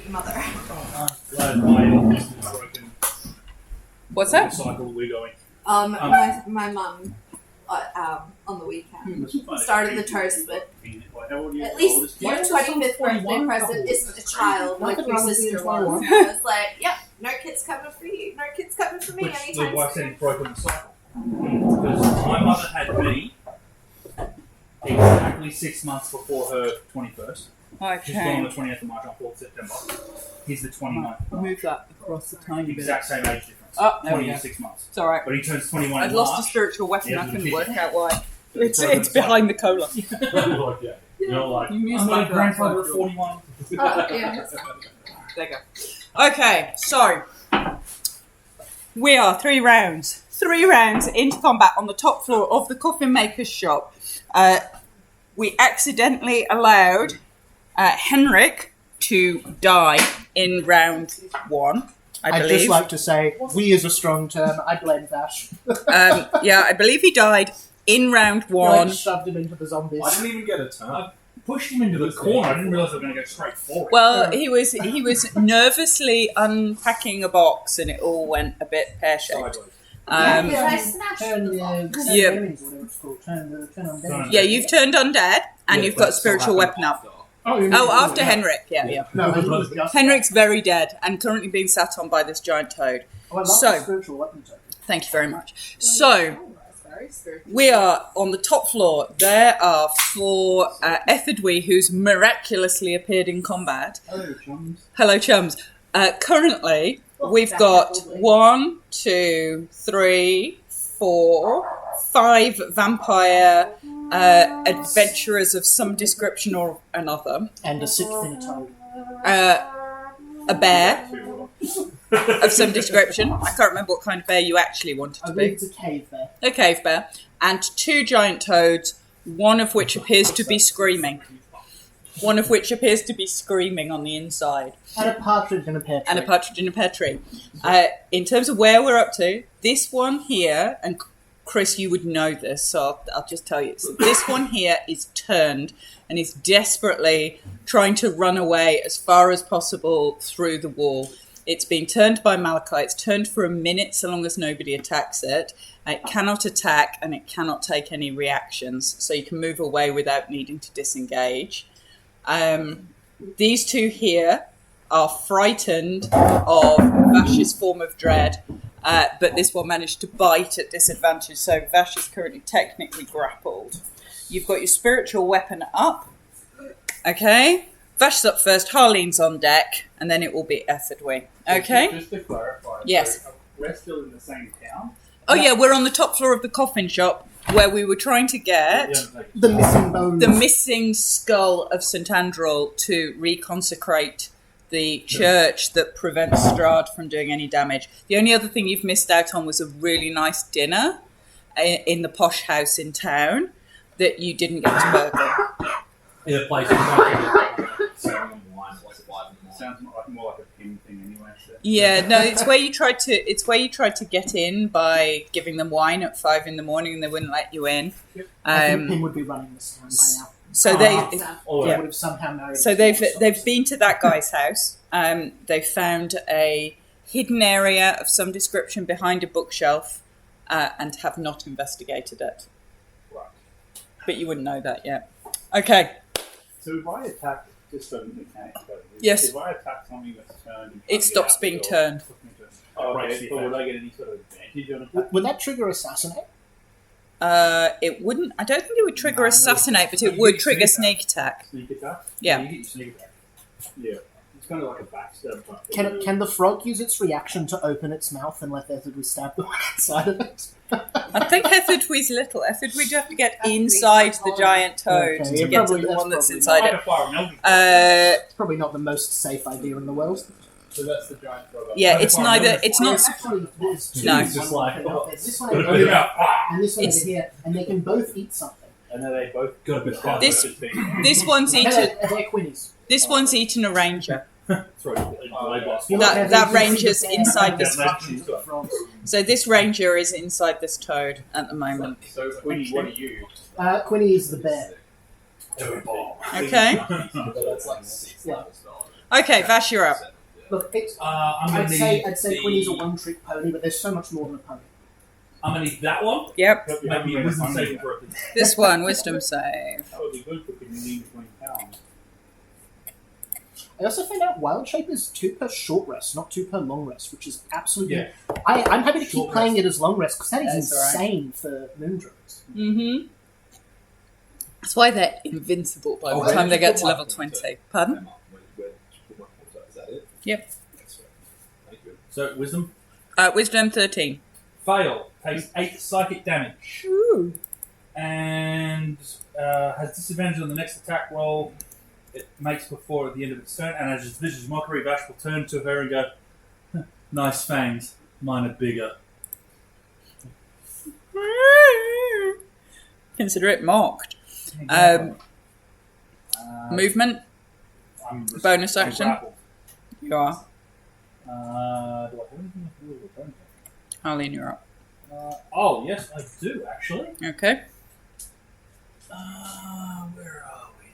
Mother. Glad my office is broken. What's that? The cycle we're going. My mum on the weekend started the toast with, at least your 25th birthday present isn't a child like your sister was. I was like, yep, no kids coming for you. No kids coming for me anytime soon. The wife said he's broken the cycle. Because my mother had me exactly 6 months before her 21st. She's born on the 20th of March on 4th September. He's the 29th. Move that across the tiny bit. Exact same age difference. Oh, there 20 we go. and 6 months. It's alright. But he turns 21 I'd in lost a March. spiritual weapon. Yeah, I couldn't work out why. It's It's behind the cola. Yeah. You're like, You I'm like a grandfather of 41. Yeah. There you go. Okay, so we are 3 rounds. 3 rounds into combat on the top floor of the Coffin Makers Shop. We accidentally allowed Henrik to die in round 1, I I'd believe. just like to say, we is a strong term. I blame Vash. Yeah, I believe he died in round 1. I shoved him into the zombies. I didn't even get a turn. I pushed him into the corner. I didn't realise they were going to go straight for it. Well, he was nervously unpacking a box, and it all went a bit pear-shaped. I smashed Turn the the box. Yeah. whatever it's called. Turn on damage. Yeah, you've turned undead, and you've got a spiritual weapon up. Oh, after Henrik, yeah. No, he was just... Henrik's very dead, and currently being sat on by this giant toad. Oh, I love So- the spiritual weapon token. Thank you very much. So, That's very spiritual. we are on the top floor. There are 4 Etherdwe who's miraculously appeared in combat. Hello, chums. Hello, chums. Currently, we've got 1, 2, 3, 4, 5 vampire adventurers of some description or another. And a 6th in a toad. A bear of some description. I can't remember what kind of bear you actually wanted I to believe be. it's a cave there. A cave bear. And 2 giant toads, one of which appears to be screaming. One of which appears to be screaming on the inside. And a partridge in a pear tree. And a partridge in a pear tree. In terms of where we're up to, this one here, and Chris, you would know this, so I'll just tell you. So this one here is turned and is desperately trying to run away as far as possible through the wall. It's been turned by Malachi. It's turned for a minute so long as nobody attacks it. It cannot attack and it cannot take any reactions, so you can move away without needing to disengage. These 2 here are frightened of Vash's form of dread, but this one managed to bite at disadvantage, so Vash is currently technically grappled. You've got your spiritual weapon up. Okay. Vash's up first, Harleen's on deck, and then it will be Etherdwe. Okay? Just to clarify. Yes. So we're still in the same town? Oh yeah, we're on the top floor of the coffin shop, where we were trying to get The missing bones. the missing skull of St. Andral to reconsecrate the church that prevents Strahd from doing any damage. The only other thing you've missed out on was a really nice dinner in the posh house in town that you didn't get to burgle. In a place sounds more like a pin thing anyway. So. Yeah, no, it's where you tried to get in by giving them wine at 5 a.m. and they wouldn't let you in. I think Pim would be running this town by now. So Would have somehow married So they've been to that guy's house. They've found a hidden area of some description behind a bookshelf, and have not investigated it. Right. But you wouldn't know that yet. Okay. So if I attack, just a mechanic, Yes. if I attack something that's turned... It stops being turned. Oh, okay, but would I get any sort of advantage on attack? Would that trigger assassinate? It wouldn't. I don't think it would trigger assassinate, but it would trigger sneak attack. Sneak attack? Yeah. Sneak attack. Yeah. It's kind of like a backstab. But Can the frog use its reaction to open its mouth and let Etherdwe stab the one inside of it? I think Etherdwe's little. Etherdwe'd have to get inside the giant toad Okay, to yeah, get to probably- the that's one that's probably inside I'd it. fire an elder. It's probably not the most safe idea in the world. So that's the giant frog. Yeah, I'd it's fire neither. an elder. It's not. Actually, there's 2. No. It's just like... This one Oh, over here, yeah. and this one It's- over here, and they can both eat something. And then they both got a bit hard. This one's eaten. They're quinnies. This one's eaten a ranger. That That ranger's inside this. frog. So this ranger is inside this toad at the moment. So, Quinny, what are you? Quinny is the bear. Okay. That's like 6 Yeah. Okay, Vash, you're up. Look, it's, I'm gonna I'd say Quinny's a one-trick pony, but there's so much more than a pony. I'm gonna need that one. Yep. Maybe a wisdom saving throw. This one, wisdom save. That would be good for between pounds. I also found out Wild Shape is 2 per short rest, not 2 per long rest, which is absolutely... Yeah. I'm happy to keep Short playing rest. it as long rest, because that is That's all right. insane for Moondrones. Mm-hmm. That's why they're invincible by the time they get to level 20. Pardon? Is that it? Yep. Thank you. So wisdom Wisdom 13. fail takes 8 psychic damage Ooh. and has disadvantage on the next attack roll it makes before at the end of its turn. And as its vicious mockery, Vash will turn to her and go, "Nice fangs, mine are bigger." Consider it mocked. Movement. I'm Bonus I'm action. grappled. You are. Do I have anything to do with a bonus action? Arlene, you're up. Oh, yes, I do, actually. Okay. Where are we?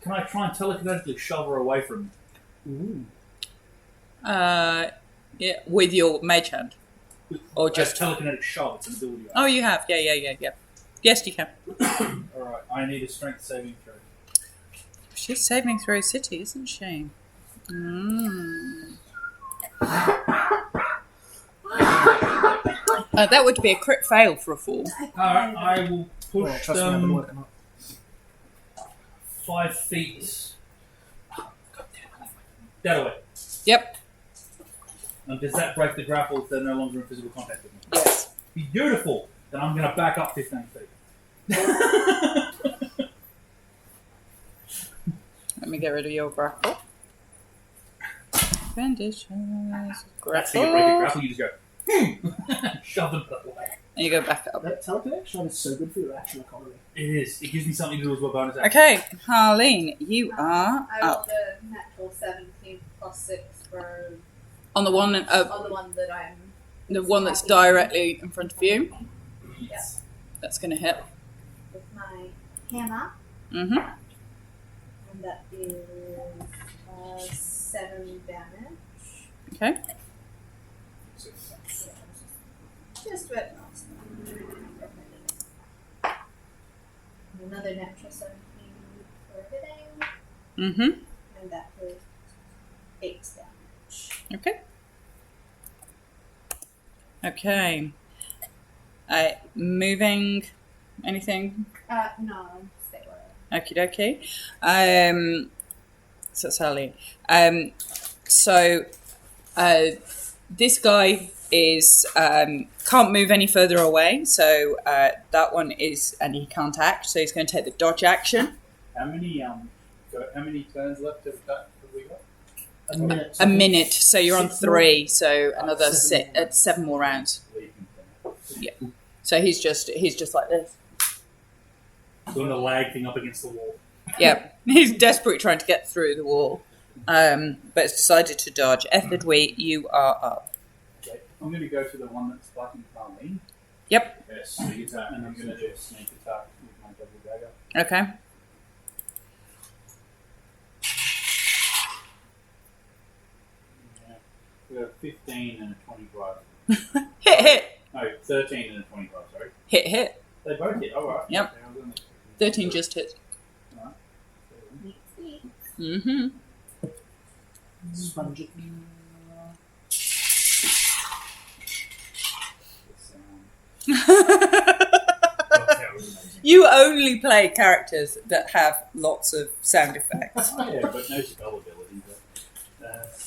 Can I try and telekinetically shove her away from me? Ooh. Yeah, with your mage hand. Or just... telekinetic shove, it's an ability. Oh, you have. Yeah. Yes, you can. Alright, I need a strength saving throw. She's saving through a city, isn't she? That would be a crit fail for a fool. Alright, I will Well, push trust me, I've been them working up. 5 feet. That away. Yep. And does that break the grapple if they're no longer in physical contact with me? Yes. Beautiful! Then I'm going to back up 15 feet. Let me get rid of your grapple. Conditions. That's how you break a grapple, you just go, shove them away. And you go back up. That telekinetic shot is so good for your action economy. It is. It gives me something to do as well bonus action. Okay, Harleen, you are I rolled up. a natural 17 plus 6 for On the one, on the one that I'm. the one that's directly in front of you. Yes. That's going to hit. With my hammer, Mm-hmm. and that is 7 damage. Okay. Just about last another natural 17 for hitting, Mm-hmm. and that is 8 damage. Okay. Okay. Moving anything? No, stay where Okie dokie. So it's Harleen. This guy is can't move any further away, so that one is, and he can't act, so he's going to take the dodge action. How many turns left of that have we got? A minute. A minute, so you're on 6 3, so another 7 7 more rounds. Yeah. So he's just like this. Doing the lag thing up against the wall. Yeah, he's desperately trying to get through the wall, but it's decided to dodge. Etherdwe, you are up. Okay. I'm going to go to the one that's fighting Carlene. Yep. Yes, sneak attack, and I'm going to do a sneak attack with my double dagger. Okay. Yeah. We got a 15 and a 25. Hit. No, 13 and a 25, sorry. Hit. They both hit, alright. Yep. Okay, I'm gonna- 13 just hit. Alright. Mm-hmm. Spongy. You only play characters that have lots of sound effects. Yeah, but no spell ability. But,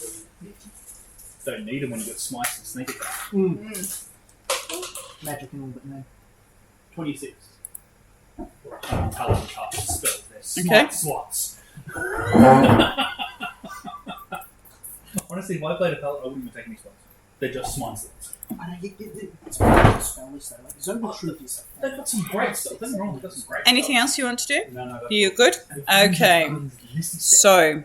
don't need them when you've got smites and sneak attack. Magic and all, but no. 26. Paladin cast spells. They're smite slots. Honestly, if I played a paladin, I wouldn't even take any slots. They're just smite slots. I know, it's a spell list though. Like, Zone of Truth is They've got some great stuff. Don't get me wrong, they've got some great Anything stuff. else you want to do? No, that's You good? Okay. So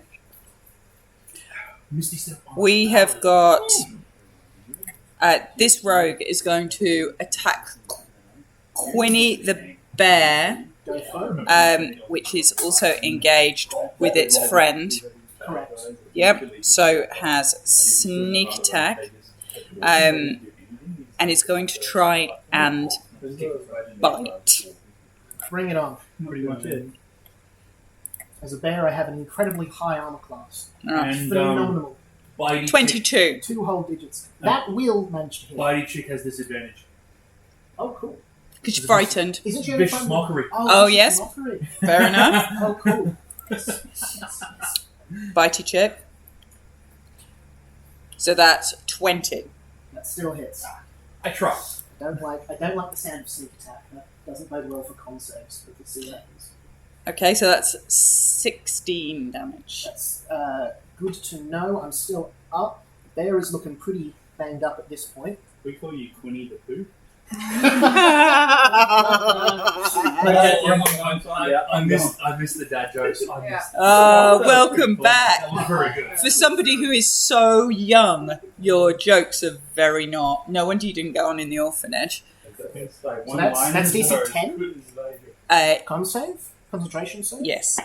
Misty Step. we have got this rogue is going to attack Quinny the bear, Go for it. which is also engaged with its friend. Correct. Yep. So has sneak attack, and is going to try and bite. Bring it on. Pretty much it. As a bear, I have an incredibly high armor class. And Phenomenal. Bitey Chick, 22. 2 whole digits. That will manage to hit. Bitey Chick has disadvantage. Oh, cool. Because you're frightened. Isn't she Vicious mockery. Oh, vicious yes. Mockery. Fair enough. Oh, cool. Bitey chip. So that's 20. That still hits. I try. I don't like the sound of sneak attack. That doesn't bode well for con saves, but we'll see what happens. Okay, so that's 16 damage. That's good to know. I'm still up. Bear is looking pretty banged up at this point. We call you Quinny the Pooh. I missed the dad jokes. Welcome back. That was very good. For somebody who is so young, your jokes are very not. No wonder you didn't go on in the orphanage. So that's DC 10? Con save? Concentration save? Yes.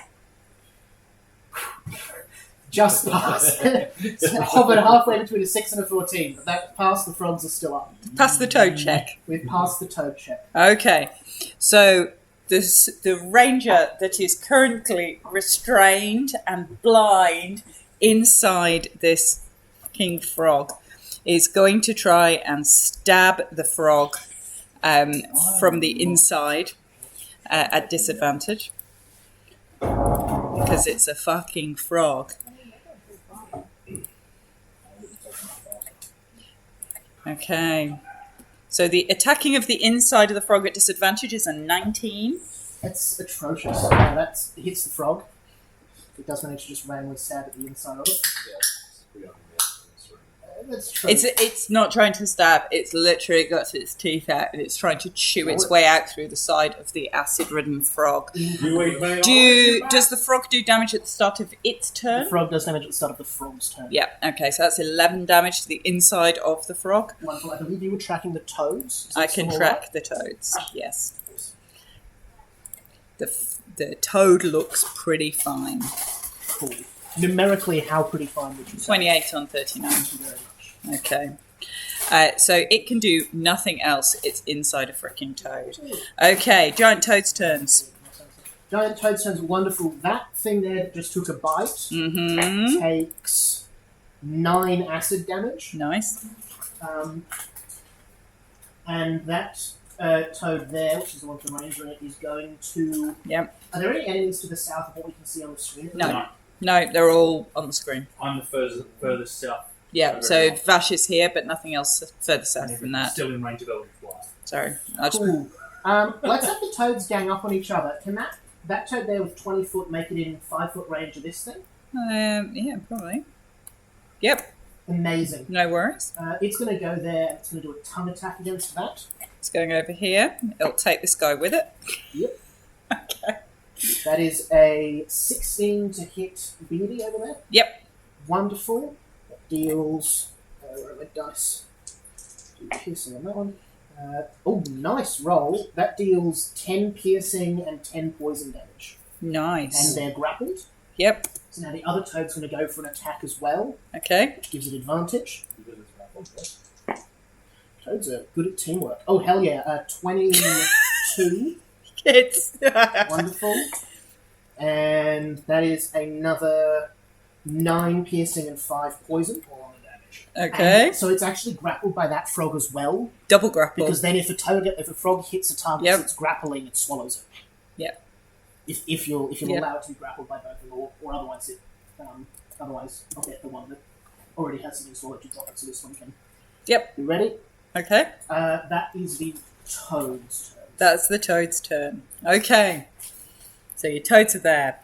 Just passed. So hovered halfway between a 6 and a 14, but that passed. The frogs are still up. Pass the toad check. We've passed the toad check. Okay. So the ranger that is currently restrained and blind inside this king frog is going to try and stab the frog from the inside at disadvantage. Because it's a fucking frog. Okay. So the attacking of the inside of the frog at disadvantage is a 19. That's atrocious. That hits the frog. It does manage to just randomly stab at the inside of it. That's true. It's not trying to stab. It's literally got its teeth out and it's trying to chew its way out through the side of the acid-ridden frog. Does the frog do damage at the start of its turn? The frog does damage at the start of the frog's turn. Yeah. Okay. So that's 11 damage to the inside of the frog. Wonderful. I believe you were tracking the toads. I can track the toads. Yes. The toad looks pretty fine. Cool. Numerically, how pretty fine would you say? 28 on 39. Thank you very much. Okay. So it can do nothing else. It's inside a freaking toad. Okay, giant toad's turns. Giant toad sounds wonderful. That thing there that just took a bite takes 9 acid damage. Nice. And that toad there, which is the one with the ranger in it, is going to... Yep. Are there any enemies to the south of what we can see on the screen? No, they're all on the screen. I'm the furthest south. Yeah, so Vash is here, but nothing else further south than that. Still in range of Eldritch Blast. Sorry. Cool. Let's have the toads gang up on each other. Can that toad there with 20 foot make it in 5 foot range of this thing? Yeah, probably. Yep, Amazing. no worries. It's going to go there and it's going to do a tongue attack against that. It's going over here. It'll take this guy with it. Yep. Okay. That is a 16 to hit Beardy over there. Yep. Wonderful. That deals... where are my dice? Do piercing on that one. Nice roll. That deals 10 piercing and 10 poison damage. Nice. And they're grappled. Yep. So now the other toad's going to go for an attack as well, Okay. which gives it advantage. Toads are good at teamwork. Oh, hell yeah. 22. Kids. Wonderful. And that is another 9 piercing and 5 poison. Okay. And so it's actually grappled by that frog as well. Double grapple. Because then if a frog hits a target Yep. it's grappling, it swallows it. Yep. If you'll Yep. allow it to be grappled by both of them, or otherwise I'll get the one that already has something swallowed to drop it, so this one can. Yep. You ready? Okay. That is the toad's turn. That's the toad's turn. Okay. So your toads are there.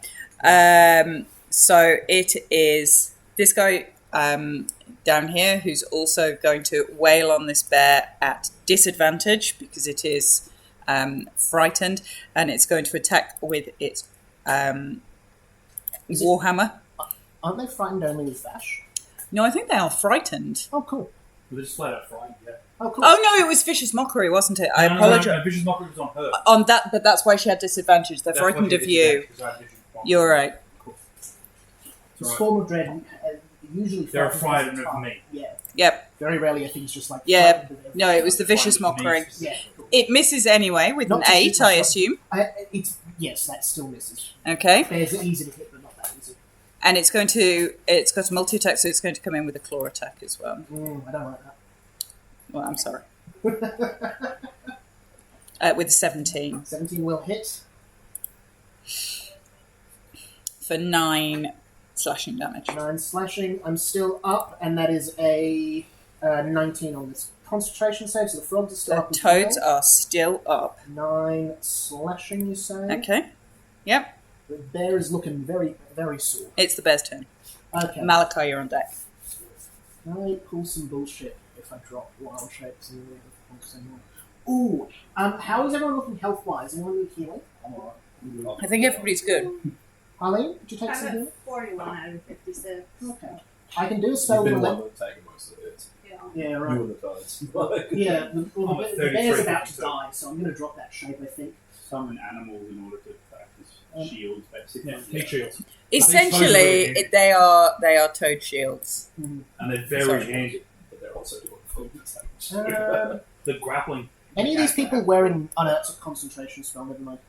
So it is this guy down here who's also going to wail on this bear at disadvantage because it is frightened, and it's going to attack with its warhammer. Aren't they frightened only with Vash? No, I think they are frightened. Oh, cool. They just flat out fried, yeah. Oh, cool. Oh no, it was vicious mockery, wasn't it? I apologise. No, Vicious Mockery was on her. On that, but that's why she had disadvantage. They're That's why frightened she of did you. that, 'cause I had Vicious Mockery. You're right. Cool. The Right. Swarm of Dread usually They're frightened frightened us of at me. Yeah. Yep. Very rarely are things just like Yeah. frightened of everything. No, it was the vicious Frightened of me mockery. specifically. Yeah. It misses anyway with Not an to 8, shoot I myself. assume. Yes, that still misses. Okay. Bears are easy to hit, but not that easy. And it's got a multi-attack, so it's going to come in with a claw attack as well. I don't like Well, I'm sorry. that. With a 17 17 will hit. for 9 slashing damage. 9 slashing. I'm still up, and that is a 19 on this concentration save, so the frogs are still The up. as toads well. are still up. 9 slashing, you say? Okay. Yep. The bear is looking very, very sore. It's the bear's turn. Okay. Malachi, you're on deck. I pull some bullshit if I drop wild shapes and Ooh, how is everyone looking health-wise? Anyone need healing? I think everybody's good. Harleen, did you take I'm some at healing? 41 out of 56. Okay. I can do a spell with a one that's taking most of it. Yeah. Yeah, You right. and the toads. Yeah, the I'm at bear's 33, about to 52. die, so I'm going to drop that shape, I think. Summon animals in order to practice shields, basically. Yeah, heat shields. Essentially, they are toad shields. And they're very Sorry. handy. But they're also doing full damage. The grappling. Any of these people wearing unearthly concentration spell? Never mind.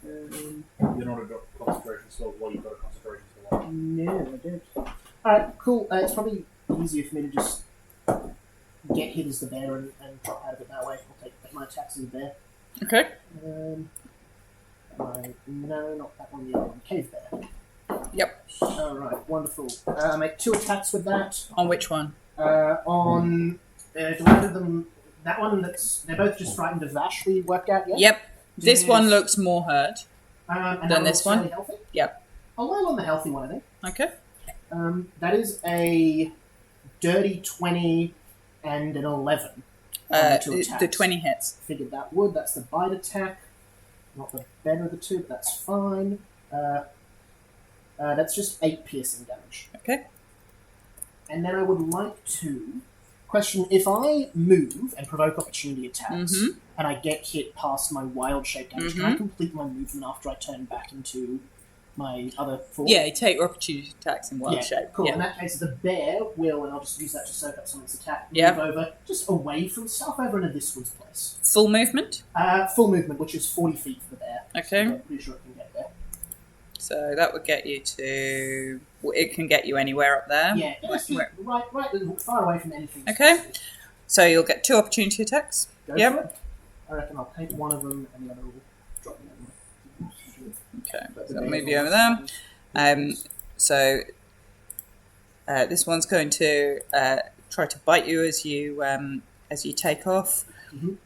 You're not a concentration spell while you've got a concentration spell. No, I don't. Alright, cool. It's probably easier for me to just get hit as the bear and drop out of it that way. I'll take my attacks as the bear. Okay. No, not that one, the other one. Cave bear. Yep. Alright, wonderful. I make 2 attacks with that. On which one? Do either of them... That one they're both just frightened of Vash we worked out yet? Yep. This Yes. one looks more hurt. And Then that this one's one? fairly healthy? Yep. I'll roll on the healthy one, I think. Okay. That is a dirty 20 and an 11. on the two The attacks. 20 hits. Figured that would. That's the bite attack. Not the better of the two, but that's fine. That's just 8 piercing damage. Okay. And then I would like to question, if I move and provoke opportunity attacks, Mhm. and I get hit past my wild shape damage, can I complete my movement after I turn back into my other form? Yeah, you take your opportunity attacks in wild Yeah, shape. cool. Yeah. In that case, the bear will, and I'll just use that to soak up someone's attack, Yeah. move over, just away from stuff, over into this one's place. Full movement. Full movement, which is 40 feet for the bear. Okay. So I'm pretty sure it can get there. So that would get you to... It can get you anywhere up there. Yeah, just Where- right, far away from anything. Okay. So you'll get 2 opportunity attacks. Go Yep. for it. I reckon I'll take one of them, and the other will drop the other one. Okay. But So the I'll bear's move you on over the there. So this one's going to try to bite you as you take off. Mhm.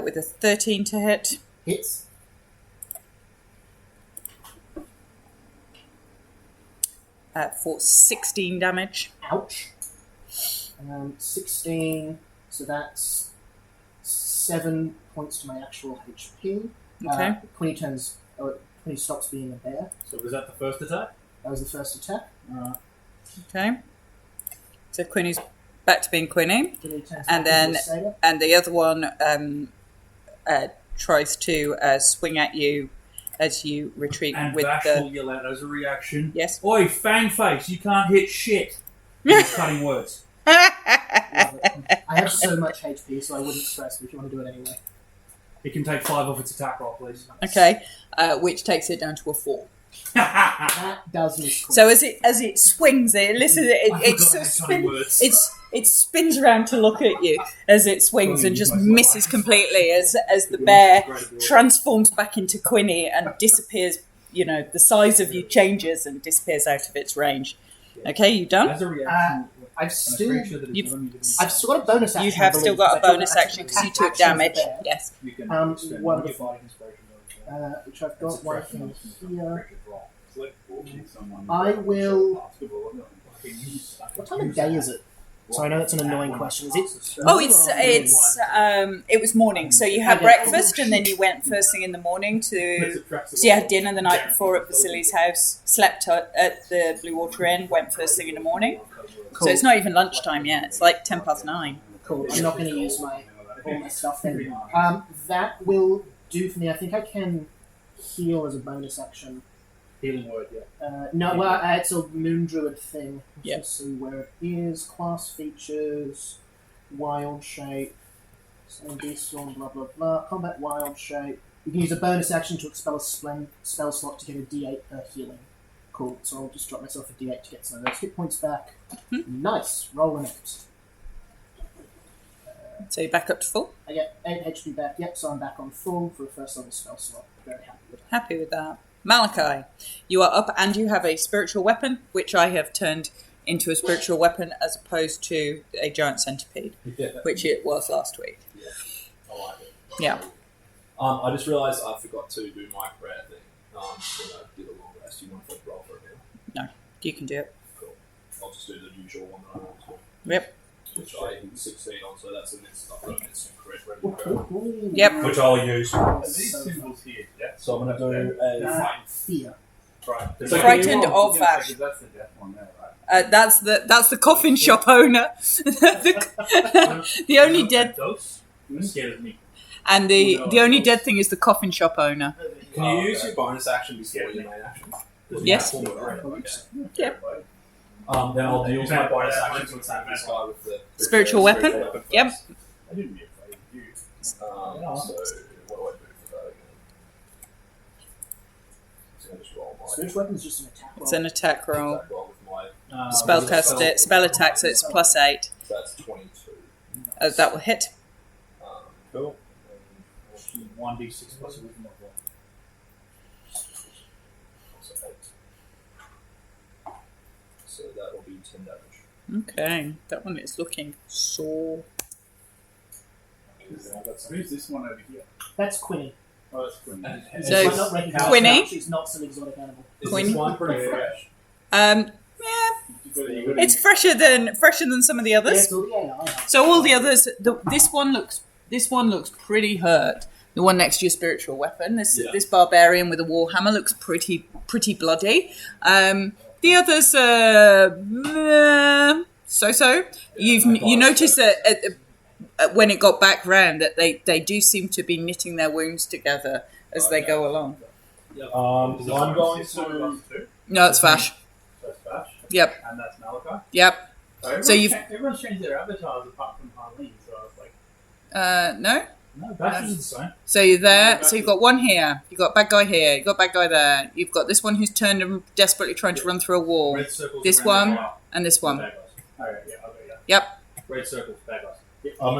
With a 13 to hit. Hits. For 16 damage. Ouch. 16, so that's 7 points to my actual HP. Okay. Quinny Quinny stops being a bear. So was that the first attack? That was the first attack. Okay. So Quinny's back to being Quinny. Quinny turns And back then- into a satyr. And the other one tries to swing at you as you retreat And with Vash the... will yell out as a reaction. Yes. Oi, fang face, you can't hit shit. He's cutting words. Love it. I have so much HP, so I wouldn't stress, but if you want to do it anyway. It can take 5 off its attack roll, please. Okay. Which takes it down to a 4. That does miss. Quinny. So as it swings, it I sort forgot of how cutting words. it spins around to look at you as it swings and just misses completely as the bear transforms back into Quinny and disappears. You know, the size of you changes and disappears out of its range. Okay, you done? As a reaction, I've I'm still, pretty sure that you've- it's only doing- I've still got a bonus action. You have I still believe, got a because I bonus took action because you attack took action as a damage. bear, Yes. You can spend wonderful. one inspiration on it. Which I've got one thing here. It's like walking someone. I will- Basketball. What time of day is it? So I know that's an annoying question. Is it? Oh, it was morning. So you had breakfast and then you went first thing in the morning to. So you had dinner the night before at Vasily's house, slept at the Blue Water Inn, went first thing in the morning. Cool. So it's not even lunchtime yet. It's like 9:10. Cool. I'm not going to use all my stuff then. That will do for me. I think I can heal as a bonus action. Healing word, yeah. It's a Moon Druid thing. Yeah. Let's see where it is. Class features, wild shape, same beaststorm, blah blah blah. Combat wild shape. You can use a bonus action to expel a spell slot to get a D8 per healing. Cool. So I'll just drop myself a D8 to get some of those hit points back. Nice. Roll an 8. So you're back up to full? I get 8 HP back. Yep. So I'm back on full for a first level spell slot. Very happy with that. Happy with that. Malachi, you are up and you have a spiritual weapon, which I have turned into a spiritual weapon as opposed to a giant centipede, which it was last week. Yeah, I like it. Yeah. I just realised I forgot to do my prayer thing. When I did a long rest. You want to roll for it now? No, you can do it. Cool. I'll just do the usual one that I want to. Yep. Which I succeed on, so that's an instant. I've got an instant crit ready to go. Yep. Which I'll use. These symbols here, yeah. So I'm going to do a... Fear. Right. So Frightened of Vash. That's the death one there, right? That's the coffin shop owner. the only dead You're scared of me. and the only dead thing is the coffin shop owner. Can you use your bonus action before your main action? Yes. Okay. Yep. Then I'll use my bonus action to attack this guy with the Spiritual weapon? first. Yep. I didn't be afraid of you. So what do I do for that again? So I just roll my Spiritual weapon is just an attack roll. It's an attack roll. attack roll with my Spellcast it. Spell attack, so it's +8. so that's 22. That will hit. Cool. 1d6 plus a wisdom of one. So 8. So that will be 10 damage. Okay, that one is looking sore. Who's this one over here? That's Quinny. Oh, that's Quinn. So, I not recognize Quinny? her. She's not some exotic animal. Is Quinn? this one pretty fresh? Yeah, it's fresher than some of the Yeah, others. it's all the AI. So all the others, this one looks pretty hurt. The one next to your spiritual weapon, this barbarian with a warhammer looks pretty bloody. The others, so. You notice that when it got back round that they do seem to be knitting their wounds together as they go along. I'm going to... No, it's Vash. That's Vash. Yep. And that's Malachi. Yep. So you've- everyone's changed their avatars apart from Harleen, so I was like, No. No, Vash is the same. So you're there. So you've got one here. You've got bad guy here. You've got bad guy there. You've got this one who's turned and desperately trying to run through a wall. Red circles This around one the and this one. bad guys. alright, yeah, okay, yeah. Yep. Red circles, bad guys.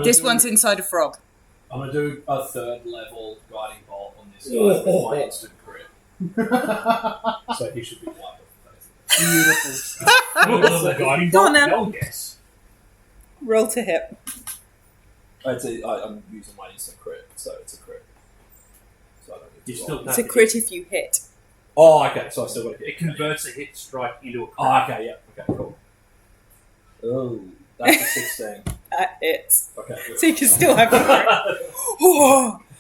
This one's inside a frog. I'm going to do a 3rd level guiding bolt on this guy with my instant crit. So he should be wiped off the face. Beautiful. Guiding Go on bolt? then. Hell yes. Roll to hit. I'm using my instant crit, so it's a crit. So I don't need to You roll. still It's a crit if you hit. Oh, okay, so I still got to hit. It converts a hit strike into a crit. Oh, okay, yeah. Okay, cool. Oh, that's a 16. That hits. Okay, good. So you can still have a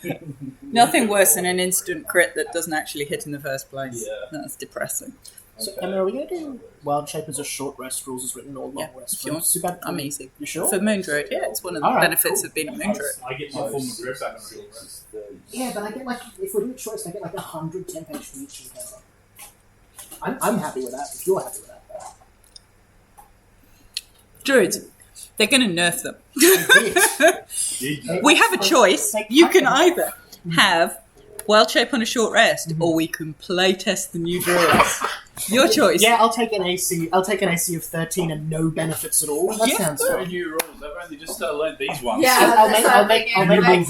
crit. Nothing worse than an instant crit that doesn't actually hit in the first place. Yeah. That's depressing. So, Emma, are we going to do wild shape as a short rest rules as written or long Yeah, rest? if you want. Super- I'm easy. You sure? For Moon Druid, yeah, it's one of the Alright, benefits cool. of being a Moon Druid. I get my form of grip back on the Yeah, but I get like, if we're doing choice, I get like 100 temp HP each encounter. I'm happy with that, if you're happy with that. Druids, they're going to nerf them. Hey, We have a choice. You can either have wild shape on a short rest, or we can play test the new druids. Your choice. Yeah, I'll take an AC of 13 and no benefits at all. That Yeah. sounds Very good. new rules. I've only just learned these ones. Yeah. I'll that's make what I'm thinking.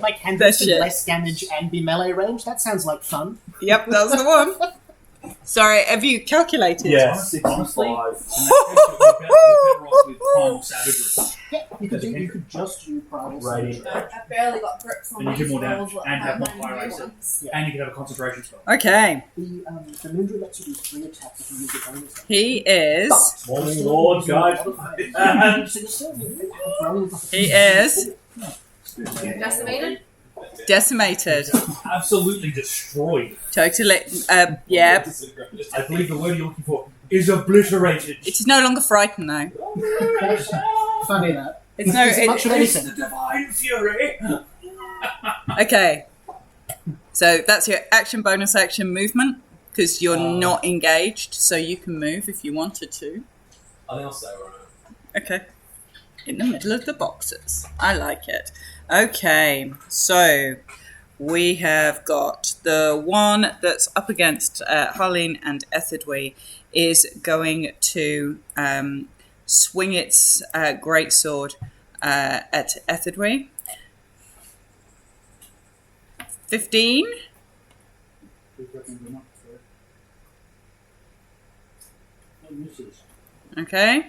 my candidates That's do shit. less damage and be melee range. That sounds like fun. Yep, that's the one. Sorry, have you calculated? Yes. Honestly, In that case, you're better off with primal savagery. Yeah, you could just do primal Right. savagery. I've barely got grips on And you these do more rolls, damage let and have alone more fire new rate. ones. And you can have a concentration spell. Okay. The Moondra lets you do 3 attacks if you use your bonus action. He is. But Morning, you're still Lord, using guide. a modifier. So you're still rolling with a- He is Decimated? decimated. Absolutely destroyed. Totally. Yeah. I believe the word you're looking for is obliterated. It is no longer frightened though. Funny that. It's no. Is it much of It's anything? the divine fury. Okay. So that's your action, bonus action, movement. Because you're not engaged, so you can move if you wanted to. I think I'll stay where I am. Okay. In the middle of the boxes. I like it. Okay, so we have got the one that's up against Harleen and Etherdwe is going to swing its greatsword at Etherdwe. 15. Okay,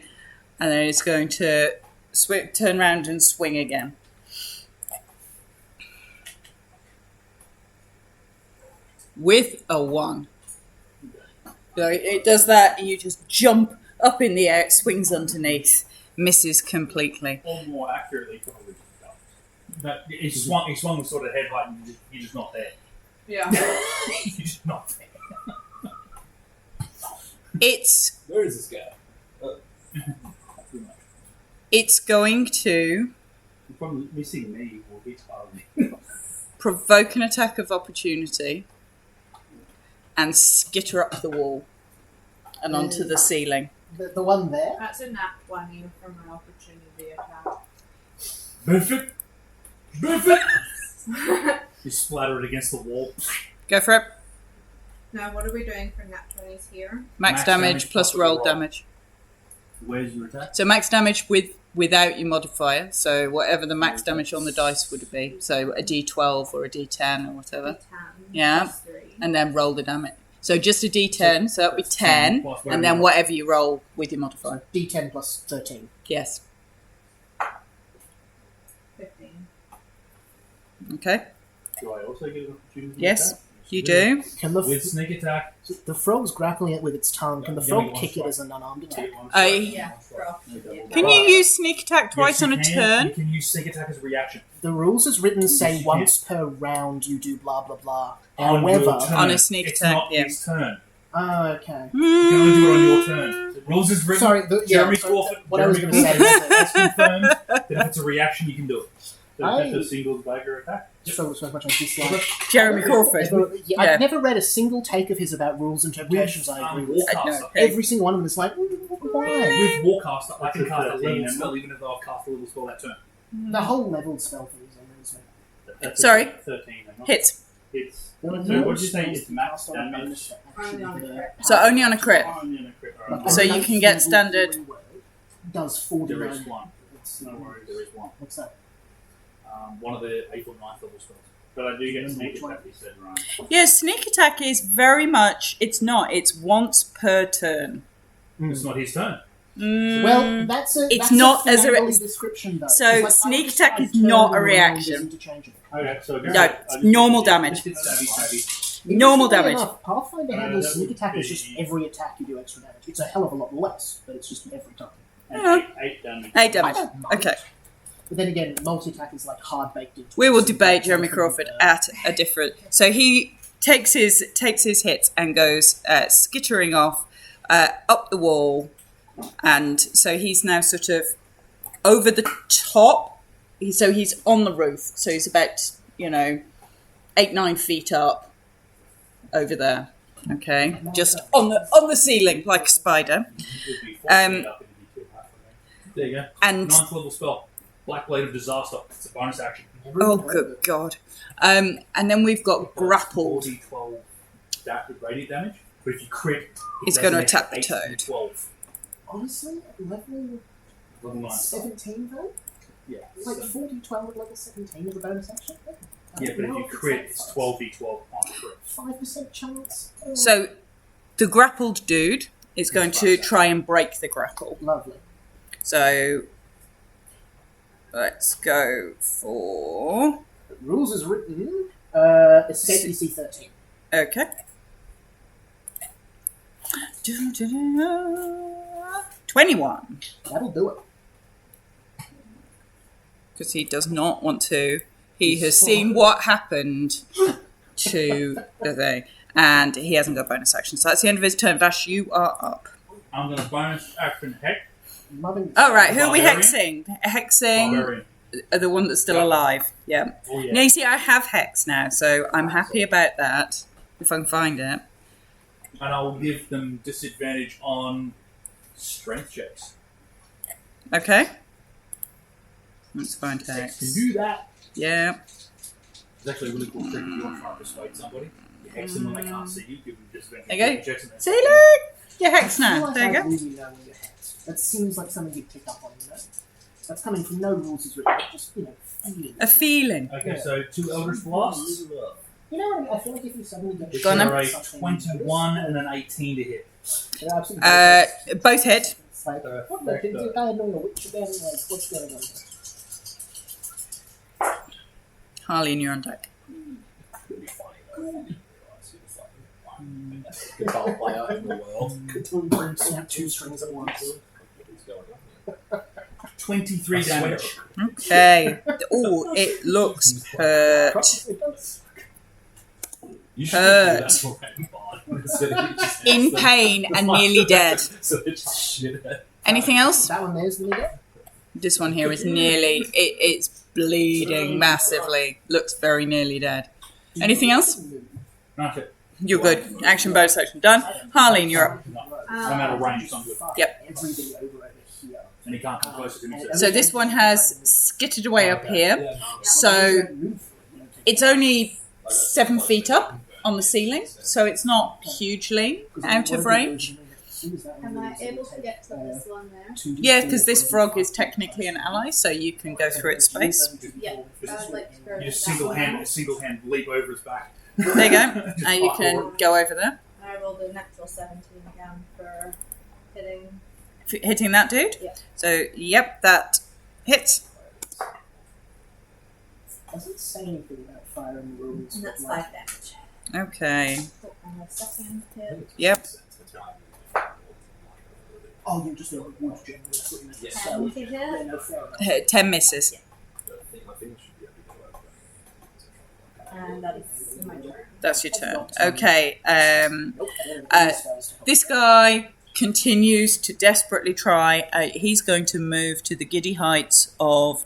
and then it's going to turn around and swing again. With a 1. So it does that, and you just jump up in the air, it swings underneath, misses completely. Or more accurately, probably just don't. But he swung the sort of head height and you're just not there. Yeah. You're just not there. It's Where is this guy? it's going to You're probably missing me or hit Harley. provoke an attack of opportunity and skitter up the wall and onto the ceiling. The one there? That's a nat 20 from an opportunity attack. Perfect! Perfect! You splatter it against the wall. Go for it. Now, what are we doing for nat 20s here? Max damage plus roll damage. Where's your attack? So max damage without your modifier. So whatever the max damage on the dice would be. So a d12 or a d10 or whatever. 10 Yeah. plus 3. And then roll the damage. So just a d10. So that'll be 10. And then whatever you roll with your modifier. D10 plus 13. Yes. 15. Okay. Do I also get an opportunity? Yes, attack? you do. Can the, With sneak attack. the frog's grappling it with its tongue. Can the Give frog me one kick it strike. as an unarmed attack? Yeah, rough. Can you use sneak attack twice Yes, on you a can. turn? You can use sneak attack as a reaction. The rules as written say Yes. once per round you do blah blah blah. On However, your turn. On a sneak It's attack, not yeah. his turn. okay. You can only do it on your turn. The rules is written. Sorry, Jeremy so Crawford. what I was Jeremy going to say Crawford is has confirmed that if it's a reaction, you can do it. So I- it's just a single dagger attack. so much I dislike. Jeremy Crawford. Yeah, Yeah. I've never read a single take of his about rules interpretations. I agree with. Warcaster. No. Every single one of them is like, why? With Warcaster, I can That's cast a a level level spell even if I've cast a level spell that turn. The whole leveled spell thing is amazing. That's Sorry. 13. Hang on. Hits. It's There are So no what did you say? spells It's max cast on a damage? bonus that Only on a actually, crit. So only on a crit. Oh, yeah, no, crit. like, Alright. So you ninth can get level standard- healing word does 49. There is one. It's No worries, there is one. What's that? One of the 8th or 9th level spells. But I do get sneak Which one? attack, you said, right? Yeah, sneak attack is very much. It's not. It's once per turn. It's not his turn. Well, that's a. It's that's not a as a- finale description though. so It's like, sneak I attack just is turn not a around reaction. is interchangeable. Okay, so No, it's normal damage. It's savvy. Normal Interestingly damage. enough, Pathfinder handles that sneak would attack as be- just every attack you do extra damage. It's a hell of a lot less, but it's just every time. And 8 damage. 8 I damage. don't mind. Okay. But then again, multi-attack is like hard baked into. We will it. debate Jeremy Crawford at a different. So he takes his hits and goes skittering off up the wall, and so he's now sort of over the top. So he's on the roof. So he's about 8-9 feet up over there. Okay, just on the ceiling like a spider. There you go. And 9th level spell. Black Blade of Disaster. It's a bonus action. oh, good God! And then we've got grappled. 40, 12 radiant damage. But if you crit, He's does gonna an extra attack the 8 toad. and 12. Honestly, level Level 9. 17 though? Yeah. Like 40, 12 at level 17 is a bonus action? Yeah, but if you crit, it's 12d12 on a crit. 5% chance. So The grappled dude is going to try and break the grapple. Lovely. So let's go for... The rules is written. Escape DC 13. Okay. 21. That'll do it. Because he does not want to. He has seen what happened to the thing. And he hasn't got bonus action. So that's the end of his turn. Vash, you are up. I'm going to bonus action hex. Oh, right. Who are we Barbarian. hexing? Hexing Barbarian. the one that's still alive. Yeah. Oh, yeah. Now, you see, I have hex now. So I'm happy about that. If I can find it. And I will give them disadvantage on strength checks. Okay. Let's find hex. Can do that. Yeah. It's actually a really cool trick if you want to try and persuade somebody. You hex them when they can't see you, give them disadvantage There you on go. checks. And See, look! You're hex I feel now. like There you I go. really know when you're hexed. That seems like something you'd pick up on, you know? That's coming from no rules is written. Just, feeling. A feeling. Okay, so 2 Eldritch Blasts. You know what I mean? I feel like if you suddenly get Which Go on then. are a something 21 and an 18 to hit. they're absolutely Both hit. it's like, what the? Did the guy doing a witch again? Like, what's going on here? Harley, and you're on deck. It'd be funny though. Guitar player in the world. Doing brimstone 2 strings at once. What's going on 23 damage. Okay. Oh, it looks hurt. It does. You should Hurt. do that for Rainbow. So you just In ask them- pain and nearly dead. So it's just shit. Anything else? That one there's the nigga. This one here is nearly... it's bleeding massively. Looks very nearly dead. Anything else? That's it. You're good. Action, bonus action done. Harleen, you're up. I'm out of range, so I'm good. Yep. Everybody over here. And he can't come closer to me. So this one has skittered away up here. So it's only 7 feet up on the ceiling, so it's not hugely out of range. Am I able to get to this one there? Yeah, because this frog is technically an ally, so you can go through its space. Yeah, I would like to go You just to that single hand leap over his back. There you go. Now you can go over there. I rolled a natural 17 again for hitting. Hitting that dude? Yeah. So, yep, that hits. Doesn't say anything about firing rules. And that's but, 5 damage. Okay. And the second hit. Yep. Oh, you're just a wood generally putting it Yes. And to Yeah, hit. no, fair enough. 10 misses. And that is my turn. That's your turn. Okay. Nope, I don't Uh, think these guys- This guy continues to desperately try. He's going to move to the giddy heights of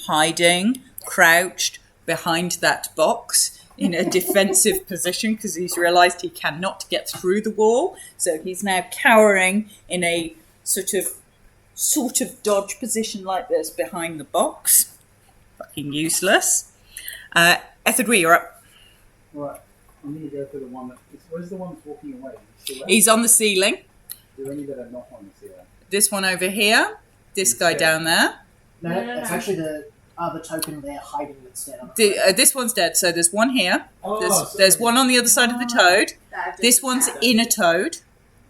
hiding, crouched behind that box in a defensive position because he's realised he cannot get through the wall. So he's now cowering in a sort of dodge position like this behind the box. Fucking useless. Etherdwe, you're up. Right. I'm going to go for the one that... Where's the one that's walking away? Still there? He's on the ceiling. Are there any that are not on the ceiling? This one over here. This guy down there. No, No, no, that's no. actually the other token there hiding that's down. This one's dead. So there's one here. Oh, There's one on the other side of the toad. That I've just This one's had. in a toad.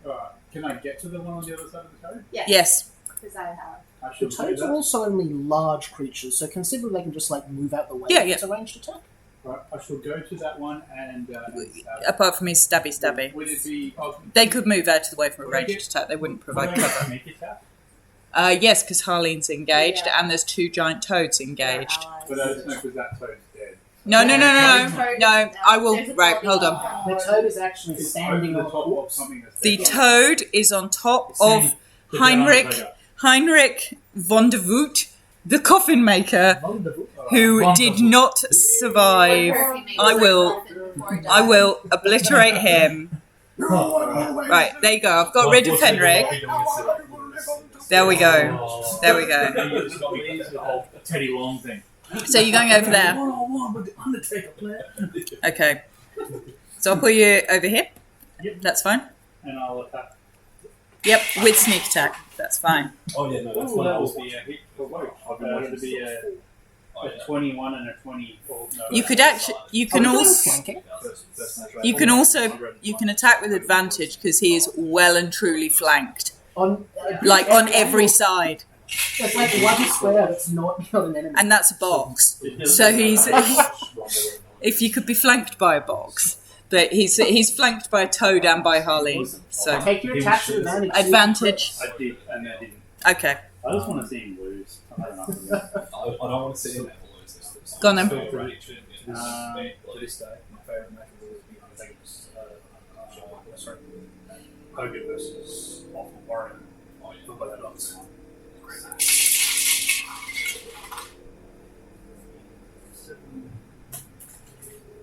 Alright. Can I get to the one on the other side of the toad? Yes. Yes. Because I have. I The should do toads that. are also only large creatures, so consider they can just move out the way. Yeah, if yeah. It's a ranged attack. Right. I shall go to that one and... Apart from his stabby. Would it be... Oh, They could move out of the way for a Would I ranged get- attack. They wouldn't would I provide get cover. sneak attack? Yes, because Harleen's engaged Yeah. and there's 2 giant toads engaged. But I don't know because that toad's dead. No. Toad No, is I will. There's a Right, body hold on. on The toad is actually It's standing over on the top a of something that's The dead. toad is on top of Heinrich von der Voot, the coffin maker, who did not survive. I will obliterate him. Right, there you go. I've got rid of Henrik. There we go. There we go. It's got me into the whole Teddy Long thing. So you're going over there. One-on-one with the Undertaker player. Okay. So I'll put you over here. Yep. That's fine. And I'll attack. Yep, with sneak attack. That's fine. Oh yeah, no, that's Ooh, what that I will was. be a hit for woke. I've been wanting to be a... A 21 and a 24. No, You could actually. You can also. Flanking. You can also. You can attack with advantage because he is well and truly flanked, On every side, It's like one square that's not an enemy. and that's a box. So he's. If you could be flanked by a box, but he's flanked by a toad and by Harleen. So Take your attacks with advantage. advantage. I did, and I didn't. Okay, I just want to see him lose. I don't know. I don't want to see him ever lose this. Go on then. Feel free to To this day, my favourite match will always be I think it was Hogan versus Awful Warrior. Football Headlocks. Great match.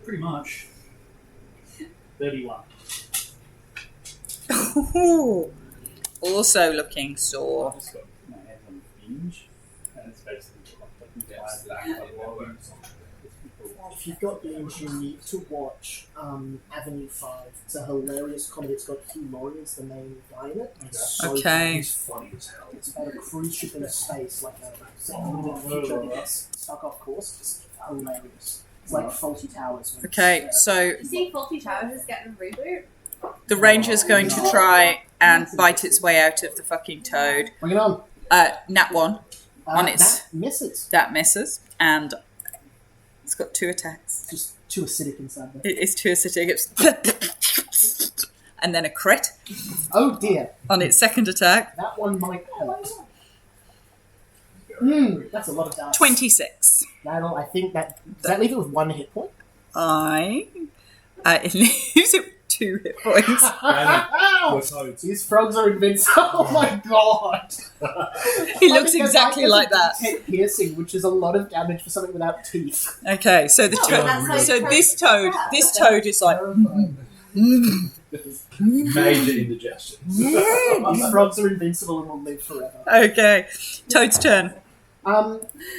Pretty much. 31. Also looking sore. I've just got my hands on the hinge, and it's basically back by Logan. If you've got games, you need to watch Avenue 5. It's a hilarious comedy. It's got Hugh Laurie as the main guy in it. It's so Okay. He's funny as hell. It's about a cruise ship in space, like a future that gets stuck off course. It's hilarious. It's like Faulty Towers. Okay, so You see, Faulty Towers is getting a reboot. the ranger's going to try and bite its way out of the fucking toad. Bring it on. Nat 1. On its- That misses. That misses, and it's got 2 attacks. Just too acidic inside there. It is 2 acidic. It's and then a crit Oh dear. on its second attack. That one might hurt. That's a lot of damage. 26. I think that... Does that leave it with 1 hit point? It leaves it with 2 hit points. Ow! These frogs are invincible. Oh my god! He looks exactly like that. 10 piercing, which is a lot of damage for something without teeth. Okay, so the that's like so this toad is like major indigestion. These frogs are invincible and will live forever. okay. Toad's turn.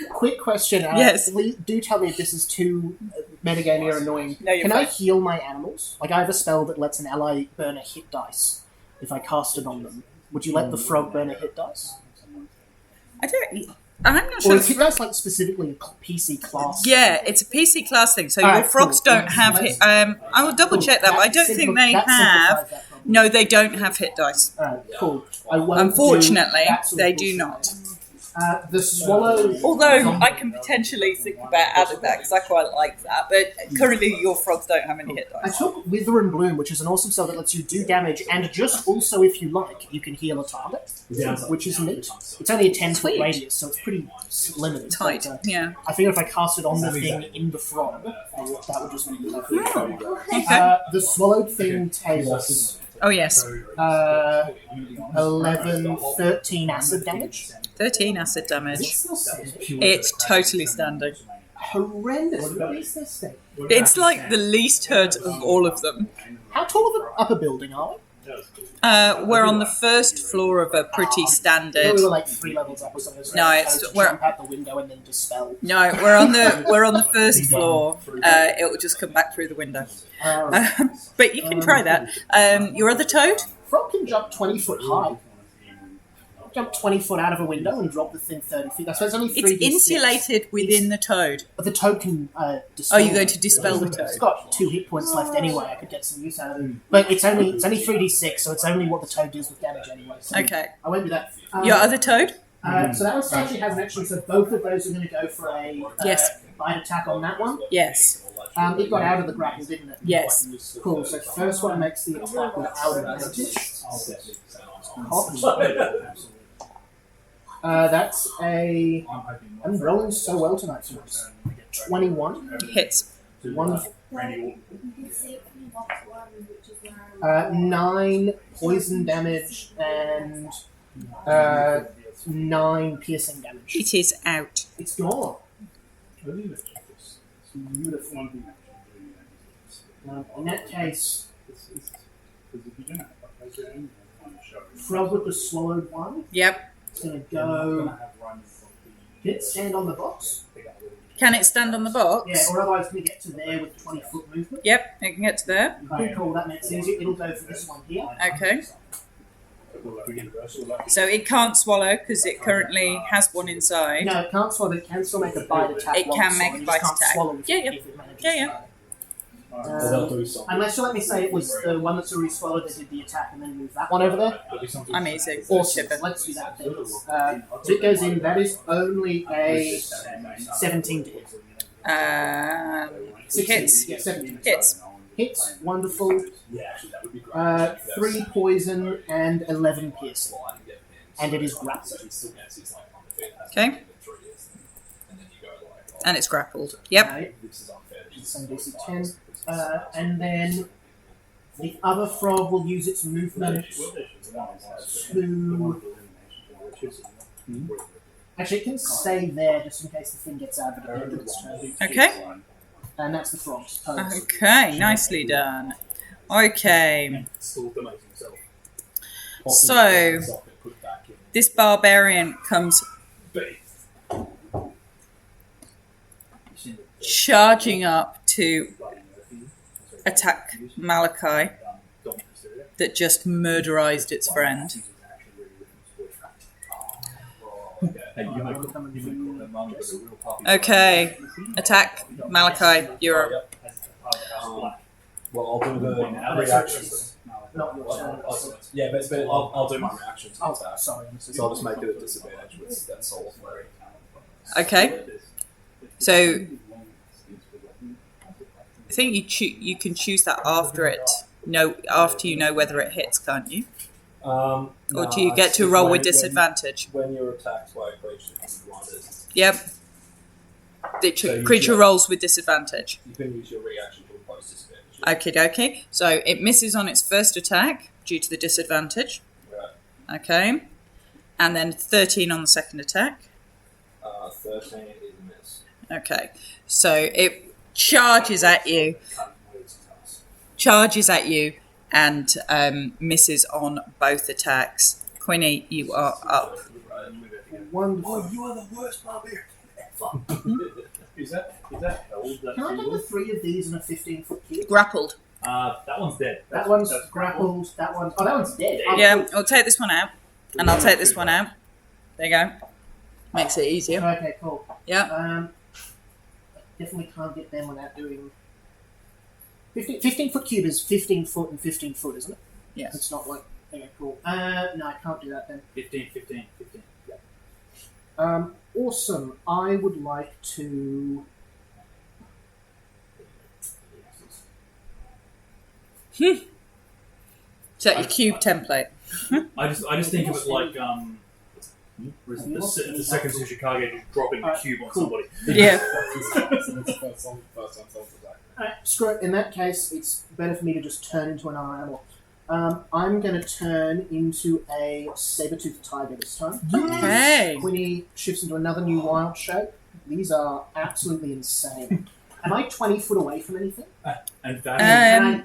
Quick question. Yes. Please do tell me if this is too metagamey or annoying. No, you're Can I fine. heal my animals? Like, I have a spell that lets an ally burn a hit dice if I cast it on them. Would you let the frog burn a hit dice? I'm not Or sure. is hit dice like specifically a PC class? Yeah, it's a PC class thing. So Alright, your frogs cool. don't have hit. I will double check that, but I don't think they that have. simplifies that problem. No, they don't have hit dice. Alright, cool. I won't Unfortunately, do that sort of they do bullshit. not. The swallow. Although I can potentially think about adding that because I quite like that. But currently, your frogs don't have any hit I dice. took Wither and Bloom, which is an awesome spell that lets you do damage, and just also, if you like, you can heal a target, which is neat. It's only a 10-foot Sweet. radius, so it's pretty limited. Tight. But, Yeah. I figure if I cast it on the thing in the frog, that would just make it lovely. Okay. The swallowed thing takes Oh yes. 11, 13 acid damage. 13 acid damage. It's still standing. It's totally standing. Horrendous. What is this thing? It's like the least hurt of all of them. How tall of an upper building are we? We're on the first floor of a pretty standard. We were like 3 levels up or something. So No, I it's- chose to we're- jump out the window and then dispel. No, we're on the first floor. It will just come back through the window. But you can try that. Your other toad? Frog can jump 20 foot high. Jump 20 foot out of a window and drop the thing 30 feet. I suppose only 3d6. It's insulated within the toad. But the toad can dispel. Oh, you're going to dispel the toad? It's got 2 hit points left anyway. I could get some use out of it. But it's only 3d6, so it's only what the toad deals with damage anyway. So Okay. I won't do that. Your other toad? So that one actually has an action, so both of those are going to go for a Yes. bite attack on that one. Yes. It got out of the grapple, didn't it? Yes. Cool, so first one makes the attack without advantage. That's a... I'm rolling so well tonight, folks. 21. Hits. 9 poison damage and 9 piercing damage. It is out. It's gone. Beautiful. In that case, frog with the swallowed one. Yep. It's going to go... Did it stand on the box? Can it stand on the box? Yeah, or otherwise can we get to there with 20-foot movement? Yep, it can get to there. Okay, cool, that makes sense. It'll go for this one here. Okay. So it can't swallow because it currently has one inside. No, it can't swallow. It can still make a bite attack. It while can it's make swallowing, a bite just can't attack. swallow if Yeah, it- yeah. if it manages Yeah, yeah. to. They'll do something. Unless you let me say it was the one that's already swallowed that did the attack, and then move that one over there. I'm easy. Awesome. Let's do that then. So it goes in. That is only a 17 to hit. Hits. Yeah, 17. Hits. Hits. Wonderful. Yeah, actually, that would be great. 3 poison and 11 piercing. And it is grappled. Okay. And it's grappled. Yep. Right. So DC 10. And then the other frog will use its movement to... Actually, it can stay there just in case the thing gets out of it at the end of its turn. Okay. And that's the frog's turn. Okay. Nicely done. Okay. So this barbarian comes charging up to attack Malachi that just murderized its friend. Okay, attack Malachi. You're up. Well, I'll do the reactions. Not your turn. Yeah, but I'll do my reactions. Oh, sorry. So I'll just make it a disadvantage with that soul flurry. Okay. So I think you can choose that after it. No, after you know whether it hits, can't you? Or do you get to roll with disadvantage? When you're attacked by a creature, Yep. The So creature you- rolls with disadvantage. you can use your reaction to oppose disadvantage. Okie dokie. So it misses on its first attack due to the disadvantage. Right. Okay. And then 13 on the second attack. 13 is a miss. Okay. So it charges at you. And misses on both attacks. Quinny, you are up. Wonderful. You are the worst barbarian ever. Is that held? Can I get the 3 of these in a 15-foot cube? Grappled. That one's dead. That one's grappled. That one's dead. Oh, Yeah, I'll take this one out. And I'll take this one out. There you go. Makes it easier. Okay, cool. Yeah. Definitely can't get them without doing... 15-foot cube is 15 foot and 15 foot, isn't it? Yes. It's not like... Okay, cool. No, I can't do that then. 15. Awesome. I would like to... Is that your cube template? I just think of it like the second Tsuchikage just dropping a cube on somebody. Yeah. Alright, screw it. In that case, it's better for me to just turn into another animal. I'm going to turn into a saber-toothed tiger this time. Okay. Quinny shifts into another new wild shape. These are absolutely insane. Am I 20 foot away from anything? And Vash,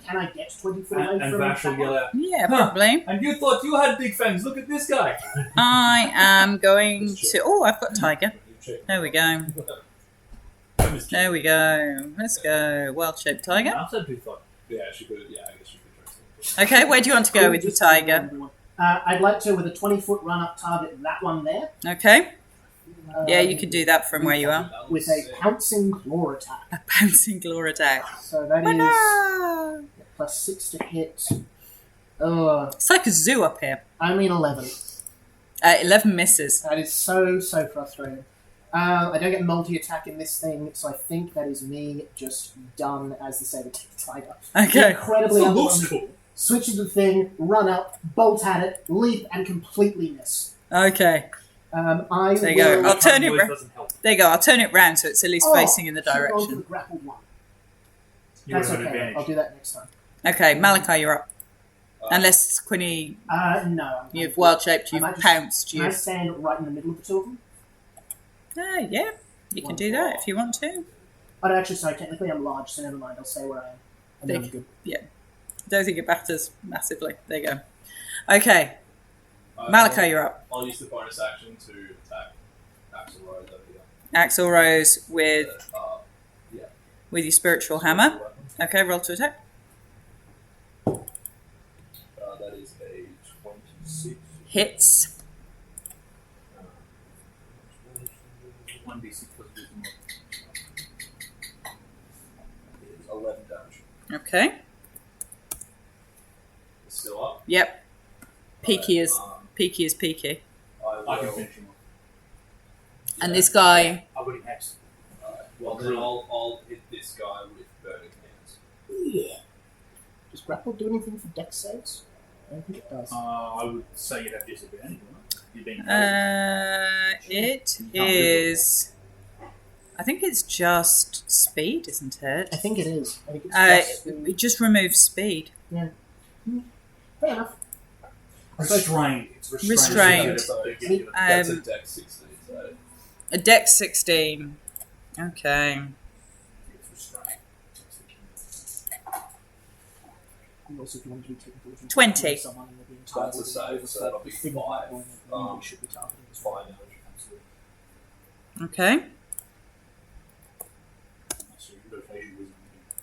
Can I get 20 foot away and from Vash will anything? yell out, Yeah, probably. and you thought you had big fangs, look at this guy. I am going to... Oh, I've got tiger. There we go. There we go. Let's go. Wild-shaped tiger. I also do thought. Yeah, she could. Yeah, I guess she could. Okay, where do you want to go with your tiger? I'd like to, with a 20-foot run-up, target that one there. Okay. Yeah, you can do that from where you are. With a pouncing claw attack. A bouncing claw attack. So that is Ta-da! plus 6 to hit. It's like a zoo up here. Only an 11. 11 misses. That is so frustrating. I don't get multi-attack in this thing, so I think that is me just done as the saber-toothed tiger. Okay. Incredibly Still looks underwhelming. cool. Switch into the thing, run up, bolt at it, leap, and completely miss. Okay. I There you go. will I'll turn it Noise round. doesn't help. There you go. I'll turn it round so it's at least facing in the should have gone for the direction. grappled one. You That's have an okay. advantage. I'll do that next time. Okay, Malachi, you're up. Unless, Quinny, No. you've wild-shaped, I you've might just- pounced, Can I you've... stand right in the middle of the two of them? Yeah, you can do that if you want to. Oh, no, actually, sorry, technically I'm large, so never mind, I'll stay where I am. And then I'm good. Don't think it matters massively. There you go. Okay, Malachi, you're up. I'll use the bonus action to attack Axel Rose over here. Axel Rose with Yeah. your spiritual hammer. Okay, roll to attack. That is a 26. Hits. 1d6 plus wisdom. 11 damage. Okay. It's still up. Yep. Peaky is peaky. I can finish him off. And this guy. I've got him hexed. Well, then I'll hit this guy with burning hands. Yeah. Does grapple do anything for dex saves? I don't think it does. I would say you'd have disadvantage, wouldn't it? You've been It is. I think it's just speed, isn't it? I think it is. I think it's It just removes speed. yeah. Fair enough. restrained. It's Restrained. That's a dex 16. So. A dex 16. Okay. It's restrained. And also, if you want to be technical, if you 20. target someone and they're being targeted, That's a save, so that'll be thing 5. going, you should be targeting as well. 5 damage. Absolutely. Okay. So you can go phase wisdom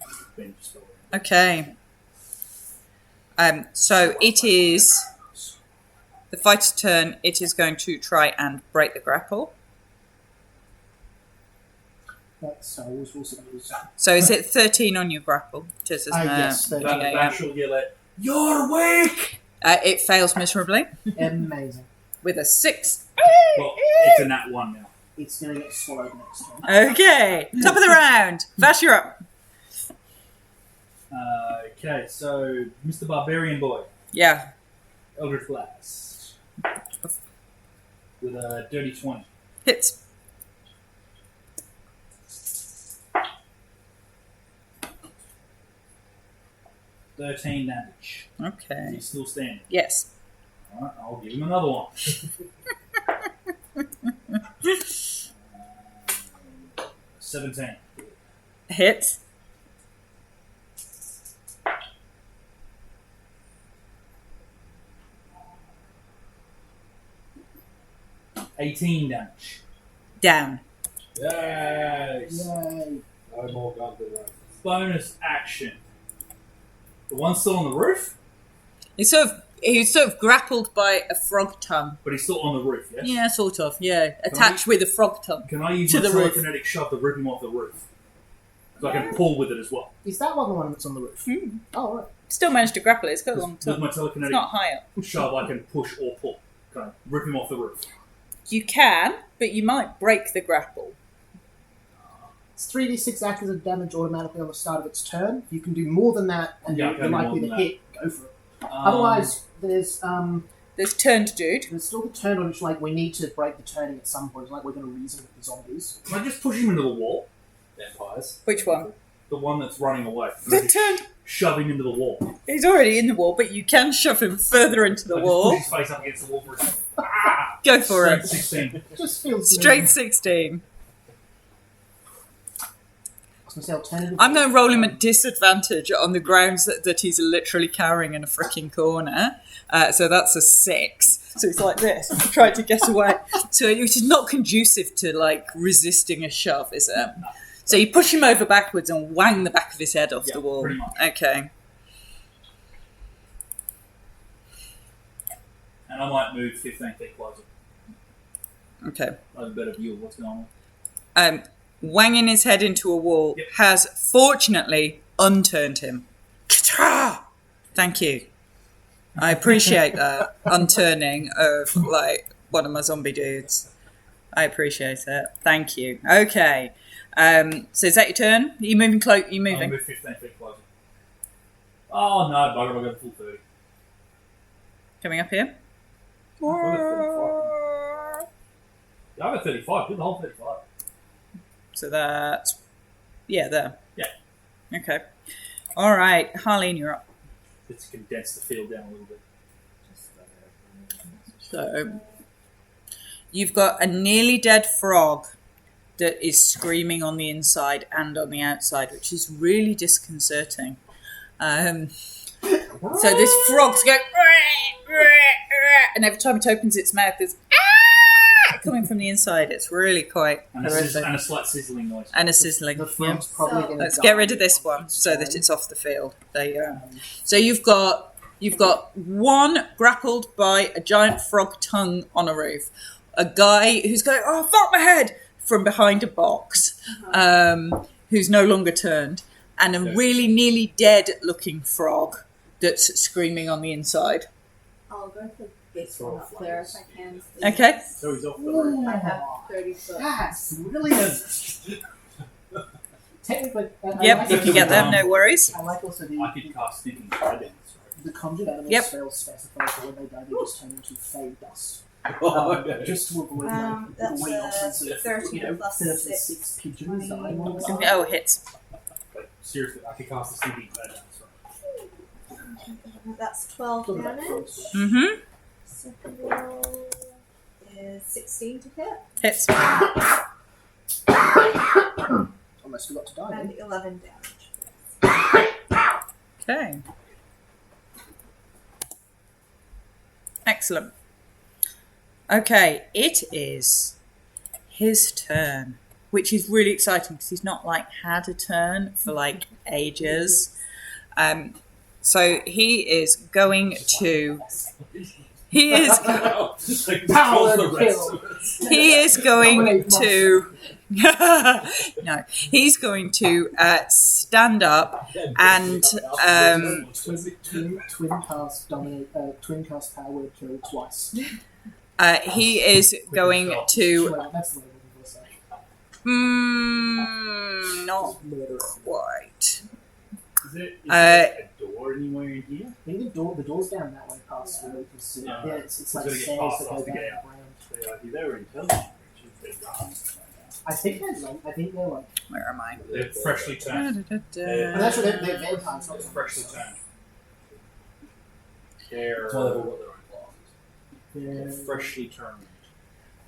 and bend your spell. Okay. So it is the fighter's turn. It is going to try and break the grapple. That's was also going to use. So is it 13 on your grapple? Just as Yes, 13. That shall yell at, "You're weak!" It fails miserably Amazing. with a 6. Well, it's a nat 1 now. It's going to get swallowed next time. Okay. Top of the round. Vash, you're up. Okay, so Mr. Barbarian Boy, Yeah. Eldritch Blast, with a dirty 20. Hits. $13 damage. Okay. He's still standing. Yes. Alright, I'll give him another one. 17. Hits. $18 damage. Down. Yes. Yay. No more gun to run. Bonus action. The one still on the roof, He's sort of grappled by a frog tongue. but he's still on the roof, yes? Yeah, sort of. Yeah, attached with a frog tongue. Can I use To my the roof. telekinetic shove to rip him off the roof? So I can pull with it as well. Is that one the one that's on the roof? Oh, right. Still managed to grapple it. It's got a long With tongue. my It's telekinetic not high up. shove, I can push or pull. Kind of rip him off the roof. You can, but you might break the grapple. It's 3d6 active damage automatically on the start of its turn. You can do more than that, and Yeah, I you're can do more likely to than hit. Go for it. Otherwise, there's There's turned dude. still the turn on which we need to break the turning at some point. Like we're going to reason with the zombies. Can I just push him into the wall? Vampires. Which one? The one that's running away. Can I The just turned. shove him into the wall. He's already in the wall, but you can shove him further into the I wall. just push his face up against the wall for a second. Ah! Go for Straight it. 16. It just feels Straight 16. I was going to say alternative. I'm going to roll him at disadvantage on the grounds that he's literally cowering in a freaking corner. So that's a 6. So it's like this, trying to get away. So which is not conducive to like resisting a shove, is it? So you push him over backwards and wang the back of his head off Yeah, the wall. pretty much. Okay. And I might move 15 feet closer. Okay. I have a better view of what's going on. Wanging his head into a wall Yep. has fortunately unturned him. Ka-cha! Thank you. I appreciate that unturning of like one of my zombie dudes. I appreciate it. Thank you. Okay. So is that your turn? Are you moving close? You I'll moving? move 15 feet closer. Oh no, bugger, I'll go full 30. Coming up here? I've got 35. Yeah, I've got 35. Do the whole 35. So that's there. Yeah. Okay. All right, Harleen, you're up. Let's condense the field down a little bit. So you've got a nearly dead frog that is screaming on the inside and on the outside, which is really disconcerting. So this frog's going, and every time it opens its mouth, there's coming from the inside. It's really quite And horrific. a slight sizzling noise. And a sizzling. The Yeah. frog's probably going to Let's get rid of this one so that it's off the field. There you go. So you've got You've got one grappled by a giant frog tongue on a roof. A guy who's going, "Oh, fuck my head," from behind a box, who's no longer turned. And a really nearly dead looking frog that's screaming on the inside. I'll go for this one up there if I can. Okay. So he's off the roof. I have 30 foot. That's brilliant. Technically, Yep, you can get them, no worries. I like also I could cast Sneaking Guidance. the conjured animal Yep. spells specify that when they die, they just turn into fey dust. Okay. Just to avoid That's the nonsense of 30 36 plus pigeons dying all the time. Oh, hits. Like, seriously, I could cast a Sneaking Guidance. That's 12 Talk about damage. frogs. Mm-hmm. Second roll is 16 to hit Hits. Almost forgot to die. and Then. 11 damage. Okay. Excellent. Okay, it is his turn, which is really exciting because he's not like had a turn for like ages. So he is going to. He is. Power kill. He is going to. No, he's going to stand up and Twin cast dominate. Twin cast power word kill twice. he is going to. Well, that's the way we'll say. Not Murder. quite. Is there a door anywhere in here? I think the door's down that way past where we can see. No. Yeah, it's like Gotta get stairs past that us go to get down out. around. They were intelligent creatures. They run. I think they're like. Where am I? They're freshly turned. And that's what they're vampires. They're Not freshly turned. So they've all got their own classes. They're They're freshly turned. Which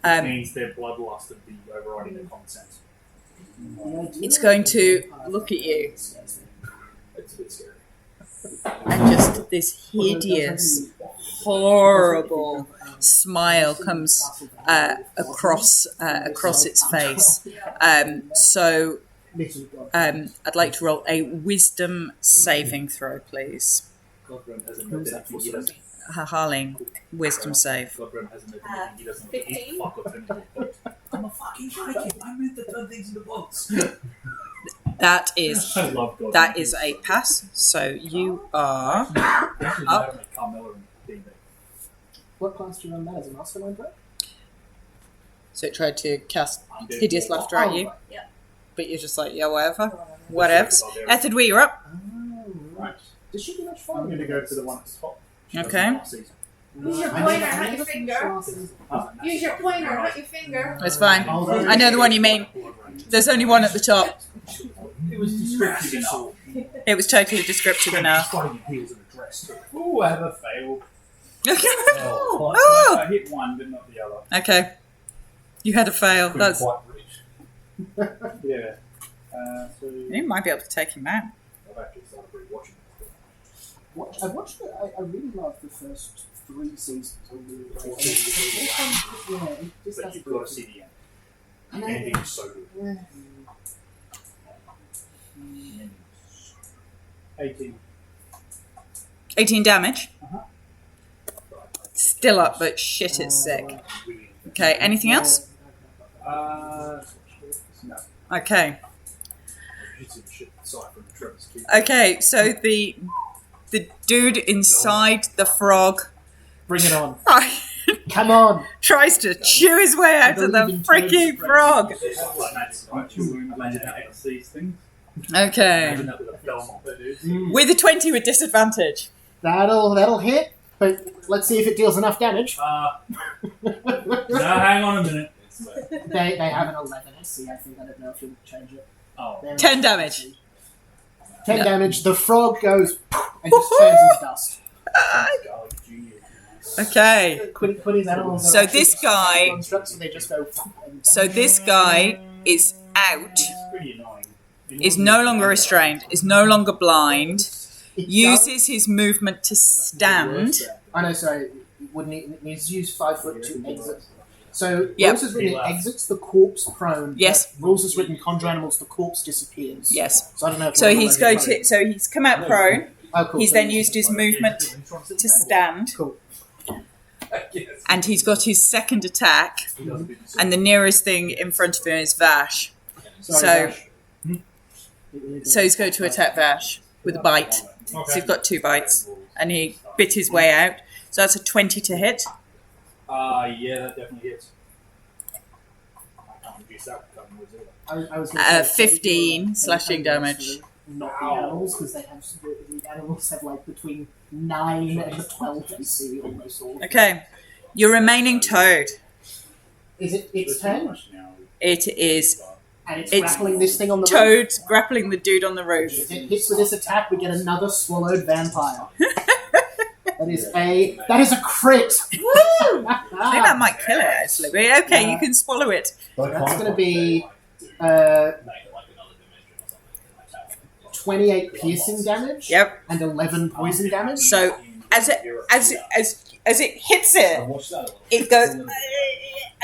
Um, means their bloodlust would be overriding their common sense. It's going to look at you. It's a bit scary. and just this hideous, horrible smile comes across its face. So I'd like to roll a wisdom saving throw, please. Godrem hasn't moved anything. He doesn't. Harling, wisdom save. Godrem hasn't moved anything. He doesn't. 15? Fuck what's in the box. I'm a fucking Viking. I meant to turn things into box. That is I love Godrem. that is a pass. So you are Actually, up. I don't make Carmella and D&D. What class do you run that as a mastermind player? So it tried to cast I'm doing hideous more. laughter at you, Yeah. but you're just like, yeah, whatever, whatevs. Ethard, you're up. Right. Does she do much fun? I'm going to go to the one at the top. She does Okay. it last season. Use your I pointer, never- I not your never finger. finished last Use your pointer, not your finger. It's fine. I know the one you mean. There's only one at the top. It was descriptive enough. It was totally descriptive enough. Fighting heels and a dress. Ooh, I have a fail. Oh. I hit one, but not the other. Okay. You had a fail. Couldn't That's. quite reach. Yeah. So You might be able to take him out. I've actually started rewatching it. I watched it. I really loved the first 3 seasons. Of the But just has you've got to see the end. And The I- ending is so good. Yeah. 18. 18 damage. Uh-huh. Still up, but shit, it's sick. Okay, anything else? No. Okay. It's a shit aside from Trevor's kid. Okay, so the dude inside the frog Bring it on. tries Come on. to chew his way out of the freaking frog. Imagine these things. Okay. Imagine that with a Belmont. With a 20 with disadvantage. That'll hit. But let's see if it deals enough damage. No, hang on a minute. They have an 11 SC. I think I don't know if you'll change it. Oh. They're 10 an damage. 11 SC. 10 No. damage. The frog goes and just turns into dust. Garlic Junior. Okay. Quinny's animals. So are actually this guy- constructs, so they just go. And So this guy is out, It's pretty annoying. is no longer restrained, is no longer blind, it uses his movement to stand. does- I know. Sorry. It needs to use 5 foot to exit. So Yep. rules is written, it exits the corpse prone. Yes. But rules is written conjure animals. The corpse disappears. Yes. So I don't know. If So we're he's already going to. So he's come out prone. Oh, cool. He's So then used his movement to stand. Cool. And he's got his second attack. And the nearest thing in front of him is Vash. Sorry, So he's going to attack Vash with a bite. So he's got 2 bites. And he bit his way out. So that's a 20 to hit. Yeah, that definitely hits. I can't reduce that. I was gonna say, 15 slashing damage. Not the animals, because the animals have like between 9 and 12 AC almost all. Okay. Your remaining toad. Is it its turn? It is And it's It's grappling this thing on the roof. toad grappling the dude on the roof. If it hits with this attack, we get another swallowed vampire. That is a crit. Woo! I think that might kill it, actually. But okay, you can swallow it. That's going to be 28 piercing damage. Yep. And 11 poison damage. So as it hits it, it goes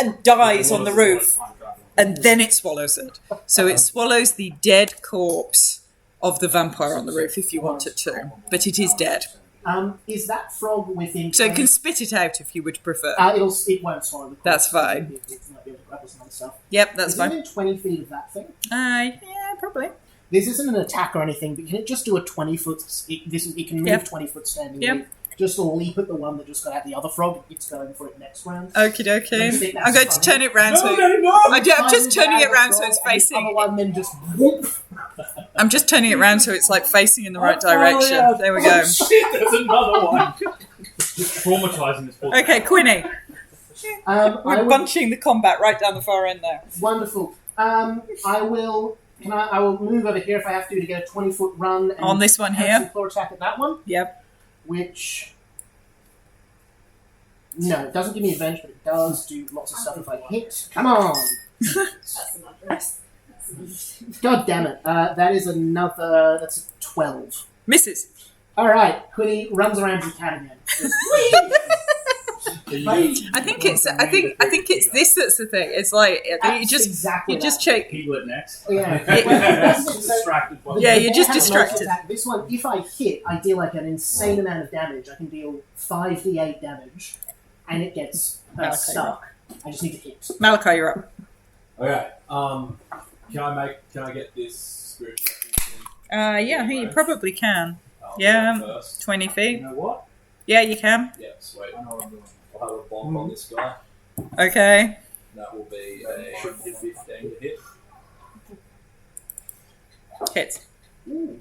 and dies on the roof, and then it swallows it. So it swallows the dead corpse of the vampire on the roof, if you want it to, but it is dead. Is that frog within? So it can spit it out if you would prefer. It won't swallow the corpse. That's fine. It might be able to grapple some other stuff. Yep, that's Is fine. it within 20 feet of that thing? Yeah, probably. This isn't an attack or anything, but can it just do a 20-foot... It can move Yep. 20-foot standing Yep. leap. Just leap at the one that just got out the other frog. It's going for it next round. Okie dokie. I'm going to turn it round so... no! I'm just turning it round so it's The other facing... one then just... Whoop. I'm just turning it round so it's like facing in the right direction. There we go. Shit, there's another one. It's traumatizing this poor Okay, Quinny. I We're will, bunching the combat right down the far end there. wonderful. I will move over here if I have to get a 20-foot run. And On this one have here? some claw attack at that one. Yep. Which... No, it doesn't give me advantage, but it does do lots of stuff if I hit. Come on! That's another. God damn it. That is another... That's a 12. Misses. Alright, Quinny runs around your cat again. I think it's this that's the thing. It's like you just exactly you just that. check. He lit next. Yeah. Distracted. Yeah, you're just Bear has distracted. multi-attack. This one, if I hit, I deal like an insane amount of damage. I can deal 5d8 damage, and it gets Okay. stuck. I just need to hit. Malachi, you're up. Okay. Can I get this spiritual weapon? Yeah, I think you probably can. I'll Yeah. do it first. 20 You feet. know what? Yeah, you can. Yeah, sweet. I know what I'm doing. I'll have a bomb on this guy. Okay. That will be a 15 to hit. Hits. Ooh.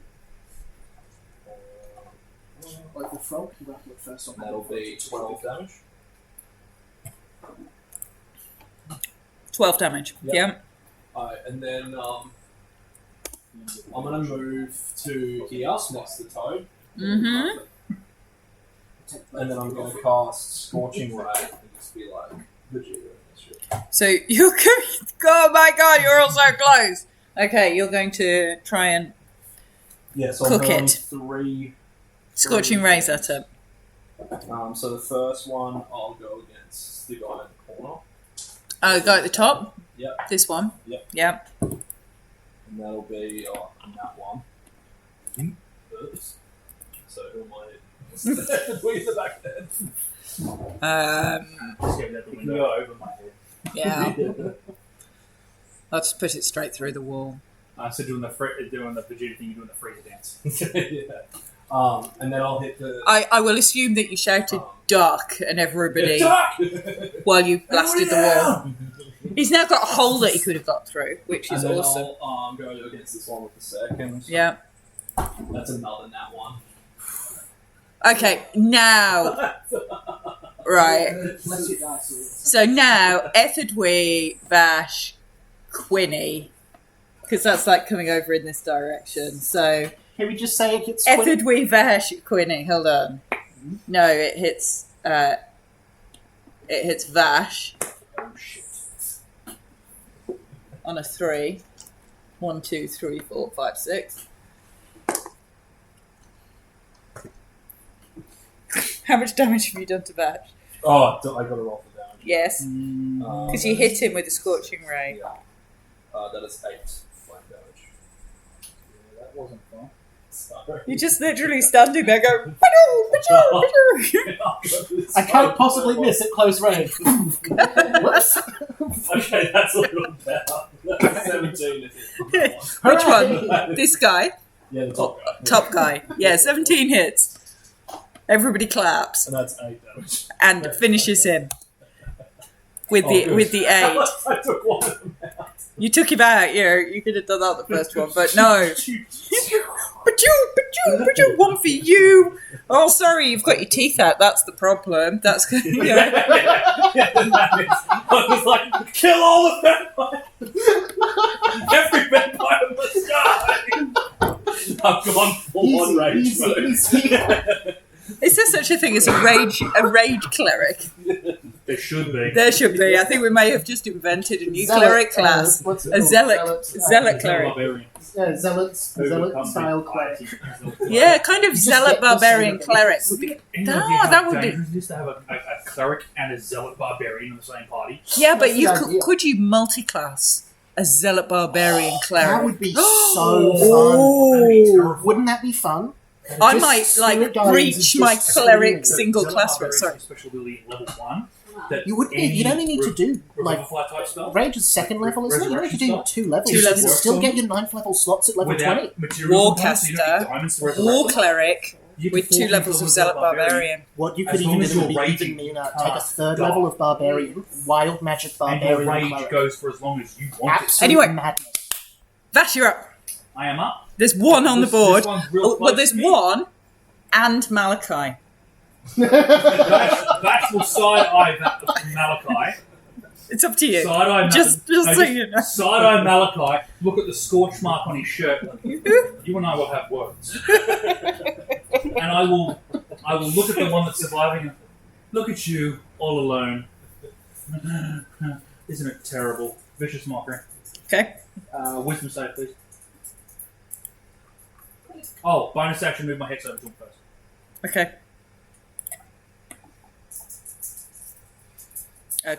Like the frog, you rattle it first on That'll be 12 damage. 12 damage. Yep. Yeah. Alright, and then I'm going to move to here, next to Toad. Mm-hmm. And then I'm going to cast Scorching Ray and just be like, Vegeta and shit. So you're going. Oh my God! You're all so close. Okay, you're going to try and Yeah, so Cook I'm going it. 3. scorching rays at it. So the first one, I'll go against the guy in the corner. Oh, go at the top. Yep. This one. Yep. Yep. And that'll be that one. Oops. So who am I? Between the back then. Just get that window over my head. Yeah. I'll just put it straight through the wall. So doing the Vegeta thing, you're doing the freeze dance. Yeah. And then I'll hit the. I will assume that you shouted "duck" and everybody Duck! while you blasted the wall. He's now got a hole that he could have got through, which is And then awesome. I'll go against this one with the second. Yeah. That's another nat one. Okay, now. Right. Bless your dice. So now, Etherdwe, Vash, Quinny, because that's like coming over in this direction. So, Can we just say it hits Etherdwe, Vash, Quinny, hold on. No, it hits Vash Oh shit. on a 3. 1, 2, 3, 4, 5, 6. How much damage have you done to Vash? Oh, I got to roll for damage. Yes, because you hit him with a scorching ray. Yeah. That is 8 flame damage. Yeah, that wasn't fun. You're just literally standing there going, "Ba-doo, ba-doo." I can't possibly miss at close range. Whoops. Okay, that's a little better. 17. Which one? This guy? Yeah, the top guy. Top guy. Yeah, 17 hits. Everybody claps And that's 8 damage. and finishes him with the 8. I took one of them out. You took him out, you could have done that the first one, but no. But you, one for you. Oh, sorry, you've got your teeth out. That's the problem. That's good. Yeah. I was like, kill all the vampires! Every vampire must die! I've gone full on rage mode. Is there such a thing as a rage cleric? There should be. There should be. I think we may have just invented a new cleric class. What's it A called? zealot cleric. Barbarian. Zealot style cleric. Yeah, kind of You just zealot get the barbarian zealot. cleric would be. That would be. dangerous it is to have a cleric and a zealot barbarian in the same party. Yeah, but That's you the idea. could you multi-class a zealot barbarian cleric? That would be so Oh. fun. Wouldn't that be fun? I Just might spirit like guardians breach and my just cleric scream. single Zealot class. barbarian Sorry. has a special ability at level 1. That You wouldn't. You'd only need to do like Revivify type spell. Rage is second level, isn't it? You only need to do Resurrection 2 levels. 2 You levels. can still get your 9th level slots at level 20. without material components, so you don't Warcaster, get diamonds to resurrect War them. cleric You can with 2 force levels yourself of as zealot a barbarian. What you As could long even as do you're would be raging, even mean you take a can't 3rd die. level of barbarian, wild magic And your barbarian. rage cleric. goes for as long as you want it. Absolute Anyway. madness. Vash, you're up. I am up. There's one on the This board. one's real Oh, well, close there's to me. one and Malachi. Vash will side-eye Malachi. It's up to you. Side-eye Just so you know. Side-eye Malachi, look at the scorch mark on his shirt. You and I will have words. And I will look at the one that's surviving and look at you, all alone. Isn't it terrible? Vicious mockery. Okay. Wisdom save, please. Oh, bonus action, move my hex over to him first. Okay.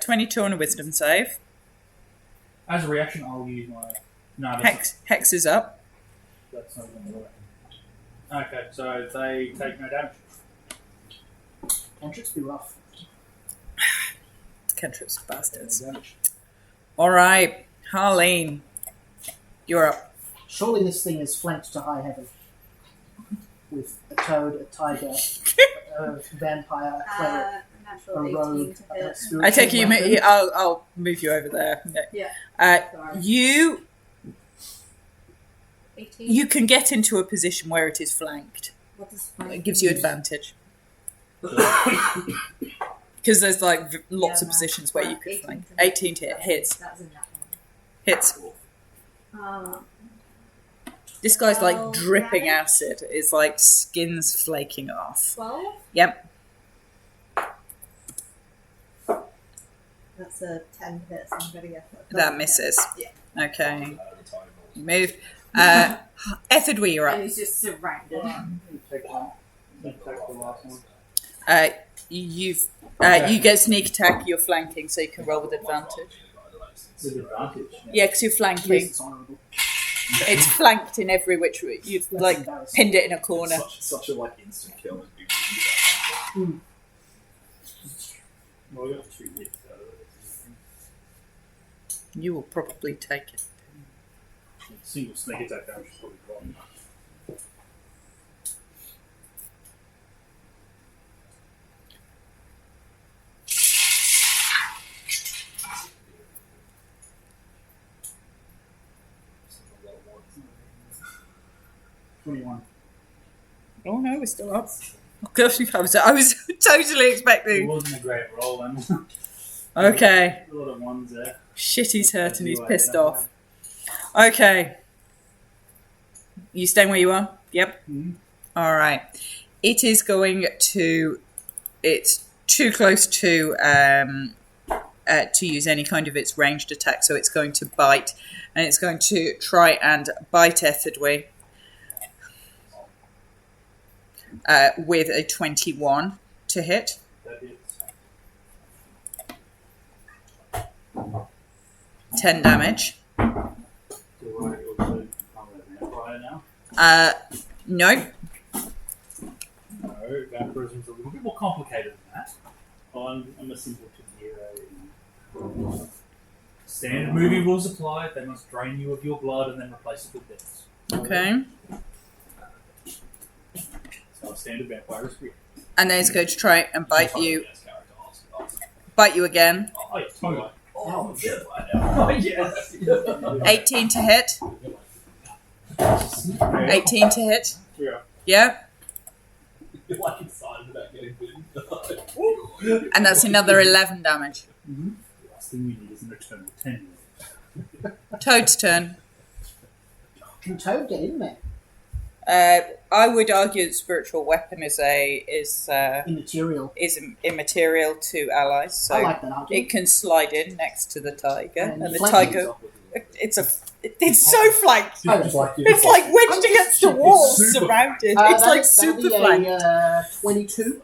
22 on a wisdom save. As a reaction, I'll use my... No, that's Hex is up. not going to work. Okay, so they take no damage. Cantrips be rough. Cantrips, bastards. No damage. Alright, Harleen. You're up. Surely this thing is flanked to high heaven. With a toad, a tiger, a vampire, a cleric, a Natural 18 rogue, to a hit. spiritual I take it weapon. I'll move you over there. Yeah. You Sorry. 18. you can get into a position where it is flanked. What does It gives you advantage. Because there's like lots of positions where you could 18 flank. to hit. 18 to hit. Hits. That's in that Hits. one. This guy's like 12 dripping damage. acid. It's like skin's flaking off. 12? Yep. That's a 10 hit, so I'm going to get That misses. Yeah. Okay. You moved. Etherdwe, you're And up. he's just surrounded. Take one. Take the last one. You get sneak attack. You're flanking, so you can roll with advantage. With advantage. Yeah, because you're At least flanking. it's honourable. It's flanked in every which way. You've That's like embarrassing. pinned it in a corner. Such a like instant kill. Well, we got 2 hits out of it. You will probably take it. Single sneak attack damage is probably wrong. $21. Oh no, we're still up. Oh gosh, I was totally It expecting. wasn't a great roll, then. Okay. A lot of ones there. Shit, he's hurt and he's Anyway, pissed that's off. Okay. You staying where you are? Yep. Mhm. All right. It is going to. It's too close to use any kind of its ranged attack, so it's going to bite, and it's going to try and bite Etherdwe with a 21 to hit. That hits. 10 damage. So right, you're also vampire now. Nope. No, vampirism's a little bit more complicated than that. I'm a simpleton here. Standard movie rules apply. They must drain you of your blood and then replace it with theirs. Okay. So standard vampire is real. And then it's going to try and bite you. Bite you again. Oh, yeah, totally. Oh, yes. 18 to hit. 18 to hit. Yeah. Yeah. You're like excited about getting bitten. And that's another 11 damage. The last thing we need is an eternal 10. Toad's turn. Can Toad get in there? I would argue that spiritual weapon is Immaterial. immaterial to allies, so I like that argument. it can slide in next to the tiger, And and the flanking. tiger. It's so flanked. Oh, It's like wedged against the wall, Super surrounded. Uh, It's like super flanked. 22.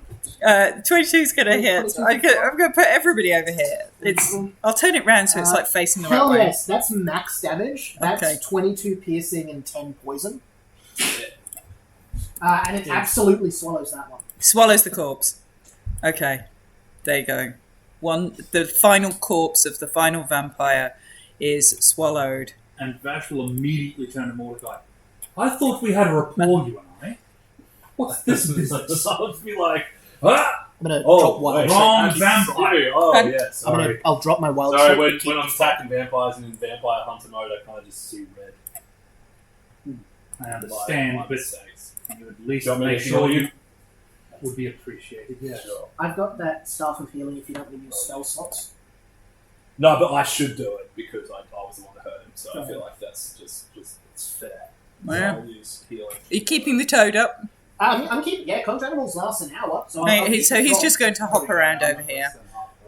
22 is going to hit. 22. I'm going to put everybody over here. I'll turn it round so it's like facing the right Hell way. yes, that's max damage. That's Okay. 22 piercing and 10 poison. And it absolutely swallows that one. Swallows the corpse. Okay, there you go. The final corpse of the final vampire is swallowed. And Vash will immediately turn to Mordecai. I thought we had a rapport, you and I. What's this business? I would be like, ah! I'm gonna drop one. wait. Wrong Actually, vampire. Oh, And- yeah, sorry. I'll drop my wild Sorry, shape when and keep I'm attacking vampires and in Vampire Hunter mode, I kind of just see red. I understand, My but mistakes. you at least Do you want me to make sure heal you would be appreciated. Yeah. Sure. I've got that Staff of Healing if you don't want to use spell slots. No, but I should do it because I was the one that hurt him, so I feel like that's just it's fair. Yeah. I'll use healing. Are you keeping the toad up? I'm keeping, conjure animals last an hour, so Hey, I'll keep so it he's drop. just going to hop around over here.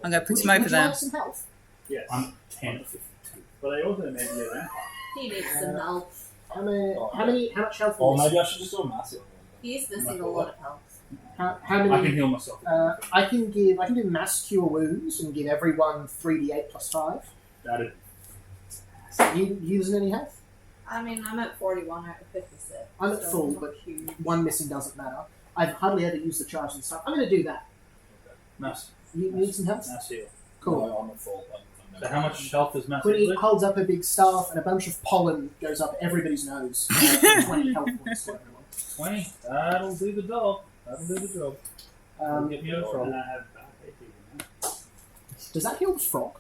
I'm going to put him over Would you there. like some health? Yes. I'm 10 or 52. But I also made you that. He needs some help. How much health? Or will maybe I should just do a massive one. He's missing a lot of health. How I can many? heal myself. I can do mass cure wounds and give everyone 3d8 plus 5. That is. You using any health? I mean, I'm at 41 out of 56. I'm at so full, not but huge. one missing doesn't matter. I've hardly ever used the charge and stuff. I'm going to do that. Mass. You need some health? Mass heal. Cool. No, I'm at full. So how much health is mass Quinny heal? holds up a big staff and a bunch of pollen goes up everybody's nose. 20 health points to everyone. 20. That'll do the job. Get me over from. Does that heal the frog?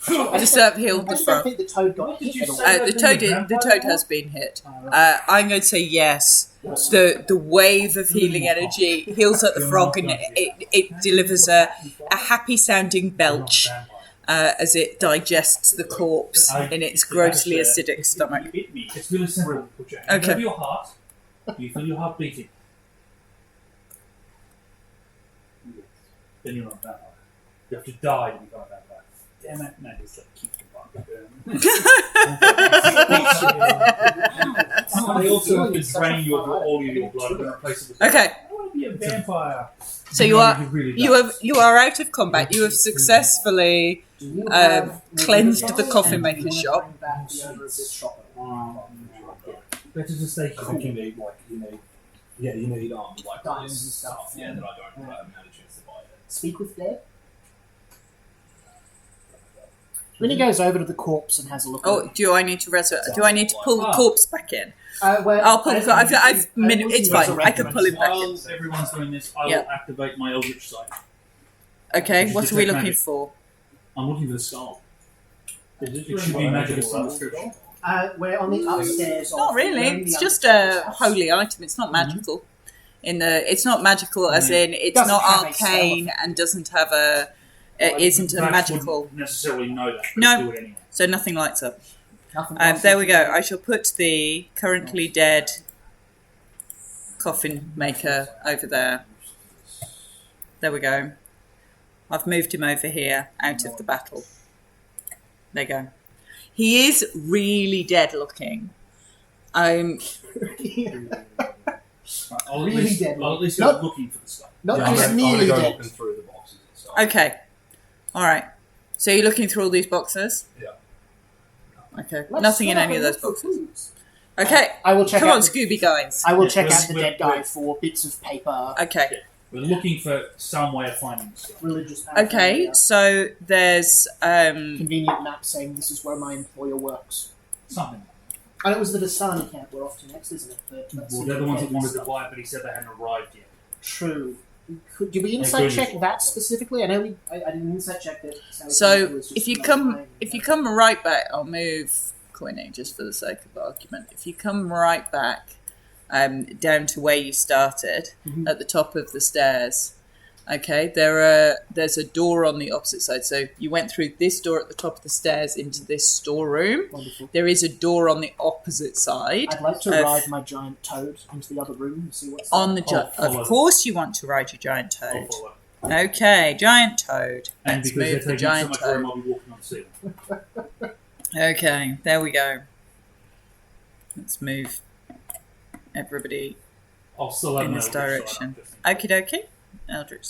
I just healed I the just don't frog. think the toad got What did hit you at all. say? The toad has been hit. I'm going to say yes. The wave of healing energy heals up the frog and it delivers a happy sounding belch as it digests the corpse in its grossly acidic stomach. It's really simple. Put your hand Okay. over your heart. You feel your heart beating. Then you're not vampire. You have to die to become a vampire. Damn it! No, just like keep the bug burning. They also have to drain all of your blood and replace it with. Okay, I want to be a vampire. so you are out of combat. You have successfully Do you have cleansed the maybe Coffin and Makers do you Shop. wanna bring back the owner of this shop? Better to stay I think you need like Diamonds this and stuff. that I don't have a chance to buy it. Speak with Dead. When he goes over to the corpse and has a look. Oh, do I need to pull the corpse back in? Well, I'll pull. It's fine. I can pull him back in. While everyone's doing this, I Yeah. will activate my Eldritch Sight. Okay, what are we Detect looking magic. for? I'm looking for the skull. It should be magic of some description. We're on the upstairs. Not really. It's just a holy item. It's not magical. It's not magical as in it's Doesn't not have a arcane and doesn't have a. It isn't a Vax magical. wouldn't necessarily know that. No. Do it anyway. So nothing lights up. Nothing There we go. I shall put the currently dead coffin maker over there. There we go. I've moved him over here out of the battle. There you go. He is really dead looking. Right, I'll Really at least, dead I'll at least Not- go looking for the skull. Not I'm just gonna nearly go dead. looking through the boxes and stuff. Okay. All right. So you're looking through all these boxes? Yeah. Okay. Let's Nothing in start any of and those look for boxes. clues. Okay. I will check Come out on, the- Scooby guys. I will Yeah, check we're- out the dead guy for bits of paper, Okay. We're looking for some way of finding stuff. religious Okay, paraphernalia, so there's convenient map saying this is where my employer works. Something. And it was the Dasani camp we're off to next, isn't it? Well, they're the ones that wanted to buy it, but he said they hadn't arrived yet. True. Did we insight Agreed. check that specifically? I know I didn't insight check that. so if you come right back, I'll move Quinny just for the sake of argument. If you come right back down to where you started at the top of the stairs, okay, there's a door on the opposite side. So you went through this door at the top of the stairs into this storeroom. Wonderful. There is a door on the opposite side. I'd like to ride my giant toad into the other room and see what's On there. the follow. of course you want to ride your giant I'll toad. follow. Okay, giant toad. And Let's because they're move the taking so giant much room, toad. I'll be walking on the ceiling. Okay, there we go. Let's move everybody I'll still have in my this Eldritch side direction. up, just in case. Okie dokie. Eldritch.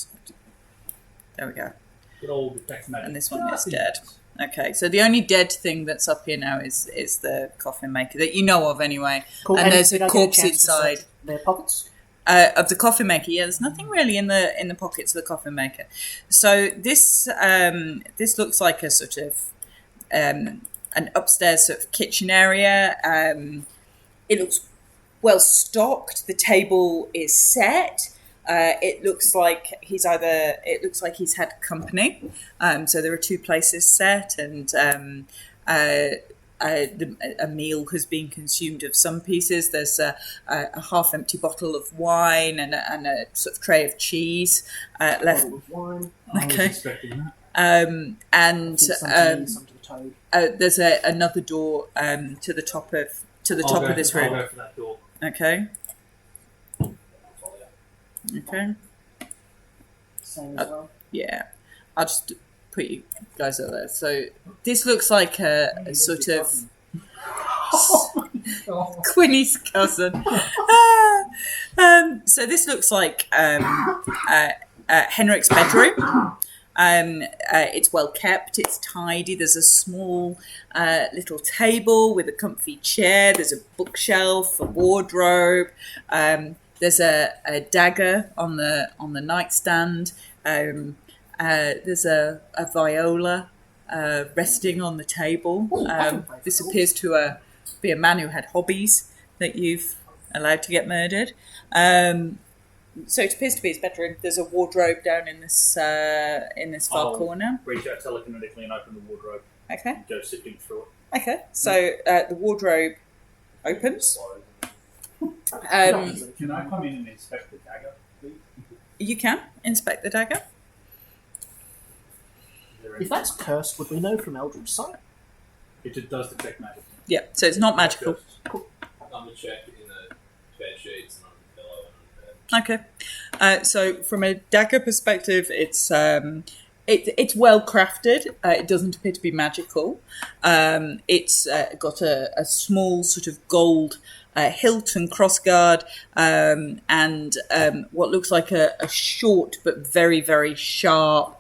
There we go. Good old detect magic. And this one is dead. Okay, so the only dead thing that's up here now is the coffin maker that you know of anyway. Cool. And there's did a I get corpse chance to inside. search their pockets. Of the coffin maker, yeah. There's nothing really in the pockets of the coffin maker. So this looks like a sort of an upstairs sort of kitchen area. It looks well stocked. The table is set. It looks like he's had company. So there are two places set, and a meal has been consumed of some pieces. There's a half-empty bottle of wine and a sort of tray of cheese left. Bottle of wine. I was Okay. expecting that. And Some to me, some to the toad. there's another door to the top of this I'll room. go for that door. Okay. Okay. Same as well. Yeah. I'll just put you guys over there. So this looks like a sort of Quinny's cousin. So this looks like Henrik's bedroom. It's well kept. It's tidy. There's a small little table with a comfy chair. There's a bookshelf, a wardrobe. There's a dagger on the nightstand. There's a viola resting on the table. This appears to be a man who had hobbies that you've allowed to get murdered. So it appears to be his bedroom. There's a wardrobe down in this far I'll corner. Reach out telekinetically and open the wardrobe. Okay. Go sifting through it. Okay. So the wardrobe opens. Can I come in and inspect the dagger, please? You can inspect the dagger. Is there If any- that's cursed, would we know from Eldritch Sight? It just does detect magic. Yeah. So it's not magical. I'm gonna check in the bed sheets and on the pillow and on the bed. Okay. So from a dagger perspective, it's well crafted. It doesn't appear to be magical. It's got a small sort of gold hilt and crossguard, and what looks like a short but very, very sharp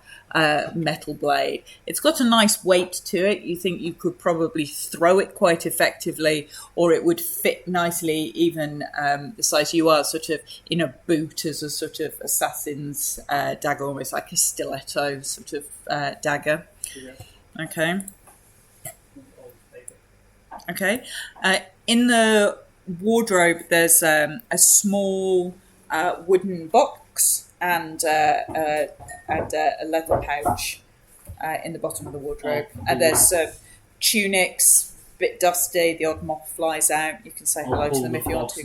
metal blade. It's got a nice weight to it. You think you could probably throw it quite effectively, or it would fit nicely even the size you are, sort of in a boot as a sort of assassin's dagger, almost like a stiletto sort of dagger. Okay. Okay. In the wardrobe, there's a small wooden box and a leather pouch in the bottom of the wardrobe. And there's tunics, a bit dusty, the odd moth flies out. You can say hello to them if you want to.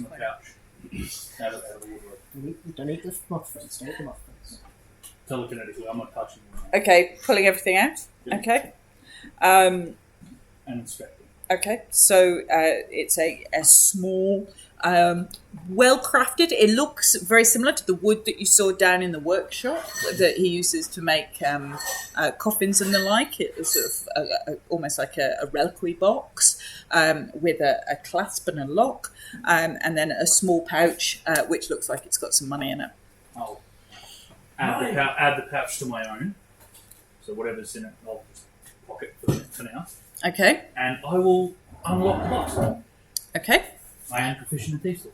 Out of the wardrobe. We don't need the muffins. Don't eat the muffins. Telekinetically, I'm not touching them. Okay, pulling everything out. Okay. And inspecting. Okay, so it's a small, well crafted. It looks very similar to the wood that you saw down in the workshop that he uses to make coffins and the like. It was sort of almost like a reliquary box with a clasp and a lock, and then a small pouch which looks like it's got some money in it. I'll add the pouch to my own. So whatever's in it, I'll just pocket for now. Okay, And I will unlock the box. okay. I am proficient in thieves.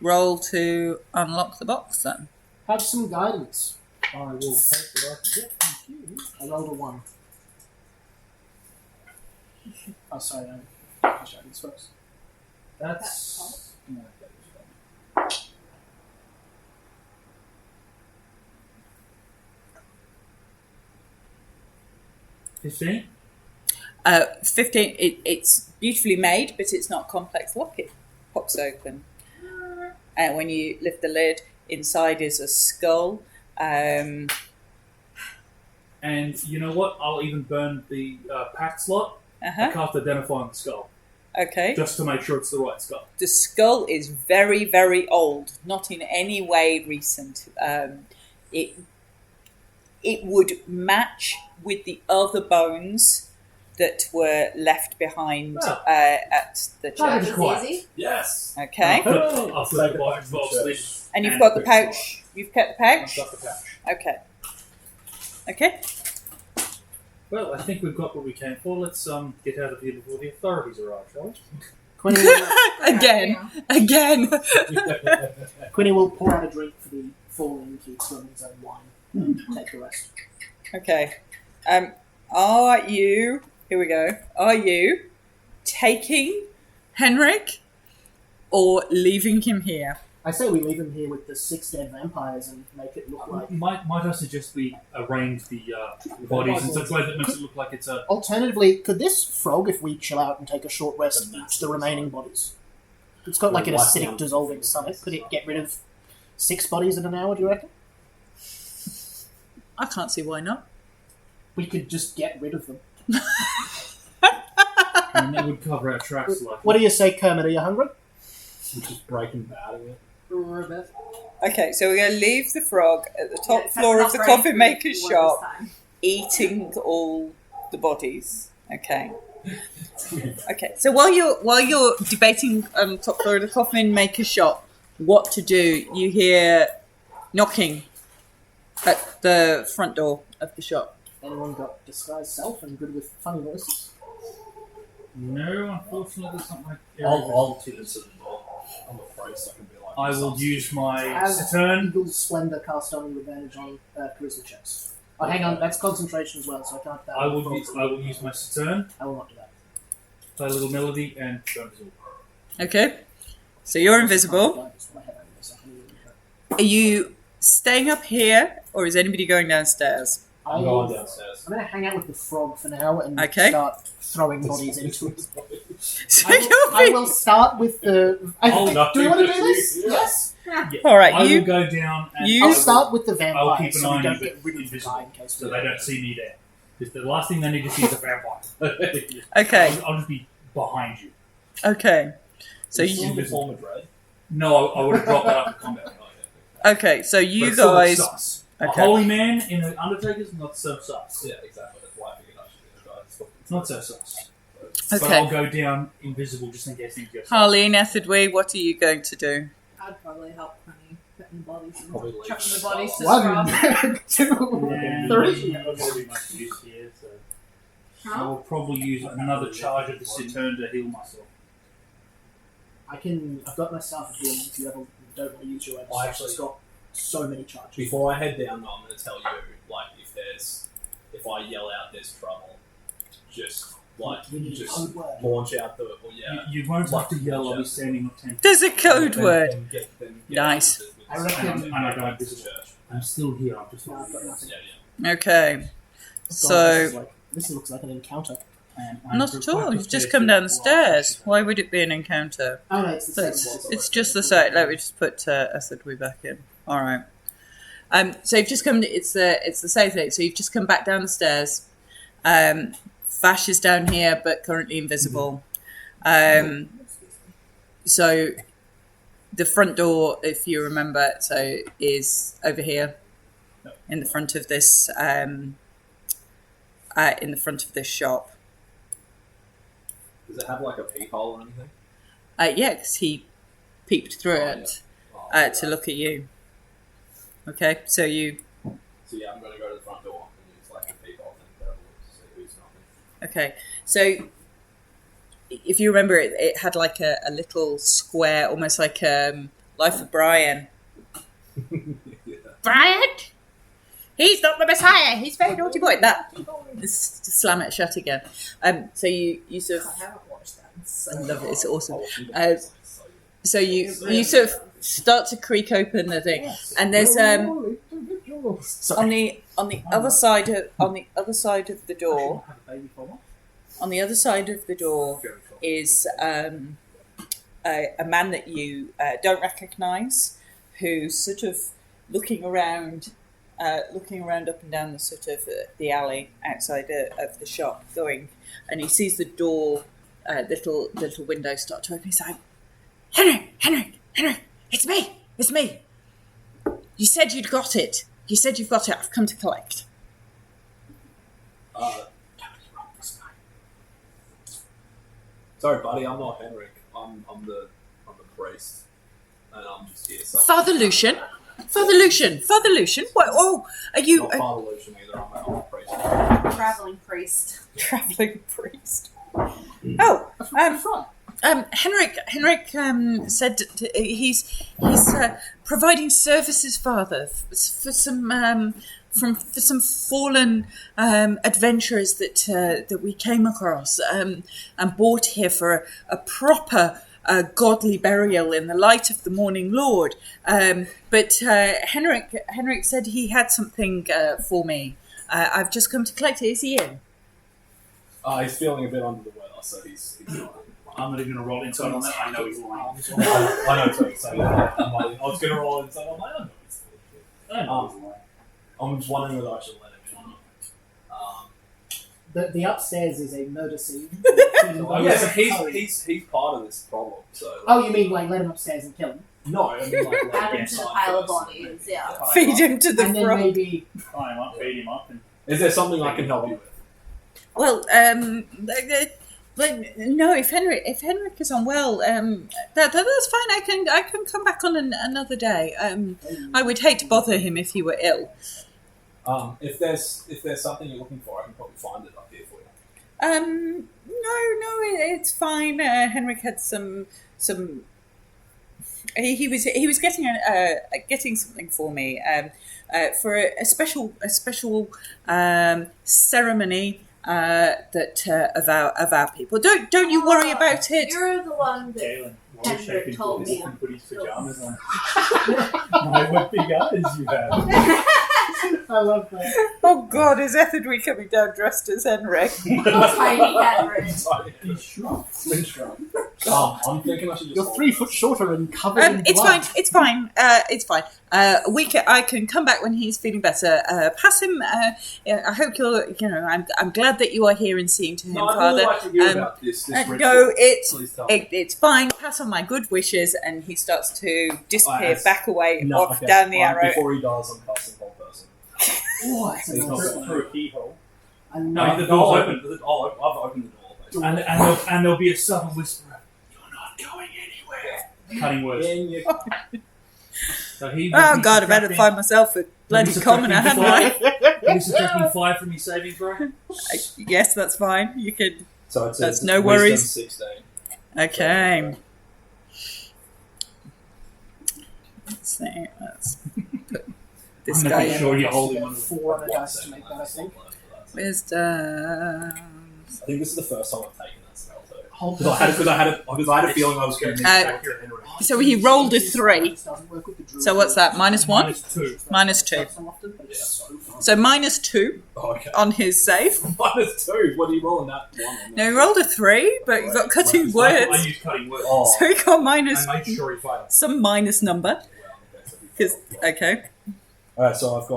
Roll to unlock the box then. Have some guidance. I will take what I can get. Thank you. I rolled a 1. Oh, sorry, I should this first. That's. No, that was fine. 15? 15, it's beautifully made, but it's not complex lock. It pops open. And when you lift the lid, inside is a skull. And you know what? I'll even burn the pack slot. I can't identify on the skull. Okay. Just to make sure it's the right skull. The skull is very, very old, not in any way recent. It would match with the other bones that were left behind at the church. That was easy. Yes. Okay. I'll flip the box lid. And you've got the pouch. You've kept the pouch? I've got the pouch. Okay. Okay. Well, I think we've got what we came for. Let's get out of here before the authorities arrive, shall we? Again. Quinny will pour out a drink for the fallen keep from his own wine. Take the rest. Okay. Are you... Here we go. Are you taking Henrik or leaving him here? I say we leave him here with the 6 dead vampires and make it look like... Might I suggest we arrange the bodies in such a way that makes it look like it's a... Alternatively, could this frog, if we chill out and take a short rest, eat the remaining bodies? It's got like an acidic dissolving stomach. Could it get rid of 6 bodies in an hour, do you reckon? I can't see why not. We could just get rid of them. I mean, that would cover our tracks. What do you say, Kermit? Are you hungry? I'm just breaking bad of it. Okay, so we're going to leave the frog at the top floor of the Coffin Makers Shop, eating all the bodies. Okay. Okay. So while you're debating on the top floor of the Coffin Makers Shop what to do, you hear knocking at the front door of the shop. Anyone got disguised self and good with funny voices? No, unfortunately, there's not like... I'll tip it to the door. I'm afraid so I can be like... I will use my As turn. Eagle's Splendor cast on with advantage on charisma checks. Oh, hang on, that's concentration as well, so I can't... I will use my turn, I will not do that. play a little melody, and go invisible. Okay. So you're invisible. Are you staying up here, or is anybody going downstairs? I'm going downstairs. I'm going to hang out with the frog for now and Okay. start throwing bodies into it. So I will start with the... do you want to do this? Yes? All right, I you... will go down and you- I'll start with the I'll keep vampires an so eye we on don't you, get but rid of the invisible, guy in case so they don't see me there. Because the last thing they need to see is a vampire. Okay. I'll just be behind you. Okay. So Is you... it the form of dread? No, I would have dropped that after combat. Okay, so you But still, guys... it's sus. Okay. A holy man in an Undertaker's not so sus. Yeah, exactly. That's why I figured I should be the guy. It's not so sus. Okay. But I'll go down invisible just in case things get Harleen, Etherdwe, what are you going to do? I'd probably help Honey putting the bodies in. Probably leave. Chucking the bodies to One, Scrub. 2, Yeah, 3. I've already much use here, so I Huh? will probably use another charge of the Saturn to heal myself. I've got my staff of healing if you ever don't want to use your own I stuff. actually- It's got so many charges. Before I head down, I'm going to tell you, like, if I yell out there's trouble, just, like, We need a just code word. launch out the, or yeah. You won't have to yell, I'll be standing on 10. There's a code Then- word. then get Nice. with I reckon- And I don't this visit. church. I'm still here, I'm just No, I've got nothing. Yeah. Okay. God, So, this looks like an encounter. and I'm not at all. quite You've just prepared come to- down the stairs. Why would it be an encounter? Oh no, it's the So same. it's just the same. Let me just put Etherdwe back in. All right. So you've just come. It's the same thing. So you've just come back down the stairs. Vash is down here, but currently invisible. So the front door, if you remember, so is over here, in the front of this. In the front of this shop. Does it have, like, a peephole or anything? Yeah, because he peeped through it to look at you. Okay, so you. So yeah, I'm going to go to the front door and use, like, a peephole and have a look to see who's knocking. Okay, so if you remember, it had like a little square, almost like Life of Brian. Brian? He's not the Messiah. He's a very naughty boy. That just slam it shut again. So you sort of. I haven't watched that. I love it. It's awesome. So you sort of start to creak open the thing, and there's on the other side of the door. On the other side of the door is a man that you don't recognise, who's sort of looking around up and down the sort of the alley outside of the shop, going, and he sees the door, little window start to open. He's like, Henrik, it's me. You said you'd got it. You said you've got it. I've come to collect. Sorry, buddy, I'm not Henrik. I'm the priest, and I'm just here. So Father Lucian. What? Oh, are you not Father Lucian either. I'm a priest. Traveling priest. traveling priest? Oh, Henrik said he's providing services, Father, for some for some fallen adventurers that we came across and brought here for a proper godly burial in the light of the morning Lord. But Henrik said he had something for me. I've just come to collect it. Is he in? He's feeling a bit under the weather, so he's not. I'm not even going to roll inside on that. I know he's lying. I know it's okay. So I was going to roll inside on my own. I'm just wondering whether I should let him in or not. The upstairs is a murder scene. Yeah, so he's part of this problem. So You mean like let him upstairs and kill him? no, I mean like Add him to the pile of bodies, yeah. Feed him to the And then frog. maybe Tie him up, feed him up, and Is there something I can help you with? Well, but no. If Henrik is unwell, that's fine. I can come back on another day. I would hate to bother him if he were ill. If there's something you're looking for, I can probably find it up here for you. No, it's fine. Henrik had some. He was getting something for me for a special ceremony that of our people. Don't you worry about it. You're the one that Galen, Henrik told me. and put his pajamas on. My, what big eyes you have. I love that. Oh God, is Etherdwy coming down dressed as Henrik? Tiny Henrik. He's shrunk. I'm thinking I should just. You're 3 foot shorter and covered in It's blood. fine. It's fine. I can come back when he's feeling better. Pass him. I hope you're. I'm glad that you are here and seeing to him, No, I'd Father. really like to hear about this ritual. No, Please tell me. it's fine. Pass on my good wishes, and he starts to disappear Yes. back away No, off okay, down the fine. arrow. Before he dies, I'm casting whole person. Oh, that's He's not amazing. Through a keyhole. I No, love the it. door's open. I've opened the door. Basically. And there'll be a subtle whisper. You're not going anywhere. Cutting words. So he Oh God, I better find myself a bloody commoner, haven't I? He's subtracting 5 from his saving throw. Yes, that's fine. You could. So it's That's a no wisdom worries. 16. Okay. Let's see. Let's put this I'm guy not in. sure you're holding one of them. 4 on the dice to make that, I think. Wisdom. I think this is the first time I've taken that spell too. Hold Because I had a feeling I was going to need Uh, So he rolled a 3. So what's that? -1? -2. -2. Yeah. So -2 Oh, okay. on his save. -2. What are you rolling that one? No, he rolled a 3, but he got cutting I words. used cutting words. Oh. So he got minus I made sure he failed. some minus number. Because okay. Alright, so I can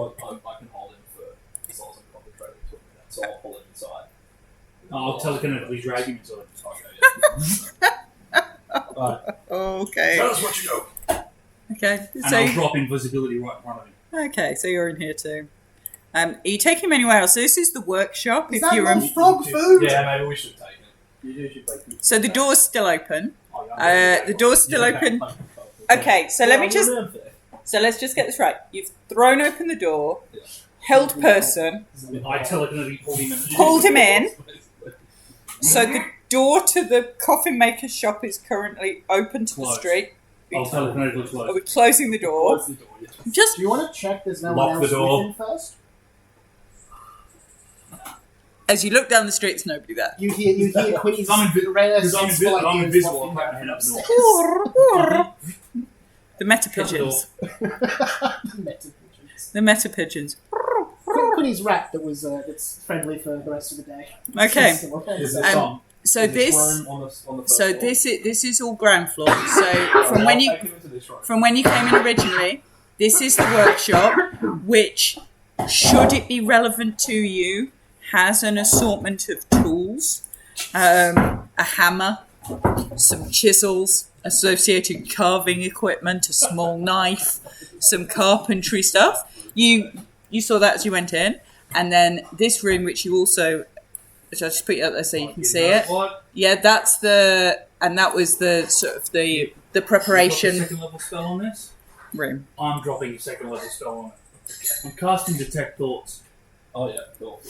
hold him for as long as I'm concentrating to him. So I'll pull him inside. I'll telekinetically drag him inside. Alright. Okay. Tell us what you know. Okay. And So I'll drop invisibility right in front of him. okay. So you're in here too. Are you taking him anywhere else? So this is the workshop. Is If that you're not frog food? Yeah, maybe we should take him. so the door's still open. Oh, yeah. The door's still open. Okay. So let me just. So let's just get this right. You've thrown open the door, held person, I telekinetically pulled him in. pulled him in. So door to the Coffin Makers Shop is currently open to the Closed. street. I'll telekinetically Are close. we closing the door? Close the door. Yeah. Just Do you want to check there's no Lock one the else door. within first? as you look down the street, there's nobody there. You hear Quinny's I'm rare Because I'm, sensible I'm ideas invisible, walking I can't down head up the the door. The meta Shut the pigeons. stairs. The meta pigeons. Quinny's rat that's friendly for the rest of the day. Okay. Is Um, this on? So Is this, room on the first floor? this is all ground floor. So from when you Take him into this room. from when you came in originally, this is the workshop, which, should it be relevant to you, has an assortment of tools, a hammer, some chisels, associated carving equipment, a small knife, some carpentry stuff. You saw that as you went in, and then this room, which you also, which I'll just put you up there so you can see it. What? Yeah, that was the sort of the preparation Second level spell on this? room. I'm dropping a second level spell on it. I'm casting Detect Thoughts. Oh yeah, cool.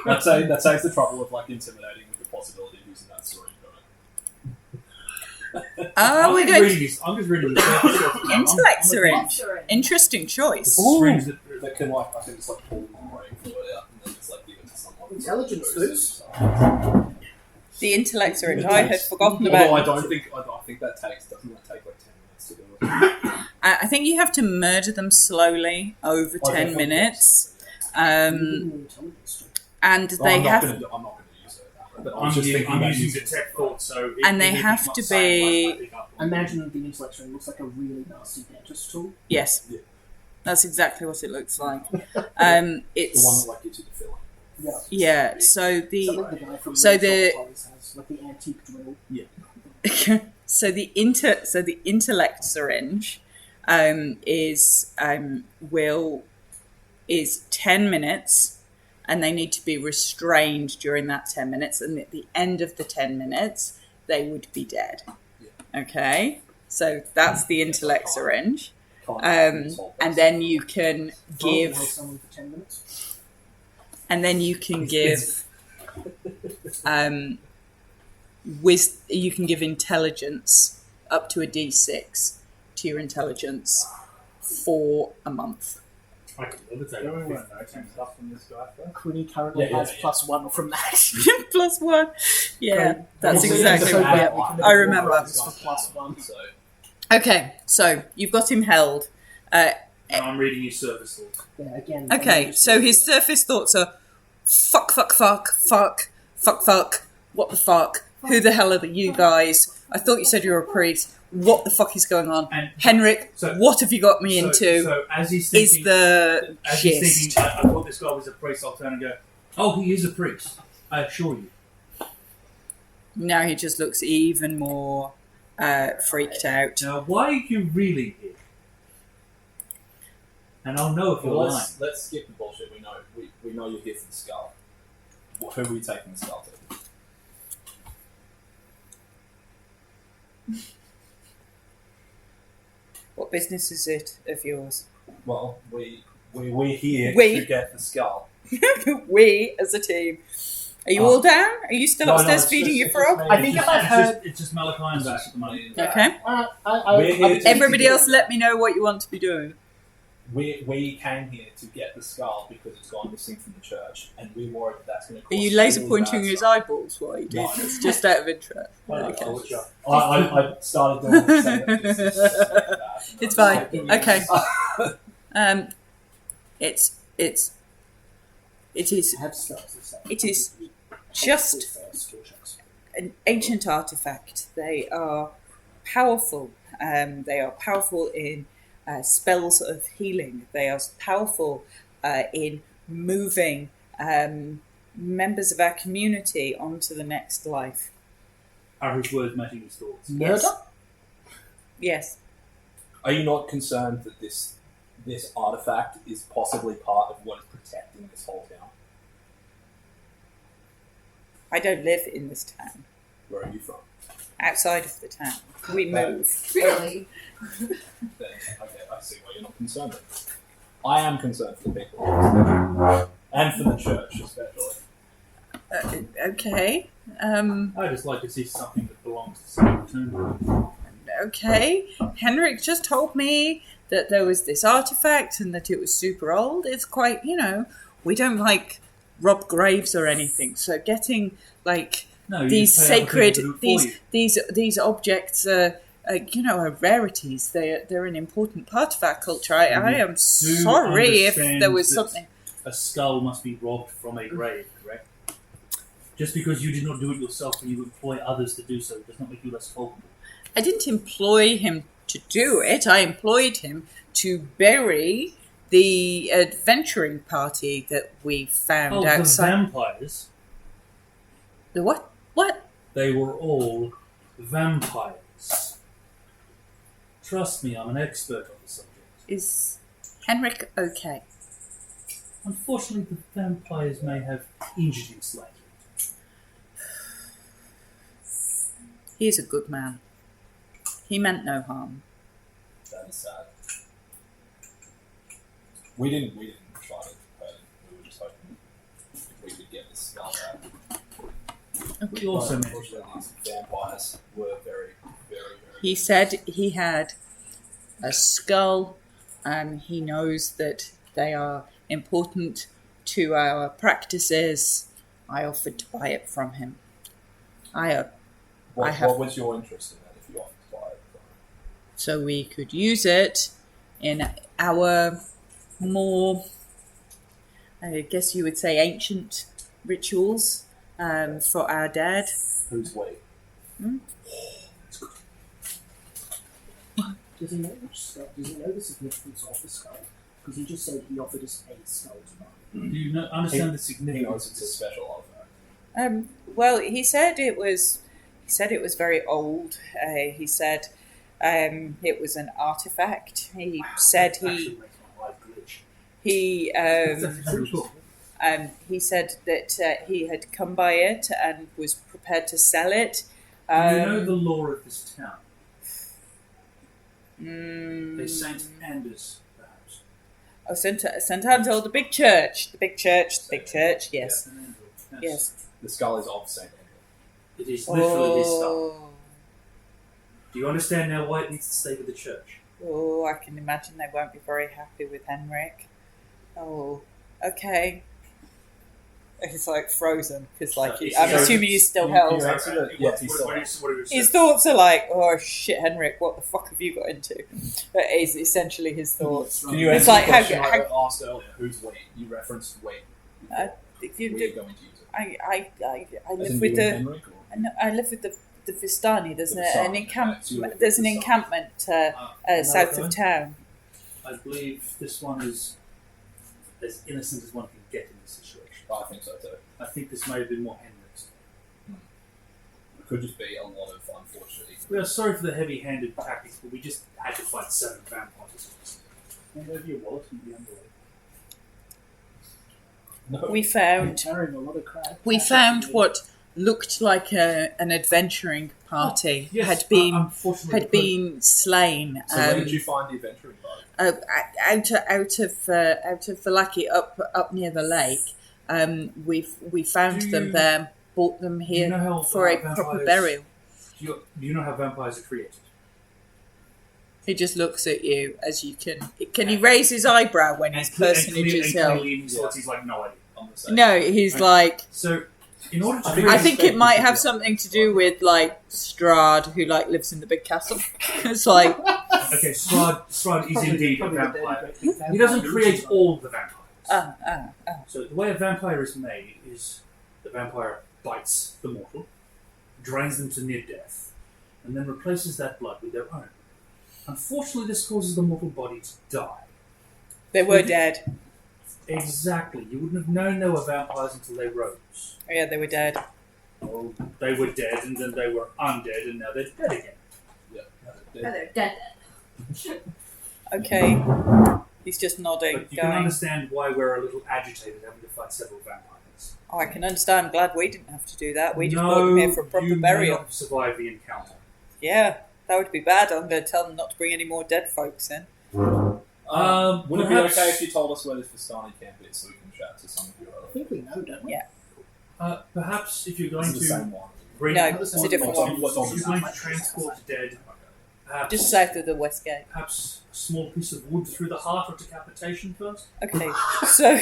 That saves the trouble of like intimidating with the possibility of using that story. Oh, we're going I'm just reading the intellect syringe. That's right. Interesting choice. Syringe That can like I can just like pull the brain fluid out and then just like give it to someone. Intelligence boost. The intellect syringe. I had forgotten Although about. I think that doesn't that take like 10 minutes to do it? I think you have to murder them slowly over Oh, 10 definitely. minutes, Intelligence and Oh, they I'm not have, gonna use it. But I'm using Detect Thoughts, so... And they have to be- Imagine the intellect ring looks like a really nasty dentist tool. yes, Yeah. that's exactly what it looks like. The one It's that like gives you the feeling. Yeah. yeah. So the Something the guy from so Red the- Shop always has, like the antique drill. so the intellect syringe is 10 minutes, and they need to be restrained during that 10 minutes, and at the end of the 10 minutes they would be dead. Okay, so that's the intellect syringe, and then you can give Hold someone for 10 minutes. and then you can give you can give intelligence up to a D6 to your intelligence for a month. I can levitate. Don't we want to know some stuff from this guy first? Quinny currently Yeah, has yeah. +1 from that. +1. Yeah, Great. that's Also, exactly so right. bad we can I never remember. walk this for +1. So Okay, so you've got him held. And I'm reading his service thoughts. Yeah, again. Okay, so his surface thoughts are fuck, fuck, fuck, fuck, fuck, fuck, what the fuck? Who the hell are you guys? I thought you said you were a priest. What the fuck is going on? And Henrik, so- what have you got me into? So as he's thinking, Is the as he's gist. thinking, I thought this guy was a priest, I'll turn and go, oh, he is a priest. I assure you. Now he just looks even more freaked out. Now, why are you really here? And I'll know if you're well, lying. let's skip the bullshit. We know you're here for the skull. Who are we taking the skull to? What business is it of yours? Well, we're here We? to get the skull. We, as a team. Are you all down? Are you still No, upstairs it's feeding just- your it's frog? just I think if I've heard. It's just Malachi and Bash at the moment. Okay. We're here to- Everybody else, let me know what you want to be doing. We came here to get the skull because it's gone missing from the church, and we're worried that's going to cause. Are you laser really pointing bad his stuff. eyeballs while you do No. this? Just out of interest. Okay. I started doing it. It's fine. Okay. It is Have spells to say. It is just an ancient artifact. They are powerful. They are powerful in spells of healing. They are powerful in moving members of our community onto the next life. Are his words matching his thoughts? Murder? Yes. Are you not concerned that this artifact is possibly part of what is protecting this whole town? I don't live in this town. Where are you from? Outside of the town. We move. Really? Then, okay, I see why you're not concerned. I am concerned for the people. And for the church, especially. Okay. I just like to see something that belongs to someone returned. Okay. Henrik just told me that there was this artifact and that it was super old. It's quite, we don't like rob graves or anything. So getting No, these you pay other sacred people to do it for you. these objects are rarities. They're an important part of our culture. I am sorry if there was something. A skull must be robbed from a grave, correct? Just because you did not do it yourself and you employ others to do so does not make you less culpable. I didn't employ him to do it. I employed him to bury the adventuring party that we found outside. The vampires. The what? What? They were all vampires. Trust me, I'm an expert on the subject. Is Henrik okay? Unfortunately, the vampires may have injured him slightly. He is a good man. He meant no harm. That is sad. We didn't try to hurt him. We were just hoping if we could get this skull out. We also mentioned Unfortunately, these vampires were very, very, very... He said he had a skull, and he knows that they are important to our practices. I offered to buy it from him. What was your interest in that if you offered to buy it? So we could use it in our more, I guess you would say, ancient rituals for our dead. Who's we? Does he know the significance of the skull? Because he just said he offered us a skull to buy. Do you understand the He significance? knows it's a special artifact. Well, he said it was very old. He said it was an artifact. He said Actually makes my life glitch. he said that he had come by it and was prepared to sell it. Do you know the lore of this town? Mm, They Saint Anders, perhaps. Oh, St. Angel, the big church. The big church, yes. Saint Andrew. Yes. The skull is of Saint Andrew. It is literally his stuff. Oh. Do you understand now why it needs to stay with the church? Oh, I can imagine they won't be very happy with Henrik. Oh, okay. It's frozen because I'm assuming he's still held. Yes, he's still What are you His thoughts are oh shit, Henrik, what the fuck have you got into? That is essentially his thoughts. Can you It's answer like, the question how- I asked earlier? Who's we? You referenced we. If you We're do, going to use it. I As live in with you the. and Henrik, or? I live with the Vistani. There's The an Vistani, so you live with There's an the Vistani. encampment south of town. I believe this one is as innocent as one can get in this situation. I think so too. I think this may have been more Henrik's. It could just be a lot of, unfortunately. We are sorry for the heavy-handed tactics, but we just had to fight 7 vampires. Hand over your wallet and be underway. No. We found Carrying a lot of crap. what looked like an adventuring party Yes, had been unfortunately, slain. So where did you find the adventuring party? Out of Valaki up near the lake. We found Do them you- there, brought them here you know how for a vampires- proper burial. Do you know how vampires are created? He just looks at you as you can. Can he raise his eyebrow when his personage is held? He's like, no idea. On the same. No, he's like. So, in order to I think it might have something to do with Strahd, who lives in the big castle. It's like Okay, Strahd is indeed a vampire. He doesn't create all the vampires. So the way a vampire is made is the vampire bites the mortal, drains them to near death, and then replaces that blood with their own. Unfortunately, this causes the mortal body to die. they were dead. Exactly. You wouldn't have known they were vampires until they rose. Oh, yeah, they were dead. Well, they were dead, and then they were undead, and now they're dead again. Yeah. They're dead. Okay. He's just nodding, But you can going. understand why we're a little agitated having to fight several vampires. Oh, I can understand. I'm glad we didn't have to do that. We just brought them here for a proper you may burial. not have survived the encounter. Yeah, that would be bad. I'm going to tell them not to bring any more dead folks in. Would it be perhaps- okay if you told us where this Vistani camp is so we can chat to some of your I other... think we know, don't we? Yeah. Perhaps if you're going This is the to same one. bring, No, it's a different one. What's on if this? you're going to transport dead, perhaps, Just south of the west gate. perhaps a small piece of wood through the heart of decapitation first. Okay. So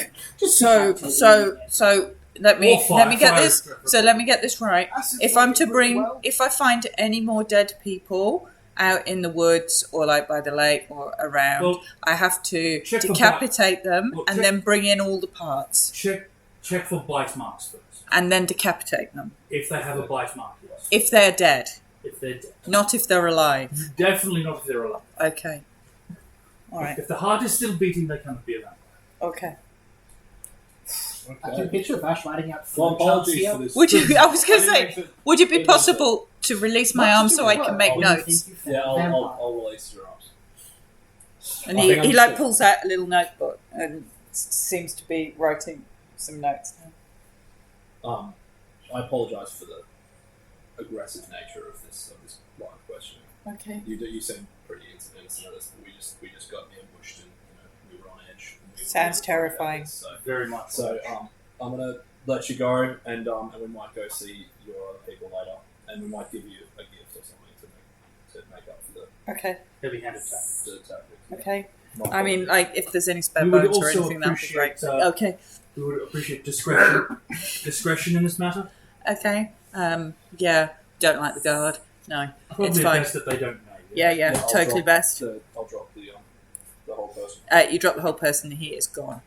let me get this. So let me get this right. If I'm to bring, if I find any more dead people out in the woods or like by the lake or around, Well, I have to check for decapitate them Well, and check- then bring in all the parts check for bite marks first. and then decapitate them If they have a bite mark, yes. if they're dead, If they're dead. not if they're alive. Definitely not if they're alive. Okay. All right. If the heart is still beating, they cannot be a vampire. Okay. I can picture Vash writing out Well, flowcharts apologies here. for this. Would you? I was going to I say, didn't make would it be it possible to release my arm so I can make What do you notes? think you Yeah, found? Vampire. I'll release your arms. And I he think I'm like just- pulls out a little notebook and seems to be writing some notes. I apologise for the aggressive nature of this line of questioning. Okay. You seem pretty innocent of this. We just got ambushed and we were on edge. And we were Sounds worried about terrifying. this, so Very much. so I'm gonna let you go, and we might go see your other people later, and we might give you a gift or something to make up for the Okay. heavy-handed tactics. tactics. Okay. Not I mean, like, if there's any spare We would bones or also anything, that'd be great. appreciate, Okay. We would appreciate discretion in this matter. Okay. Yeah. Don't like the guard. No. Probably It's fine. best that they don't know. Yeah. I'll Totally drop best. I'll drop the whole person. You drop the whole person. He is gone.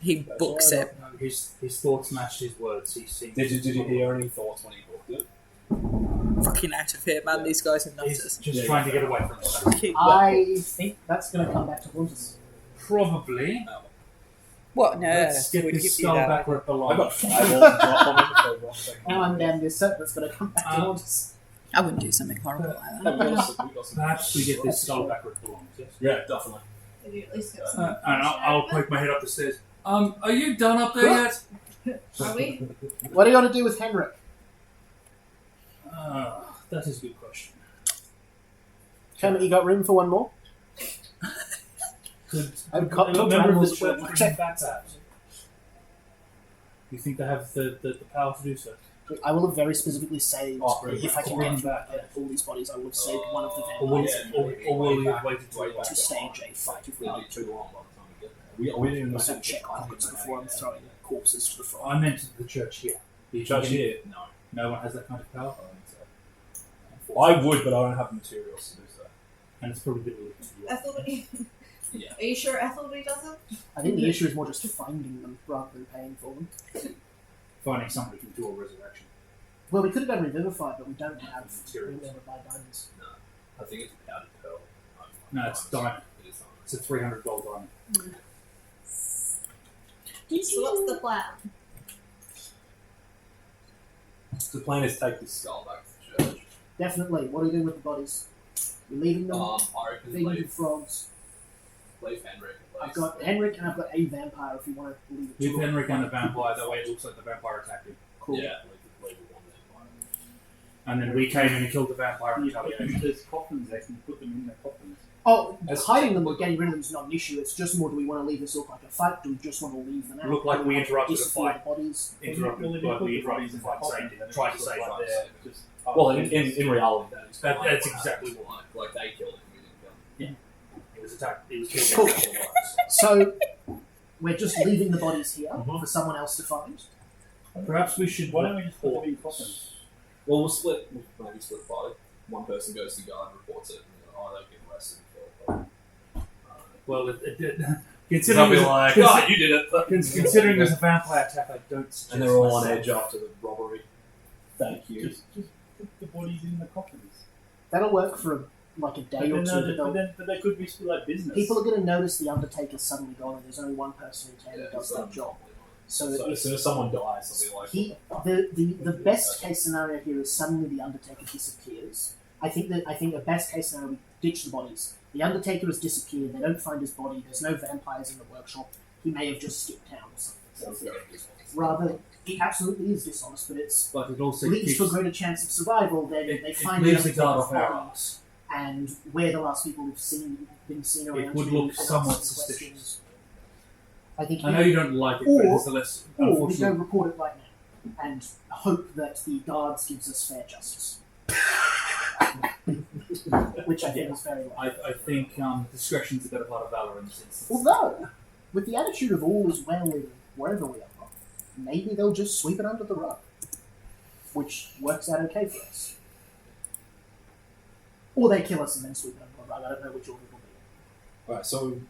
He books it. His thoughts matched his words. He seemed. Did you hear any thoughts when he booked it? Fucking out of here, man. Yeah. These guys are He's nuts. just Yeah, trying yeah. to get away from us. Fucking- I think that's going to come back to haunt us. Probably. What on Let's earth get would this give you skull that? back where it I belongs. got fireballs and drop on it for 1 second. Now I'm down this set that's going to come back to haunt us. I wouldn't do something horrible like Hey, that. we got some- Perhaps we get this skull back where it belongs. Yes. Yeah, definitely. Maybe at least get some. And I'll poke my head up the stairs. Are you done up there yet? Are we? What do you want to do with Henrik? That is a good question. Kermit, you got room for one more? Could I've a got member of animals the church to- bring him back, perhaps? You think they have the power to do so? I will have very specifically saved, Bring if I can him get back. all these bodies, I will have saved one of the Or will, vampires or will you have waited too long? to stage a fight if we It'll need be to. too long by the time we get there. We didn't even Also check pockets before I'm throwing corpses to the front. I meant the church here. The judge here? No. No one has that kind of power. I would, but I don't have materials to do so. And it's probably a bit illegal to do. Ethelby? Yeah. Are you sure Ethelby doesn't? I think the issue is more just finding them rather than paying for them. Finding somebody who can do a resurrection. Well, we could have done Revivify, but we don't have Materials. we never buy diamonds. No. I think it's powdered pearl. No, it's diamond. It is diamond. It's a 300 gold diamond. So what's the plan? The plan is take this skull back to the church. Definitely. What are we doing with the bodies? We're leaving them, I reckon feeding them leave frogs. Henrik at least. I've got Henrik and I've got a vampire if you want to leave it. Leave to Henrik and the vampire, that way it looks like the vampire attacked him. Cool. Yeah, leave the one vampire. And then we came in and killed the vampire in retaliation. There's coffins, they can put them in their coffins. Oh, That's- hiding them or getting rid of them is not an issue. It's just more, do we want to leave this look like a fight? Do we just want to leave them out? Look like Do we want to interrupted a disappear fight. the bodies? Interrupted, Well, if you like put we the interrupted bodies the in fight, the saying, coffin, then tried to it's save like them. they're just- Well, in reality, that is That's exactly what. Like they killed him, we didn't kill him. It was attacked. It was killed. Cool. So, we're just leaving the bodies here Mhm. for someone else to find. Perhaps we should. Why don't we just put them in coffins? Well, we'll maybe split party. One person goes to guard, reports it, and they get arrested. Well, They'll considering be there's like, consi- God, you did it. considering there's a vampire attack, I don't. Suggest And they're all on myself. edge after the robbery. Thank you. Just put the bodies in the coffins. That'll work for like a day or two. But they could be still like business. People are going to notice the Undertaker's suddenly gone and there's only one person in town who does that job. So, So as soon as someone dies, they'll be like, he, the best case scenario here is suddenly the Undertaker disappears. I think the best case scenario, we ditch the bodies. The Undertaker has disappeared. They don't find his body. There's no vampires in the workshop. He may have just skipped town or something. Rather, he absolutely is dishonest, but it's But it also leads keeps. to a greater chance of survival. Then It- they it find leaves the the guard Undertaker's off our body arse. and where the last people have been seen around. would here, look and somewhat answer suspicious. questions. I think I know you don't like it, Or- but it's a less or we go unfortunate. report it right now and hope that the guards gives us fair justice. Which I think is very well. I think discretion's a better part of valor in this instance. Although, with the attitude of all is well in wherever we are, maybe they'll just sweep it under the rug. Which works out okay for us. Or they kill us and then sweep it under the rug. I don't know which order it will be. Alright, so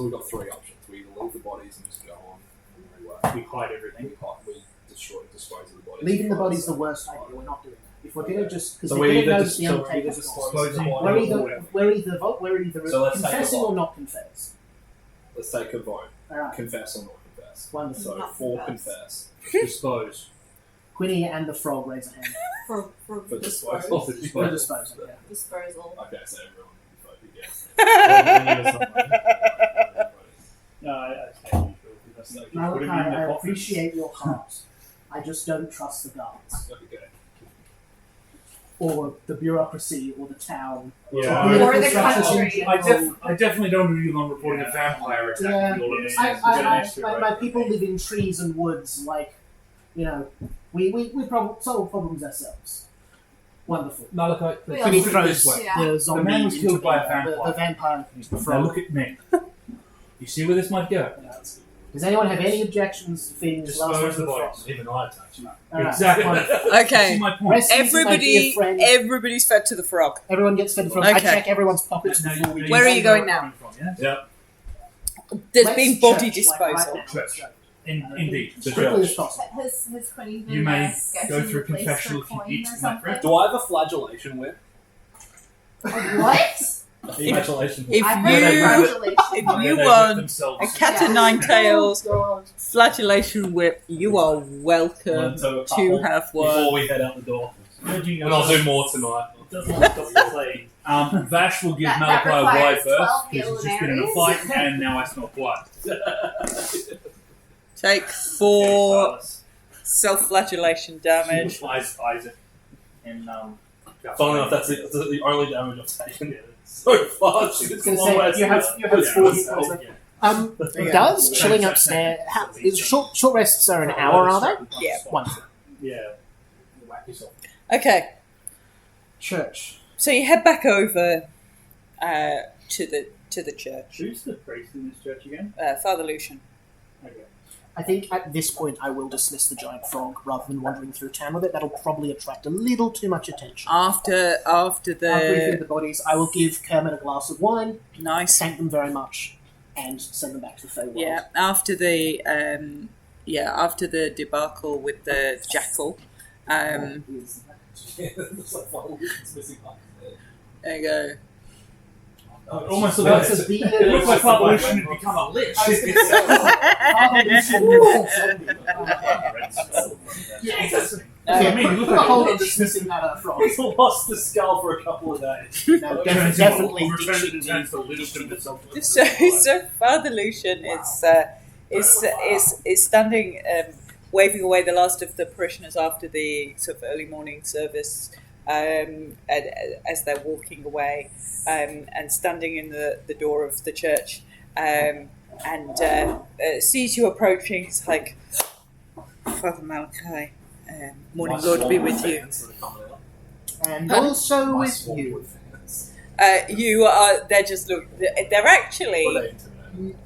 we've got three options. We either leave the bodies and just go on and rework. We hide everything. We dispose of the bodies. Leaving the body's the worst idea. We're not doing that. If we're gonna just because So they're we gonna either know just the Undertaker's dispose gone. of the We're body or We're whatever. either So let's take a confessing vote. or not confess. Let's take a vote. Alright, Confess or not confess. wonderful. So Not for confess. confess. Dispose. Quinny and the frog raise a hand. For For disposal. disposal. For disposal, yeah. Disposal. Okay, so everyone voted yes. No, I stay neutral. That's like Malachi, putting me in the I coffin. appreciate your heart. I just don't trust the guards. Okay. Or the bureaucracy, or the town. Yeah. Political Or the structures in country. general. I definitely don't agree on reporting a vampire attacking all of this. My people live in trees and woods, like, you know, we solve problems ourselves. Wonderful. Malachi, We let's Quinny put it throws this way. Yeah. the zombie The man was into killed by a the vampire. vampire into the Now frog. look at me. You see where this might go? Does anyone have any objections to feeding this last one Dispose to the the frog? bodies. Even I touch it. Alright, Exactly. wonderful. See Okay. my point. Rest easy, my dear friend. Everybody's fed to the frog. Everyone gets fed from. I Okay. check everyone's pockets Now before we. you Where are see you going where now? I'm coming from, yeah? Yep. There's Let's been body church, like, right disposal. now. Church. Indeed. As quickly as possible. Has Quinny been You may sketching go through the place confessional for if you coin need or to, my something? friend. Do I have a flagellation whip? What? Congratulations. If I've you- heard congratulations. if Where you they want whip themselves. A cat o' nine tails flagellation whip, you are welcome One, two, a to couple have Before one. we head out the door. And And I'll do more tonight. Vash will give That Malachi a wide requires berth 12 because he's just been in a luminaries. fight and now I smell blood. Take 4 self-flagellation damage. Isaac. And, Funnily enough, that's the only damage I've taken so far. It's I was gonna say, you have 4 hit points left. Yeah. Does chilling upstairs? Short rests are an hour, are they? Yeah. Wonderful. Yeah. Whack yourself. Okay, Church. so you head back over to the church. Who's the priest in this church again? Father Lucian. Okay. I think at this point I will dismiss the giant frog rather than wandering through town with it. That'll probably attract a little too much attention. After After we feed the the bodies, I will give Kermit a glass of wine, nice, thank them very much, and send them back to the Feywild. yeah. After the debacle with the jackal, there It's like it's missing half his head. you go. It almost So looks that's like a beat. it looks like Father Lucian had become a lich. Okay, I mean, look put a at hold it. on dismissing that frog. He's lost the skull for a couple of days. No, Turns definitely into- ditching returns- turns to a little bit of itself. So Father Lucian is standing, waving away the last of the parishioners after the sort of early morning service, as they're walking away, and standing in the door of the church, and sees you approaching. He's like, Father Malachi, morning Lord be with you. And Huh? also with you. You are. They're just look. They're actually.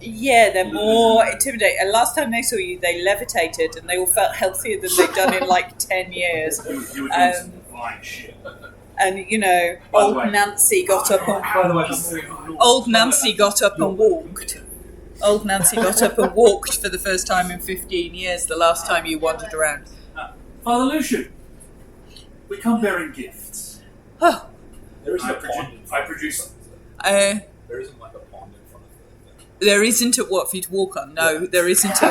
Yeah, they're more intimidating. And last time they saw you, they levitated and they all felt healthier than they'd done in like 10 years. You were doing some fine shit. And you know, By the old way- Nancy got up By the way, and old Nancy got up and walked. Old Nancy got up and walked for the first time in 15 years. The last time you wandered around. Father Lucian, we come bearing gifts. Oh, There isn't I a pond. produce. uh, There isn't like a pond in front of the there isn't a what for you to walk on. No, there isn't a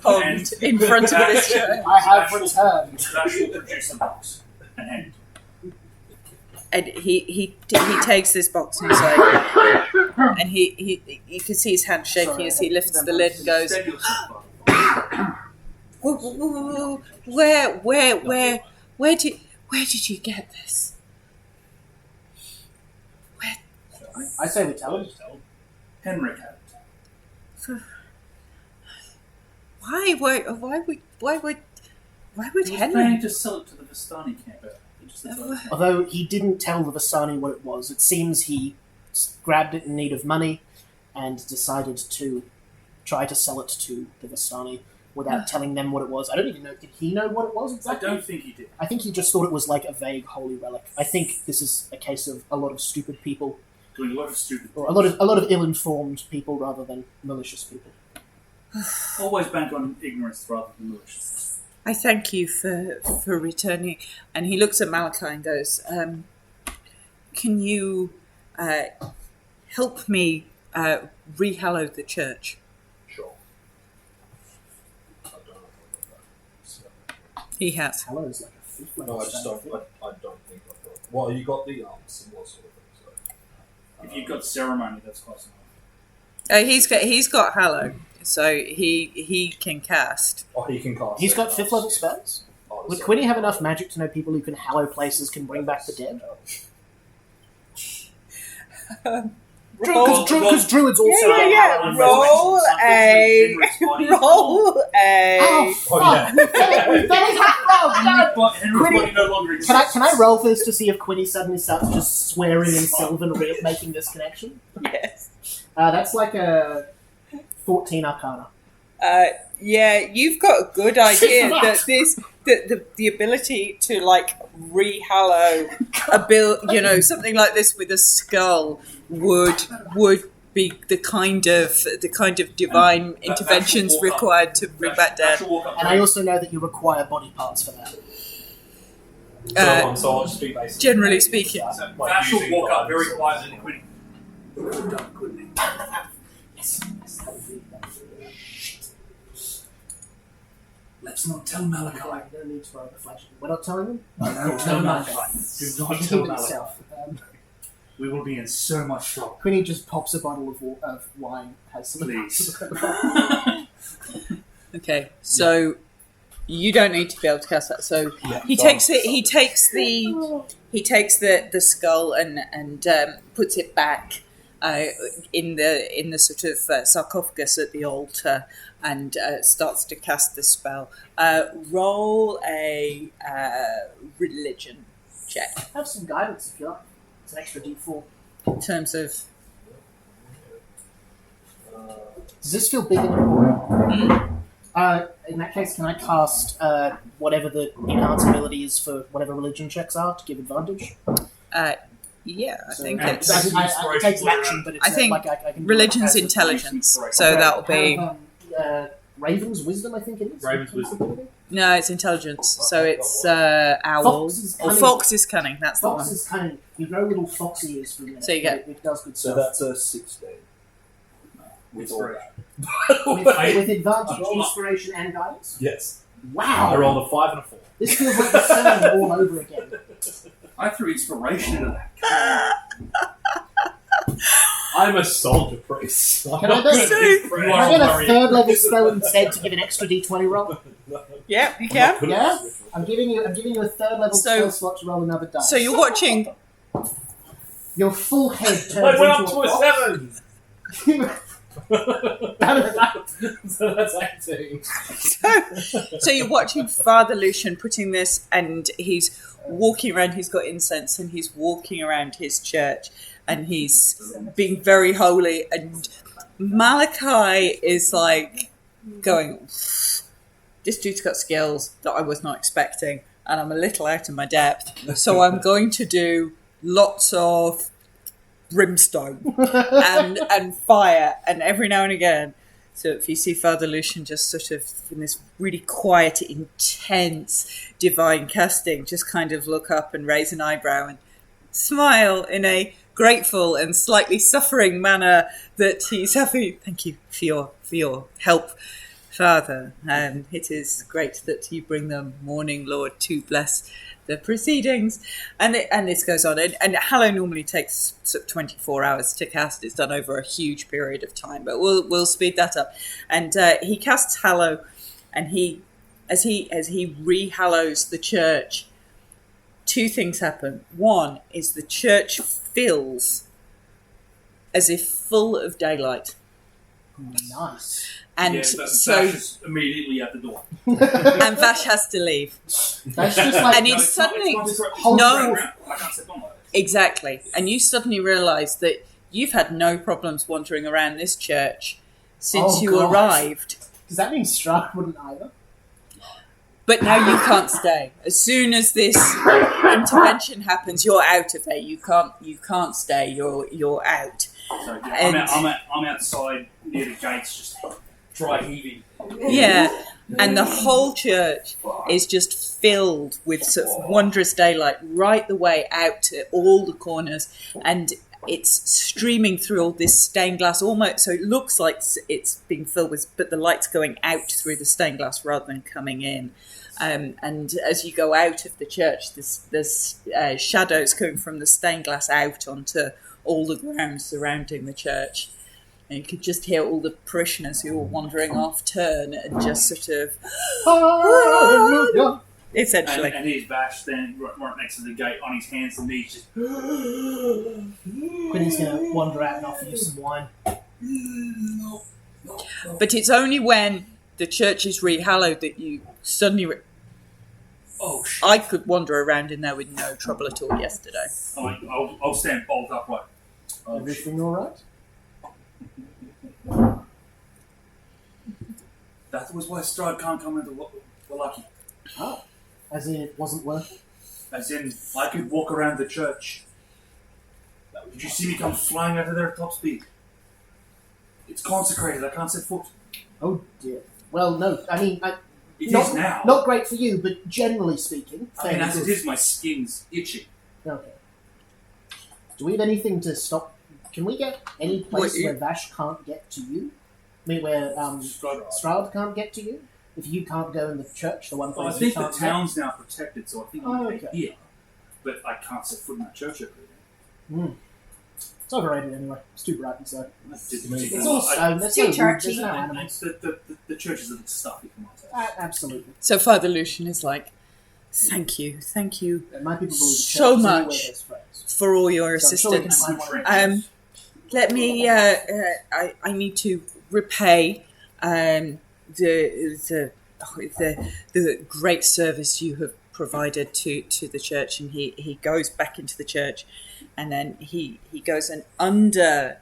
pond in front of this church. I have returned. Vash will produce a box. And And he takes this box and he's like, and he you can see his hand shaking as he lifts the lid and goes, Steady yourself, Father. where did you get this? I say we tell him. Henrik had it. Why would He was Henry? planning to sell it to the Vistani camper. He just decided not to. Although he didn't tell the Vasani what it was, it seems he grabbed it in need of money and decided to try to sell it to the Vistani without telling them what it was. I don't even know. Did he know what it was I exactly? don't think he did. I think he just thought it was like a vague holy relic. I think this is a case of a lot of stupid people, Doing a lot of stupid or things. a lot of ill-informed people rather than malicious people. Always bank on ignorance rather than malicious. I thank you for returning. And he looks at Malachi and goes, can you help me rehallow the church? Sure. I don't know about that. So, He has. Hello is like a fifth level no, I just spell, don't. I don't think I've got. Well, you got the similar sort of thing. So, If you've got ceremony, that's close enough. He's got hallow, so he can cast. oh, he can cast. He's it. got fifth level spells? Oh, Would so- Quinny have enough magic to know people who can hallow places can bring back the dead? Because druids also Yeah, get yeah. hallow. Roll a- Roll a. Oh, fuck! Oh, yeah. We better have roll! No! Henry's Quinny- body no longer exists. Can I roll for this to see if Quinny suddenly starts just swearing in Sylvan making this connection? Yes. That's like a 14 Arcana. Yeah, you've got a good idea that the ability to like rehallow something like this with a skull would be the kind of divine interventions required to bring back dead. And I also know that you require body parts for that. So I'll just be basically. Generally speaking. Vash will walk up very quietly and Quinn. Good done, Quinn. Yes. Let's not tell Malachi. No need to roll the flash. We're not telling them? No, tell Malachi. Malachi. Do He not can tell keep it Malachi. himself. We will be in so much trouble. Quinny just pops a bottle of wine, has some Please. Okay, so you don't need to be able to cast that. So Yeah, he takes it. He takes the skull and puts it back in the sort of sarcophagus at the altar and starts to cast the spell. Roll a religion check Have some guidance if you like. It's an extra d4. in terms of. Does this feel big and important? In that case, can I cast whatever the enhance ability is for whatever religion checks are to give advantage? Yeah, I think and it's that's- it takes an action, but it's I think like I can do religion's it as a- intelligence. Okay. So that'll be Raven's wisdom, I think it is. Raven's wisdom. no, it's intelligence. So it's owl Fox is or cunning. fox is cunning. That's the Fox one. is cunning. You grow little fox ears from there. So you get- It does good So stuff. that's a 16. With all Inspiration. that. with advantage, inspiration, and guidance. Yes. I Wow! rolled a 5 and a 4. This feels like the sermon all over again. I threw inspiration into that. I'm a soldier priest. I'm Can I not just- good at So- inspiration. You Can I are get a worried. third level spell instead to give an extra d20 roll? Yeah, you I'm not can. good at Yeah? spiritual. I'm giving you a third level So- spell slot to roll another dice. So you're watching. Your full head turns I went up into to a a fox. 7! So that's 18. So you're watching Father Lucian putting this, and he's walking around. He's got incense, and he's walking around his church, and he's being very holy. And Malachi is like going, "This dude's got skills that I was not expecting, and I'm a little out of my depth. So I'm going to do lots of brimstone and fire, and every now and again." So if you see Father Lucian just sort of in this really quiet, intense divine casting, just kind of look up and raise an eyebrow and smile in a grateful and slightly suffering manner that he's happy. Thank you for your help, Father. It is great that you bring them morning, Lord, to bless the proceedings. And this goes on. And Hallow normally takes sort of 24 hours to cast. It's done over a huge period of time, but we'll speed that up. And he casts Hallow, and as he re-hallows the church, two things happen. One is the church fills as if full of daylight. Nice. And yeah, so Vash is immediately at the door. and Vash has to leave. That's just like And No, he's it's not- suddenly it's not- hold no. I can't sit on like this. Exactly. And you suddenly realise that you've had no problems wandering around this church since you God. arrived. Does that mean Strahd wouldn't either? But now you can't stay. As soon as this intervention happens, you're out of there. You can't stay. You're out. So yeah, And- I'm outside near the gates, just dry heaving. Yeah. And the whole church is just filled with sort of wondrous daylight right the way out to all the corners, and it's streaming through all this stained glass almost, so it looks like it's being filled with, but the light's going out through the stained glass rather than coming in. And as you go out of the church, there's shadows coming from the stained glass out onto all the ground surrounding the church. And you could just hear all the parishioners who were wandering off turn and just sort of, Hallelujah. essentially. And here's Vash then right next to the gate on his hands and knees, just Quinny's going to wander out and offer you some wine. But it's only when the church is re-hallowed that you suddenly... oh shit! I could wander around in there with no trouble at all yesterday. I'll stand bolt upright. Oh, Everything all right? that was why Strahd can't come into Lucky. Oh, as in it wasn't working? As in, I could walk around the church. Did you see me come flying over there at top speed? It's consecrated. I can't set foot. Oh dear. Well, no, I mean, It not, is now. not great for you, but generally speaking, I mean, fairly as it good. is, my skin's itchy. Okay. Do we have anything to stop? Can we get any place where Vash can't get to you? I mean, where Strahd can't get to you? If you can't go in the church, the one place Well, I you think the can't town's now protected, so I think I'm okay. here. But I can't set foot in that church over there. It's overrated anyway. It's too bright inside. It's It's all stone. There's too no wood, churchy. there's no animals. the church is a bit stuffy for my taste. Absolutely. So Father Lucian is like, thank you And my people believe the So church is much. anywhere there's friends. for all your So I'm sure we can assistance. find one. Let me, I need to repay the great service you have provided to the church. And he goes back into the church, and then he goes, and under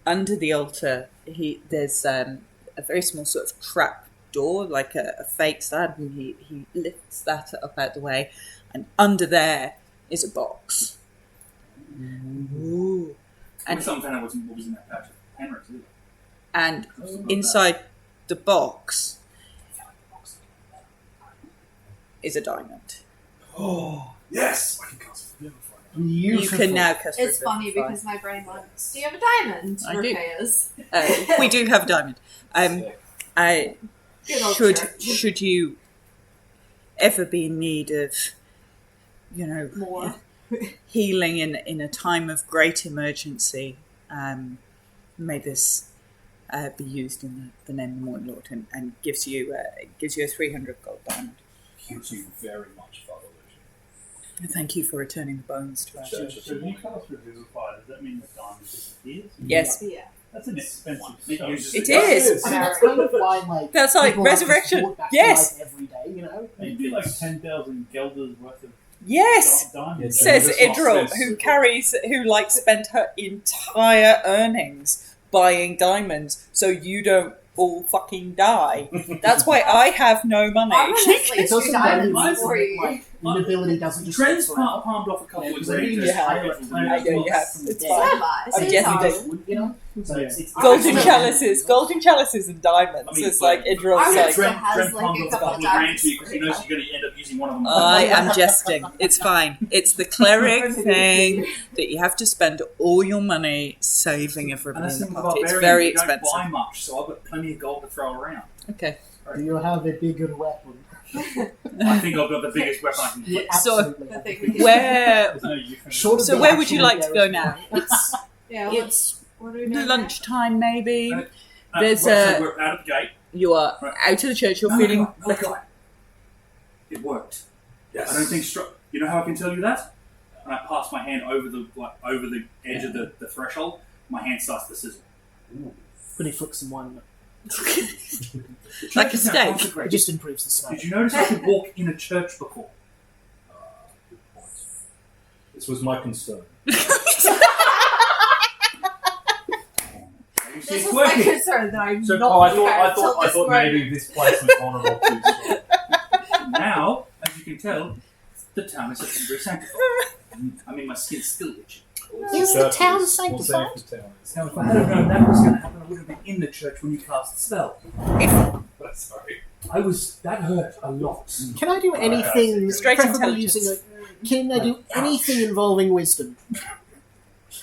the altar there's a very small sort of trap door, like a fake slab, and he lifts that up out the way, and under there is a box. Ooh. And something that wasn't what was in that patch of Henrik's either. And inside the box is a diamond. Oh yes, I can cast it. You can now cast It's Forbidden funny Fire. because my brain went, do you have a diamond? I do. Repairs. We do have a diamond. Good old church. Should you ever be in need of, More. healing in a time of great emergency, may this be used in the name of the Morning Lord, and gives you a 300 gold diamond. Thank you very much, Father Lucian. And thank you for returning the bones to us. So if you cast Revivify, does that mean the diamond disappears? Yes, Yeah. That's an expensive it stuff. is. I mean, that's kind of why, like, That's like people resurrection. Like to sport back Yes. to life every day, you know? It'd be like 10,000 Gelders worth of Yes, diamonds. says Yeah, Idril, who spent her entire earnings buying diamonds, so you don't all fucking die. That's why I have no money. I'm gonna It's sleep also two very diamonds for reason you. that, like, inability doesn't just Trent's stick forever. palmed off a couple Yeah, of because I grand. mean, you have. hire a I know you have. from the It's dead. fine. So bad. I'm Same just time. kidding. You know? So it's Golden chalices and diamonds. I mean, It's like Idril's I'm like, gonna- Trent has, like, palmed a off a couple couple of grand diamonds. to you because he knows you're going to end up using one of them. I am jesting. It's fine. It's the cleric thing that you have to spend all your money saving And everybody that's in the the party. It's barbarian, very you don't expensive. buy much, so I've got plenty of gold to throw around. Okay. Do you have a bigger weapon? I think I've got the biggest weapon I can get. So- Absolutely. I think we can- Where? There's no use in Short of So the where would you actual like to go now? It's Yeah, it's what are we doing lunchtime maybe. There's There's so we're out of the gate. You are Right. out of the church. You're No, feeling no, like no. It worked. Yes. I don't think. You know how I can tell you that? When I pass my hand over the edge of the threshold, my hand starts to sizzle. Could he flick some wine on it? The Like church a is now steak. It consecrated. just improves the smell. Did you notice I could walk in a church before? Good point. This was my concern. You see, This it's was my working. concern that I'm So, not I prepared till thought this maybe moment. this place was vulnerable to this. Now, as you can tell, the town is very sanctified. I mean, my skin's still itchy. Is the town sanctified? Now, if I had known that was going to happen, I would have been in the church when you cast the spell. Sorry. That hurt a lot. Can I do anything? Straight preferably intelligence. using can I do anything involving wisdom?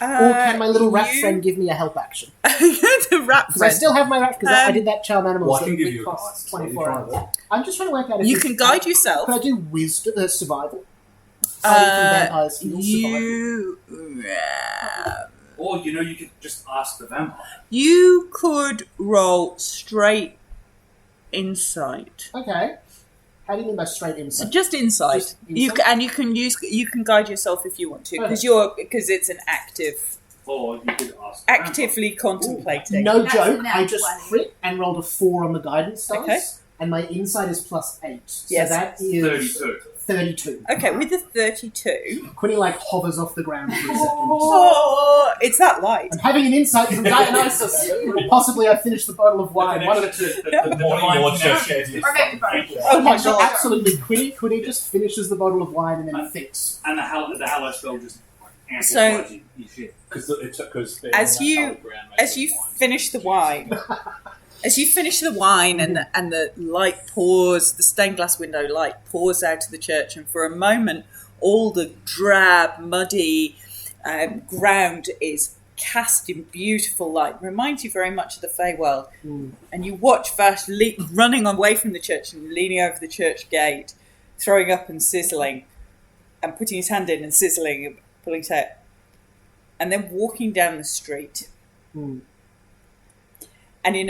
Or can my little rat friend give me a help action? The rat Because I friend. still have my rat, because I did that charm animals. Well, I can that give would you a cost guide. 24 hours. I'm just trying to work out if You it's- can guide yourself. Could I do wisdom, survival? Hiding from vampires heals survival. Or, you could just ask the vampire. You could roll straight insight. Okay. How do you mean by straight insight? Just insight. Just insight? You can guide yourself if you want to, because it's an active, Or you could ask the actively contemplating. No That's joke, nat I just 20. crit and rolled a 4 on the guidance dice. Okay. And my insight is +8. So Yes. that vampire. is 32. 32. Okay, with the 32. Quinny hovers off the ground for a second. Oh, it's that light. I'm having an insight from Dionysus. Possibly I finished the bottle of wine. One of the two. The divine connection. Or maybe both. Oh my So god. absolutely, Quinny just finishes the bottle of wine and then thinks. And the Hallow spell just So- amplifies your shit. As you finish the wine, and the light pours, the stained glass window light pours out of the church, and for a moment, all the drab, muddy ground is cast in beautiful light. Reminds you very much of the Feywild. And you watch Vash running away from the church and leaning over the church gate, throwing up and sizzling, and putting his hand in and sizzling and pulling his hair, and then walking down the street. And in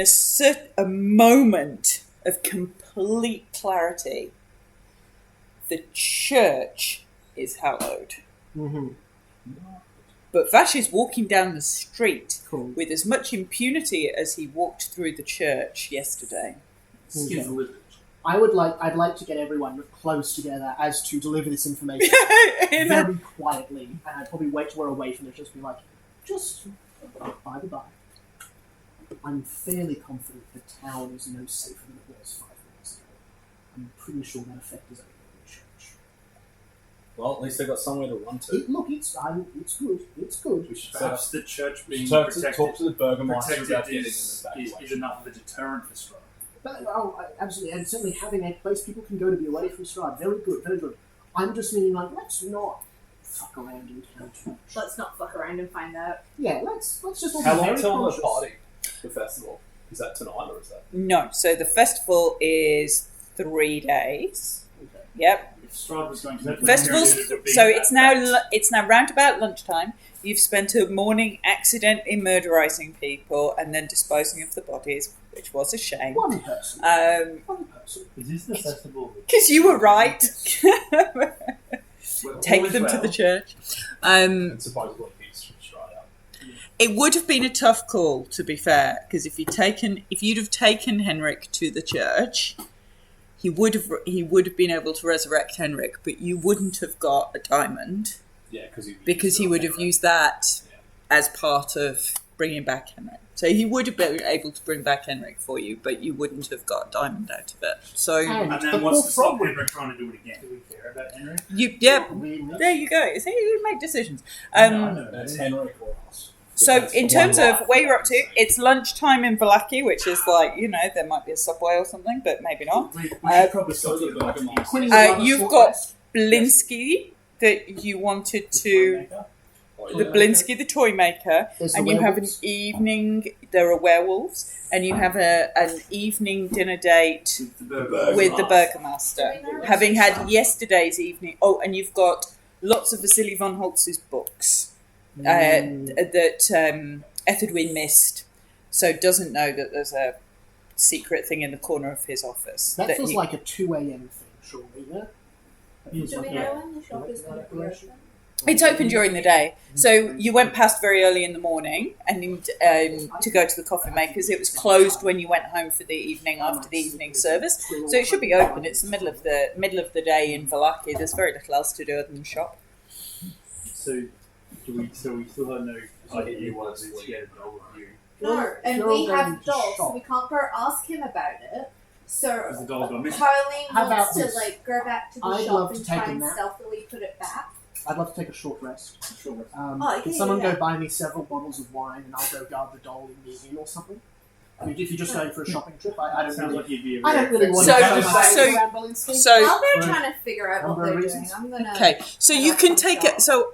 a moment of complete clarity, the church is hallowed. Mm-hmm. But Vash is walking down the street Cool. with as much impunity as he walked through the church yesterday. Skin's Okay. lizard. I'd like to get everyone close together as to deliver this information very quietly, and I'd probably wait till we're away from it, just be like, by the by. I'm fairly confident the town is no safer than it was 5 minutes ago. I'm pretty sure that effect is over in the church. Well, at least they've got somewhere to run to. Look, it's good. It's good. We should Perhaps the church being talk protected, to the Burgomaster protected about getting in is the evacuation. enough of a deterrent for Strahd. But, absolutely, and certainly having a place people can go to be away from Strahd, very good, very good. I'm just meaning, let's not fuck around in town too much. Let's not fuck around and find out. Yeah, let's just all How be long very till the conscious. party? The festival? Is that tonight or is that? No, so the festival is 3 days. Okay. Yep. If Strahd was going to Festivals. So it's now round about lunchtime. You've spent a morning accidentally murderizing people and then disposing of the bodies, which was a shame. One person. One person. Is this the festival? Because you were right. Well, Take all is them to well. the church. And supposedly he's from Strahd out. It would have been a tough call, to be fair, because if you'd have taken Henrik to the church, he would have been able to resurrect Henrik, but you wouldn't have got a diamond Yeah, because he would have used that as part of bringing back Henrik. So he would have been able to bring back Henrik for you, but you wouldn't have got a diamond out of it. So And And the then what's poor to stop frog. Henrik trying to do it again? Do we care about Henrik? there you go. See, you make decisions. That's Henrik or us. So That's in the terms one of life. where you're up to, it's lunchtime in Valaki, which is there might be a subway or something, but maybe not. We should probably So stop the the Burgomaster. Burgomaster. Quinny would love a You've short got rest. Blinsky that you wanted to, Oh, the yeah. Blinsky the toy maker, There's and the you have an werewolves. evening. There are werewolves, and you have an evening dinner date with the Burgomaster, having had yesterday's evening. Oh, and you've got lots of Vasily von Holtz's books that Etherdwyn missed, so doesn't know that there's a secret thing in the corner of his office. That feels he- like a 2 a.m. thing, surely, yeah? That feels Do like we a- know when the shop is going to be Operation. open? It's open during the day. So you went past very early in the morning and to go to the Coffin Makers. It was closed when you went home for the evening after the evening service. So it should be open. It's the middle of the day in Valaki. There's very little else to do other than shop. So we still don't know if you want to get a doll of you. No, and we have dolls, so we can't go ask him about it. So Because the doll's gone missing. Harleen How about wants to this? go back to the I'd shop love to and take try a and nap. stealthily put it back. I'd love to take a short rest. Oh, Can yeah, someone yeah. go buy me several bottles of wine and I'll go guard the doll in the inn or something? I mean, if you're just going for a shopping trip, I don't Sounds really. like you'd be a I don't really want So- to go myself so- around Belinsky. So While they're trying to figure out what Number of they're reasons. doing, I'm gonna. okay, so you can take it. So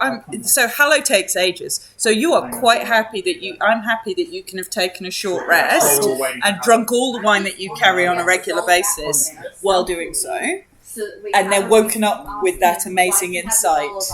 Hallow takes ages. So you are quite happy that you. I'm happy that you can have taken a short rest and drunk all the wine that you carry on a regular basis while doing so, So we and then haven't woken up asked with that him amazing why he has insight. all of us.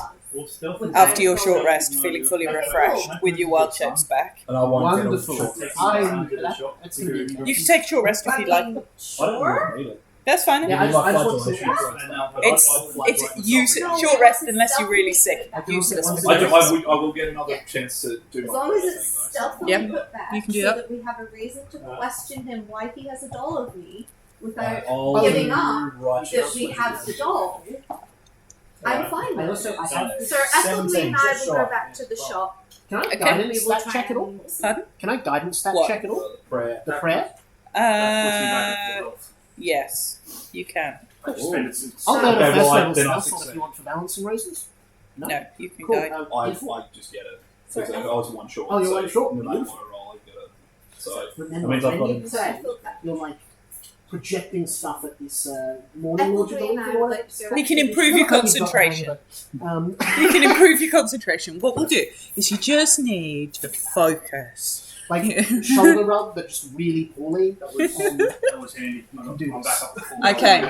after your short rest, feeling fully refreshed with your wild checks back. And I won't Wonderful. get on short. I'm that's convenient. You can take a short rest if you like. I don't Sure. really need it. That's fine. Yeah, I just want to. It's use short rest unless you're really sick. Useless. I will get another Yeah. chance to do As my long as thing, it's though. stealthily Yeah. put back, You can do so that. that we have a reason to question him why he has a doll of me without I'll giving do up righteous that we have the doll. I'm fine I with also it. I have. Sir Ethelby and I just will go short. back to the shop. Can I Okay. guidance We will that try check at all? and- Pardon? Can I guidance that What? check at all? prayer. The prayer? Yes, you can. I'll go to Okay, first well, level then I'll spell slot if you want for balancing raisins. No, you can Cool. guide. I just get it. Because I was one short. Oh, you're so one short? When I want to roll, I get it. So Remember, That means I've got when it. So I feel that. you're like projecting stuff at this morning lord Ethelby and I would like to go You back can to the improve shop. your concentration. You can improve your concentration. What we'll do is you just need to focus. like shoulder rub, but just really poorly. That was handy. I'm back up to full. Okay. I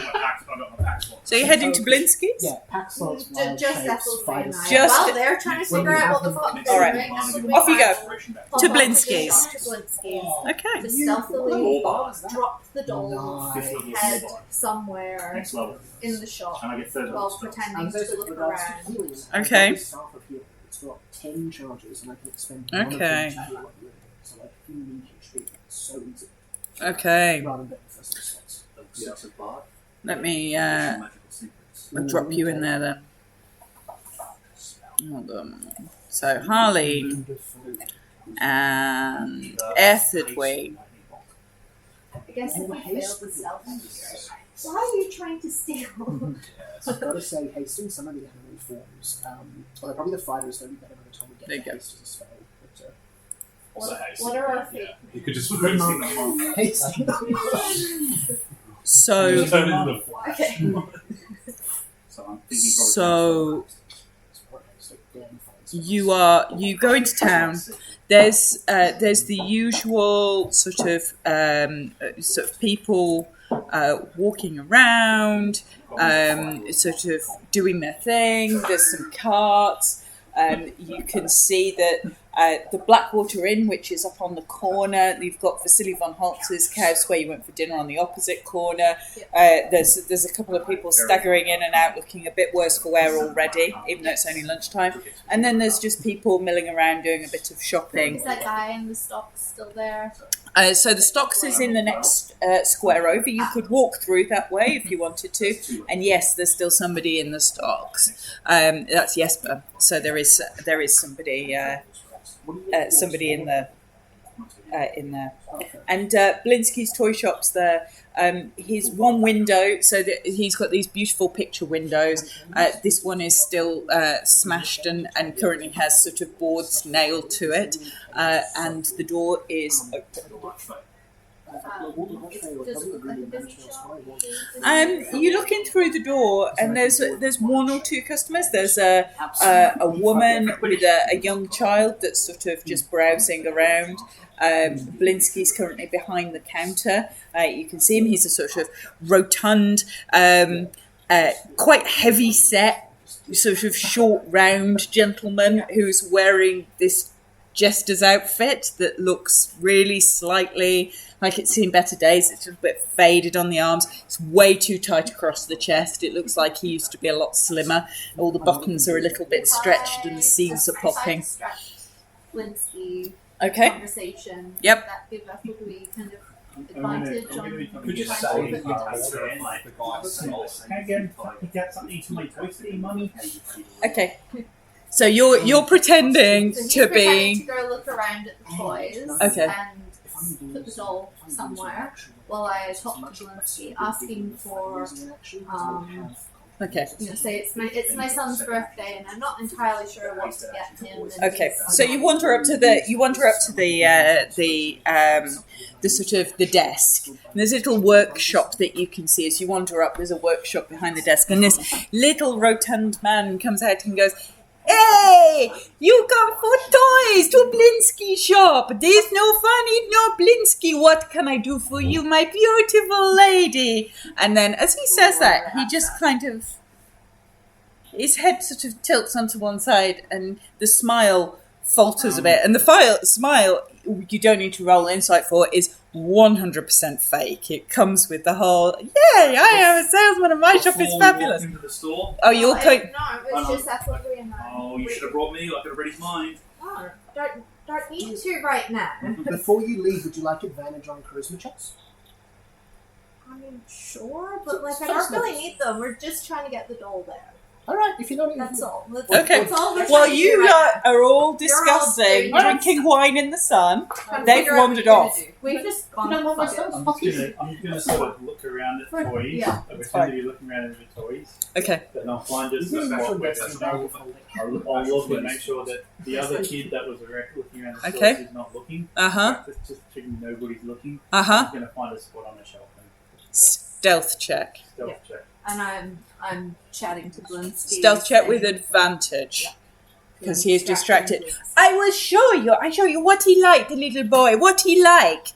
got my pack slot. So you're heading to Blinsky's? Yeah, pack slots, Just wild shapes, Ethelby fighter and I. Just- While they're trying to figure out what the fuck they're All right. doing, Off you go. Pop To up the Blinsky's. shop to Blinsky's. Okay. To stealthily Nice. drop the doll's Nice. head somewhere Next level. in the shop And I get third while level stuff. pretending to look around. Okay. It's got 10 charges, and I can expend one of them Okay. to heal what you're in. So, like, if you need HP, it's so easy. Okay. Rather than getting first slots. Six of bar. Let me Magical secrets. I'll drop you in there then. Hold on. So Harleen and Ethelby. I guess if we failed the stealth here. Why are you trying to steal? I've got to say, Hastings, some of the animal forms, although probably the fighter is going to be better by the time we get There you to go. haste as a spell. But, What are our fate? you could just put it in the monk. Hastings. So Turn into the flash. Okay. So I'm thinking So- you go into town. There's the usual sort of people walking around, sort of doing their thing. There's some carts. You can see that the Blackwater Inn, which is up on the corner, you've got Vasily von Holtz's house where you went for dinner on the opposite corner. There's a couple of people staggering in and out looking a bit worse for wear already, even though it's only lunchtime. And then there's just people milling around doing a bit of shopping. Is that guy in the stocks still there? So the stocks is in the next square over. You could walk through that way if you wanted to. And yes, there's still somebody in the stocks. That's Jesper. So there is somebody in there. And Blinsky's toy shop's there. His one window, so that he's got these beautiful picture windows. This one is still smashed and currently has sort of boards nailed to it. And the door is open. Does it look like a busy shop? You look in through the door, and there's one or two customers. There's a woman with a young child that's sort of just browsing around. Blinsky's currently behind the counter. You can see him. He's a sort of rotund, quite heavy set, sort of short, round gentleman who's wearing this jester's outfit that looks really slightly like it's seen better days. It's just a bit faded on the arms. It's way too tight across the chest. It looks like he used to be a lot slimmer. All the buttons are a little bit stretched and the seams are popping. Blinsky Okay. conversation. Yep. That give us would be kind of I'm gonna advantage on. Could you just say say that that you you're order like the guy sells? Can I get something to my toasty money? Okay. So you're pretending So he's to pretending to be go look around at the toys Okay. and put the doll somewhere while I talk to Blinsky, asking for okay. say it's my son's birthday and I'm not entirely sure what to get him. And Okay, so you wander up to the sort of the desk. And there's a little workshop that you can see as you wander up. There's a workshop behind the desk, and this little rotund man comes out and goes, "Hey, you come for toys to Blinsky shop. There's no fun in no Blinsky. What can I do for you, my beautiful lady?" And then as he says that, he just kind of, his head sort of tilts onto one side and the smile falters a bit. And the smile, you don't need to roll insight for, is 100% fake. It comes with the whole, "Yay, I am a salesman and my shop is fabulous." Into the store. Oh, you'll No, take... it was just absolutely annoying. Oh, you should have brought me. I could have read his mind. Oh, don't need to right now. Before you leave, would you like advantage on charisma checks? I mean, sure, but like I don't really need them. We're just trying to get the doll there. All right, if you don't. That's all. That's, Okay. That's all we're Well, trying to do you right lot now. are all You're all discussing, doing- drinking wine in the sun. Trying to They've figure out what wandered you're gonna off. do. We've just gone No, no, fuck it. I'm gonna sort of look around at For- toys. yeah, I pretend to be looking around at the toys. Okay. Then I'll find just a spot where I'll look and make sure that the other kid that was looking around the Okay. stores is not looking. Uh-huh. Just checking nobody's looking. Uh-huh. I'm gonna find a spot on the shelf and Stealth check. stealth check. And I'm chatting to Blinsky. Stealth check saying- with advantage. Because he is Distracting distracted. Blinsky. I will show you what he like, the little boy. What he like.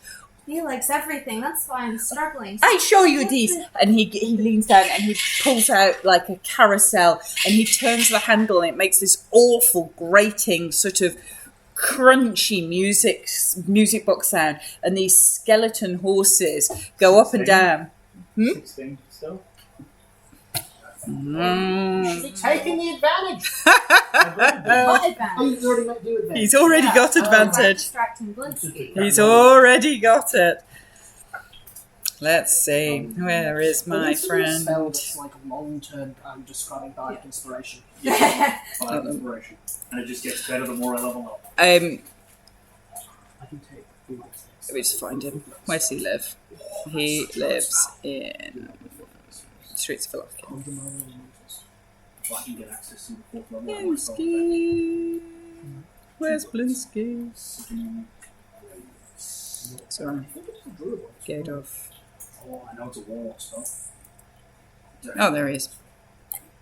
He likes everything. That's why I'm struggling. I show you these. And he leans down and he pulls out like a carousel and he turns the handle and it makes this awful grating sort of crunchy music box sound, and these skeleton horses go up and down. 16 stealth. Is he taking the advantage? What Oh, advantage? you already might do advantage. He's already got I'm advantage. distracting Blinsky. He's already got it. Let's see. Where is Well, my this is a spell friend? that's like long-term describing bardic inspiration. Five inspiration. And it just gets better the more I level up. I can take food. Let me just find him. Where's he live? He lives in Streets of Philadelphia. If I can get access to the fourth level, I might start Blinsky. Where's Blinsky? Sorry. Get off. Oh, I know it's a warlock spell. Oh, there he is.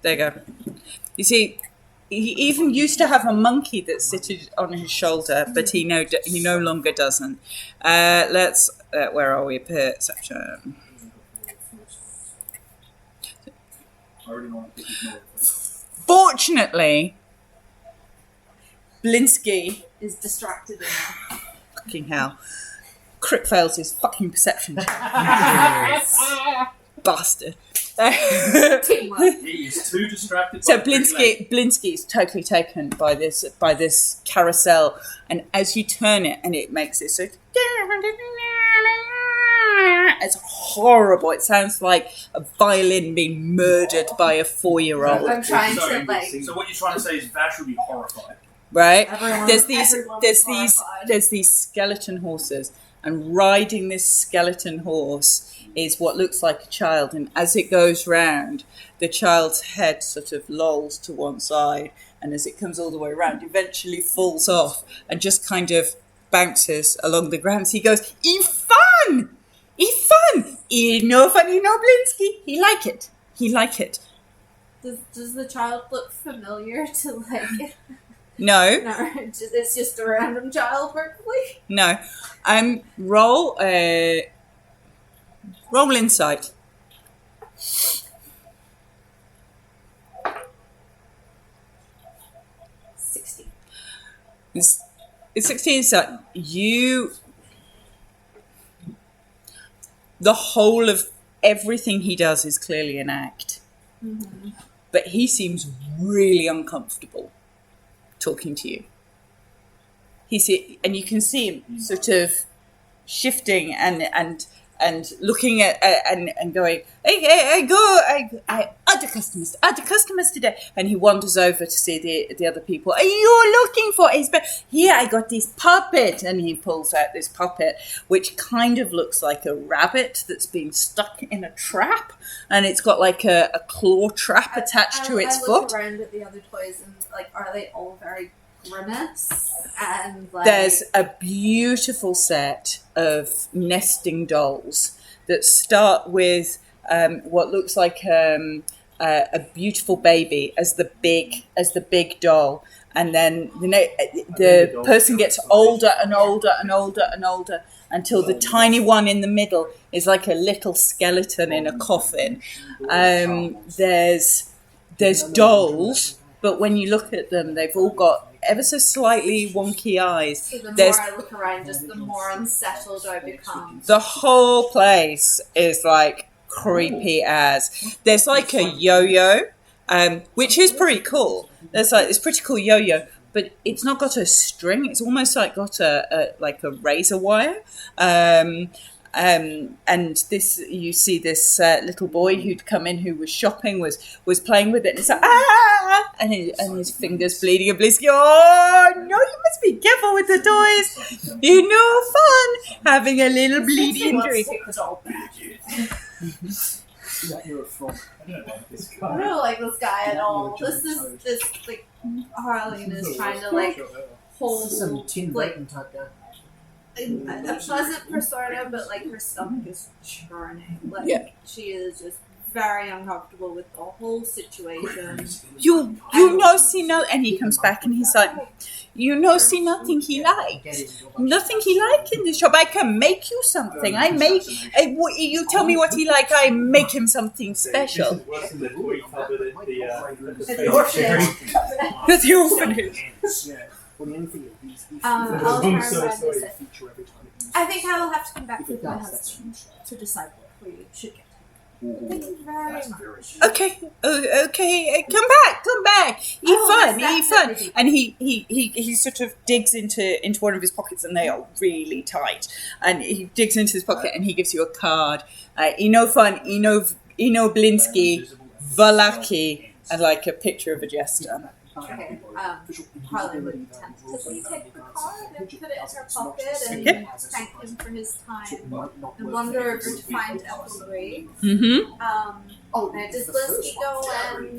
There you go. You see, he even used to have a monkey that sitted on his shoulder, but he no longer doesn't. Let's. Where are we? Perception. I already want to pick his nose, please. Fortunately, Blinsky, Is distracted enough. fucking hell, crit fails his fucking perception check. Bastard. Teamwork. He is too distracted. So by the great Blinsky is totally taken by this carousel, and as you turn it, and it makes this sort of, it's horrible. It sounds like a violin being murdered by a 4-year-old. I'm trying to Sorry, like. So what you're trying to say is Vash would be horrified. Right? Everyone- There's everyone is horrified. these skeleton horses, and riding this skeleton horse is what looks like a child, and as it goes round, the child's head sort of lolls to one side, and as it comes all the way around, eventually falls off and just kind of bounces along the ground. So he goes, "E fun! E fun! E no funny no Blinsky." He like it. He like it. Does the child look familiar to like? No. No, it's just a random child, probably. No. Roll insight. 60. This It's 16 insight. The whole of everything he does is clearly an act. Mm-hmm. But he seems really uncomfortable talking to you. And you can see him sort of shifting and looking at and going, I other customers today, and he wanders over to see the other people. Are you looking for here? I got this puppet, and he pulls out this puppet, which kind of looks like a rabbit that's been stuck in a trap, and it's got like a claw trap attached to its foot. I look around at the other toys, and like, are they all very grimace? And like, there's a beautiful set of nesting dolls that start with what looks like a beautiful baby as the big doll, and then the person gets older and older and older and older until the tiny one in the middle is like a little skeleton in a coffin. There's dolls, but when you look at them, they've all got ever so slightly wonky eyes. So the more I look around, just the more unsettled I become. The whole place is like creepy as. There's like a yo-yo, which is pretty cool. There's like this pretty cool yo-yo, but it's not got a string. It's almost like got a razor wire. And this, you see this little boy who'd come in who was shopping was playing with it, and it's like and his fingers bleeding and Blisky. Oh no, you must be careful with the toys. You know, fun having a little bleeding injury. You're a frog. I don't like this guy at all. This like Harleen is trying to like hold Some Tim like Burton type guy. a pleasant persona, but like her stomach is churning. Like she is just very uncomfortable with the whole situation. You see no, and he comes back and he's like, see nothing he likes. Nothing he likes in this shop. I can make you something. You tell me what he like, I make him something special. The orphanage. I'll try and I think I will have to come back with my husband to decide what we should get. Thank you very much. Okay, come back. Eat fun. And he sort of digs into one of his pockets, and they are really tight. And he digs into his pocket, and he gives you a card. Ino Blinsky, Valaki, and like a picture of a jester. Okay, Harlan would tentatively take the card and put it in her pocket and thank him for his time and wander over to find Ethelbreed. Does Blinsky go and...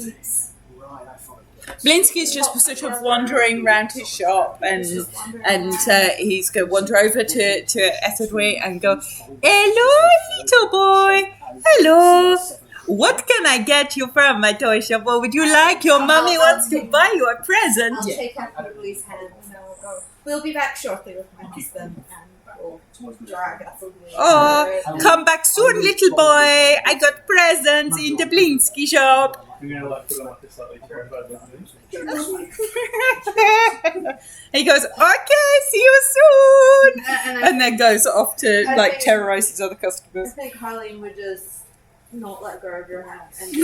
Blinsky's just sort of wandering around his shop, and he's going to wander over to Ethelbreed and go, "Hello, little boy. Hello. What can I get you from my toy shop? Or would you like your mommy wants to buy you a present?" I'll take Ethelbreed's hand and then we'll be back shortly with my husband and we'll drag Ethelbreed. Oh, come back soon, little boy. I got presents in the Blinsky shop. You're gonna like put on like this slightly terrified look. He goes, "Okay, see you soon," and then goes off to like terrorize his other customers. I think Harleen would just not let go of your hand and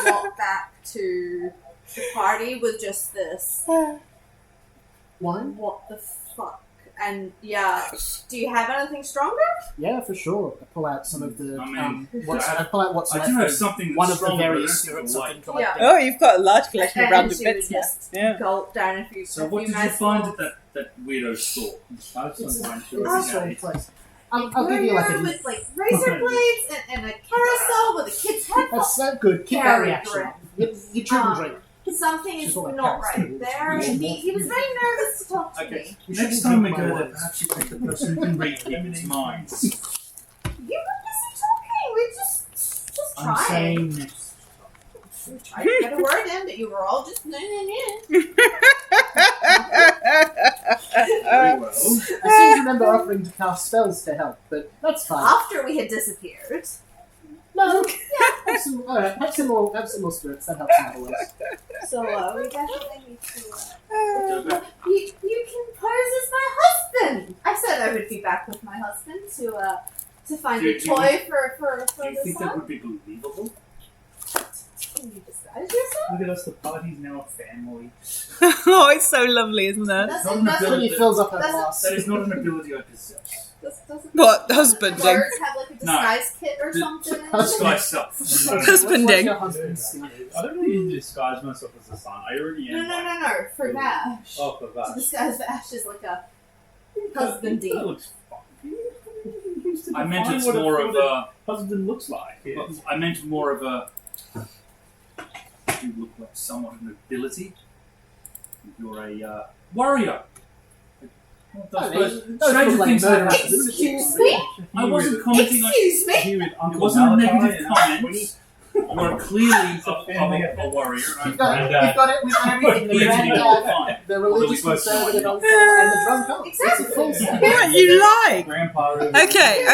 walk back to the party with just this. Wine? What the fuck? And do you have anything stronger? Yeah, for sure. I pull out some of the. I pull out what's I left. do have something One of the stronger, various but I don't spirits think I've you'll been like. collecting. Oh, you've got a large collection of And random she would bits. just Yeah. gulp down a few. So what did you find at that weirdo store? I have some wine too. Awesome place. I'll give you like a. with like razor blades and a carousel with a kid's head. That's so good. Keep that Very reaction. grim. Your children drink. Something is She's all like not parrots. right there. He was very nervous to talk to me. Next time we go there, perhaps you take the person who can read people's minds. You were busy talking. We just I'm tried. saying next. We tried to get a word in, but you were all just Very well. I seem to remember offering to cast spells to help, but that's fine. after we had disappeared. No. Have some more spirits. That helps out a lot. So we definitely need to. You can pose as my husband. I said I would be back with my husband to find a toy for Do you the think that son. would be believable? Can you disguise yourself? Look at us, the party's now a family. Oh, it's so lovely, isn't it? Doesn't When he fills up her Doesn't- glass. That is not an ability I possess. What, husbanding? Birds have like a disguise kit or something. Disguise self. Husbanding. What's your husband's skill? I don't really need to disguise myself as a son. I already am. No. For Vash. Oh, for To that. disguise Vash as like a That husbandy. looks fun. I meant Define it's what more of a. husband looks like. Yeah. I meant more of a. You look like somewhat of an ability. You're a warrior. Those Stranger look like things murder. happen. Excuse me? I wasn't commenting on. Excuse me? He with It Uncle wasn't a Malachi negative and comment. You're clearly a warrior. We've got it. We've got everything. The granddad, the religious conservative uncle, and the drunk aunt. Exactly. It's a full set. What you like? Grandpa. Okay.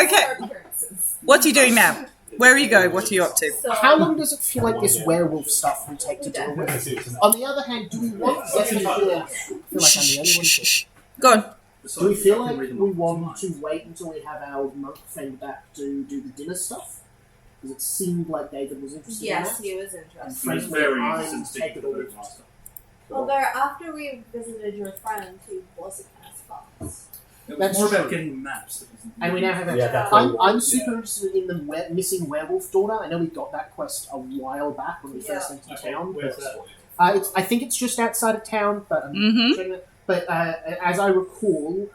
What are you doing now? Where are you going? What are you up to? So, How long does it feel like this werewolf stuff will take to deal with? On the other hand, do we want Zephyr to feel like I'm the only one? Go on. Do we feel like we want to wait until we have our monk friend back to do the dinner stuff? Because it seemed like David was interested yes, in he was that. interested. And He's frankly, very I'm interested in sticking to taking the it boot master. Well, there, after we visited your friend who was a kind of fox. It was That's more true. about getting maps. And we now have Yeah, that's I'm super interested in the missing werewolf daughter. I know we got that quest a while back when we first entered Okay, town. where's that? I think it's just outside of town, but I'm Mhm. checking it. But as I recall,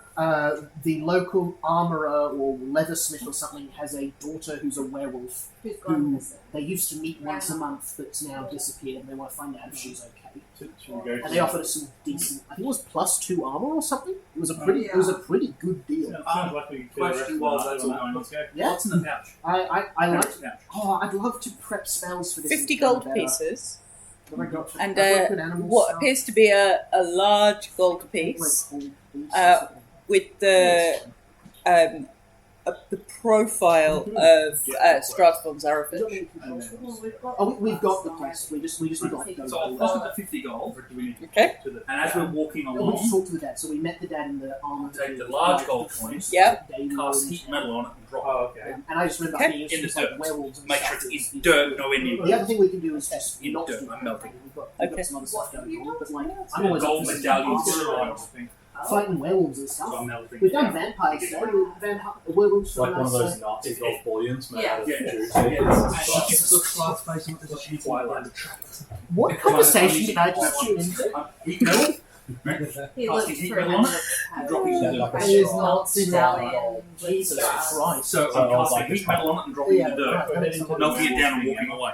the local armorer or leathersmith or something has a daughter who's a werewolf. Who's gone missing. They used to meet once a month, that's now disappeared, and they want to find out if she's okay. Should we go And they offered us some decent. I think it was +2 armor or something. It was a pretty. It was a pretty good deal. Sounds like we could kill the rest of Question the while night that's on all that. going on. Let's go. Yeah, What's in the pouch? I like. Pouch. Oh, I'd love to prep spells for this. 50 and feel gold better. pieces. What have I got for- And I've got good animal what stuff. appears to be a large gold piece Like whole beasts or uh, something. with the profile of Strasbourg Is Zarevich. that what we can do? Well, we've got Oh, we've got the piece. We just need to go. So I'll pocket the 50 gold. Do we need to Okay. to the And as we're walking We just along, talked to the dad. So we met the dad in the armor. Take the large gold coins. Yep. cast heat metal on it and drop Oh, okay. And I just remember Okay. thinking it's In the just like dirt. werewolves and Make stuff. sure it's in dirt, no in The other thing we can do is just In not dirt, do I'm melting. We've got Okay. some other stuff What have going you on, but done? like Yeah. I'm always Gold up for medallions some to armor, ride, I think. fighting werewolves and So I'm stuff. melting. We've done vampires today. Werewolves It's from like one of those us. Nazi gold bullions made out of Yeah. jute. What conversation did I just tune into? Heat metal. He Casting looked heat for metal him. on it. Dropping Yeah, the like a He is straw. not Stallion. Jesus Christ. So So I I'm was casting like, heat metal on it and dropping Yeah, the dirt, right, that makes sense. melting it down and walking away.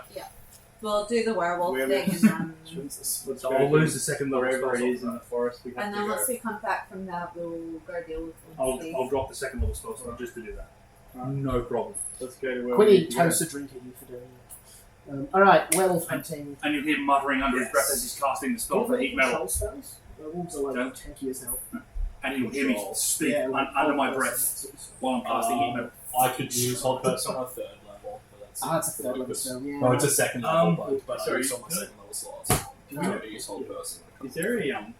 We'll do the werewolf Werewolf. thing, and then, Jesus. Let's So go. I'll lose the second level Wherever spell it is in slot. the forest, we have and to then go. once we come back from that, we'll go deal with them. I'll drop the second level spell slot just to do that. No problem. Let's go to where we Quinny need to go. toasts a drink at you for doing it. Alright, werewolf hunting. And you'll hear him muttering under his breath as he's casting the spell for heat metal. Control spells? Werewolves are like Don't. 10 as hell. And you'll hear me speak like under my hold breath person, that sort of stuff. while I'm casting heat metal. I could use hold person on a third level, but that's Ah, it's a third level spell, yeah. No, it's a second level, but I sorry, use on my second level slots. I'm going to use hold person. Is there a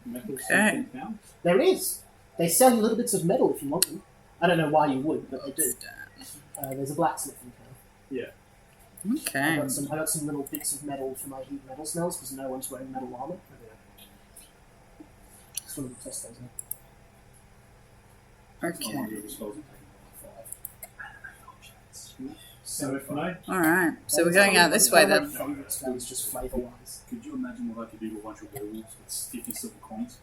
metal Okay. something now? There is. They sell you little bits of metal if you want them. I don't know why you would, but they do. There's a blacksmith in town. I Okay. got some little bits of metal for my heat metal smells because no one's wearing metal armor. Just wanted to test those out. Okay. So if no, Alright. So we're going out this way My then. favourite spells, just flavour wise. Could you imagine what I could do to a bunch of werewolves with sticky silver coins?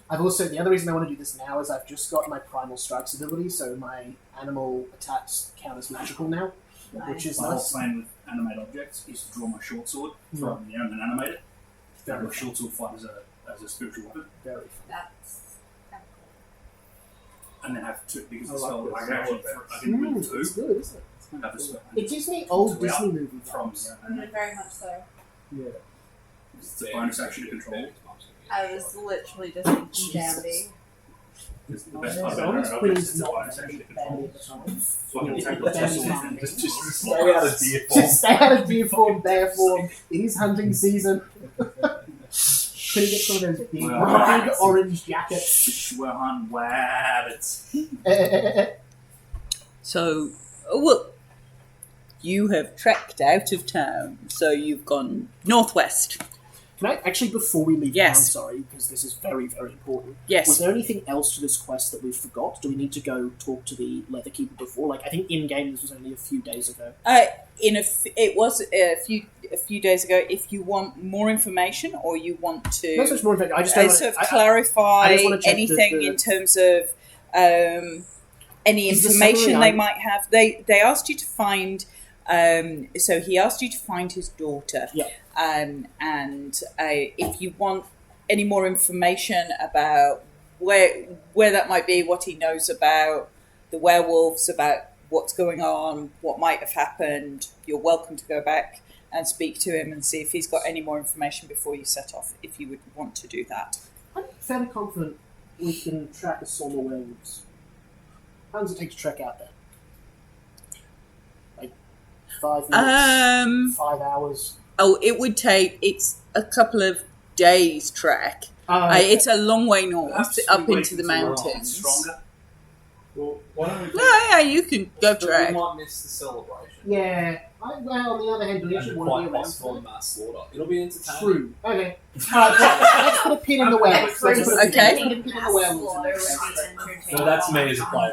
I've also, the other reason I want to do this now is I've just got my Primal Strikes ability, so my animal attacks count as magical now, which is My whole nice. plan with animate objects is to draw my short sword, throw it in the air and then animate it. Have a short sword fight as a spiritual weapon, Very That's and then have two, because I the like spell this. I can actually I can bring two. It's good, isn't it? Have a spell. It gives me old Yeah. Disney movie From vibes. very much so. Yeah. it's a bonus action to control. I was literally just thinking Dandy. Because the best part As long about as our Queen's objects is the not bonus action control. bad at the time. So I can take the tussles and just Stay out of deer form. Just stay out of deer form, bear form. It is hunting season. Couldn't get some of those big, big orange jackets. We're on rabbits. So, well, you have trekked out of town, so you've gone northwest. Can I actually, before we leave Yes. town, sorry, because this is very, very important. Yes. Was there anything else to this quest that we forgot? Do we need to go talk to the leather keeper before? Like, I think in game this was only a few days ago. It was a few days ago. If you want more information, or you want to Not so much more information. I just don't sort of wanna, clarify I just wanna check anything the- in terms of any Is there information something they I- might have. They asked you to find. So he asked you to find his daughter. Yeah. And if you want any more information about where that might be, what he knows about the werewolves, about what's going on, what might have happened, you're welcome to go back and speak to him and see if he's got any more information before you set off, if you would want to do that. I'm fairly confident we can track a swarm of werewolves. How long does it take to trek out there? Like 5 minutes? 5 hours? Oh, it would take, it's a couple of days trek. It's a long way north, Perhaps up we wait into the until we're mountains. stronger. Well, why don't we take Yeah, you can go but we trek. might miss the celebration. Yeah. Well, on the other hand, do we And actually the want to quite be around possible for that? mass slaughter. It'll be entertaining. True. Okay. Let's put a pin in the werewolves. Let's put a pin Okay. in the werewolves. So that's me as a player.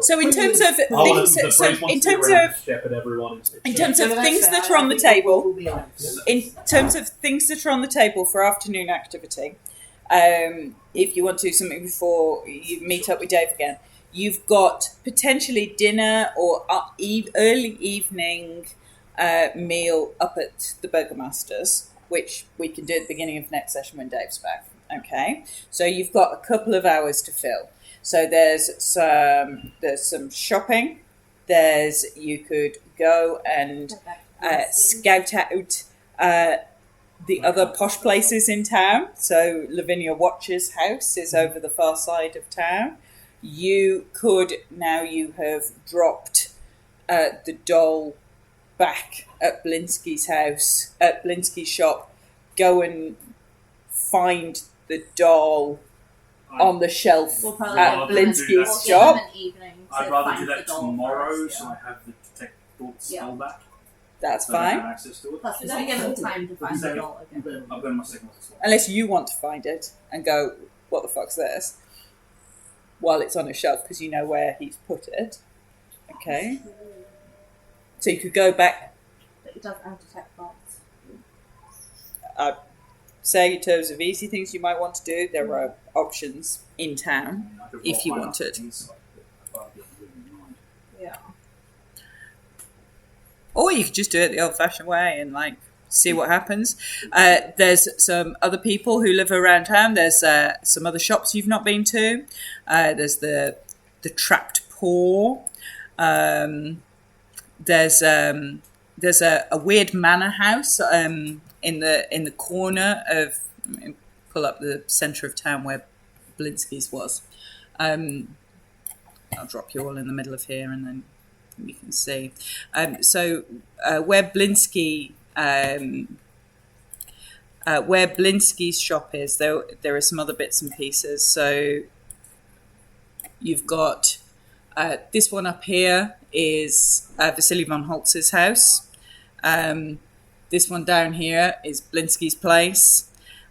So in terms of I want things, the so priest wants in to be terms around of to shepherd everyone. in terms No, of no, that's things fair. that are on the I think table, we'll be around. in terms of things that are on the table for afternoon activity, if you want to do something before you meet up with Dave again, you've got potentially dinner or early evening meal up at the Burgomaster's, which we can do at the beginning of next session when Dave's back. Okay, so you've got a couple of hours to fill. So there's some shopping. You could go and scout out the other posh places in town. So Lavinia Watcher's house is over the far side of town. You could, now you have dropped the doll back at Blinsky's house, at Blinsky's shop, go and find the doll on the shelf We'll probably at give them an- Blinsky's we'll give shop. them an evening to I'd rather find do the that doll tomorrow, first, so yeah. I have the detect thought spell back. That's So I don't fine. have access to it. Plus, we don't give them time to find the Second. doll again. I've got my signals as well. Unless you want to find it and go, what the fuck's this? While it's on a shelf because you know where he's put it. Okay. So you could go back, But it doesn't have detect thoughts. say in terms of easy things you might want to do, there are options in town. I could If roll you high want enough it. insight, but I'd rather be able to do it in mind. Yeah. Or you could just do it the old-fashioned way and see what happens. There's some other people who live around town. There's some other shops you've not been to. There's the Trapped Paw. There's a weird manor house in the corner of. Let me pull up the centre of town where Blinsky's was. I'll drop you all in the middle of here, and then you can see. So where Blinsky's shop is, there are some other bits and pieces. So you've got this one up here is Vasily von Holtz's house. This one down here is Blinsky's place.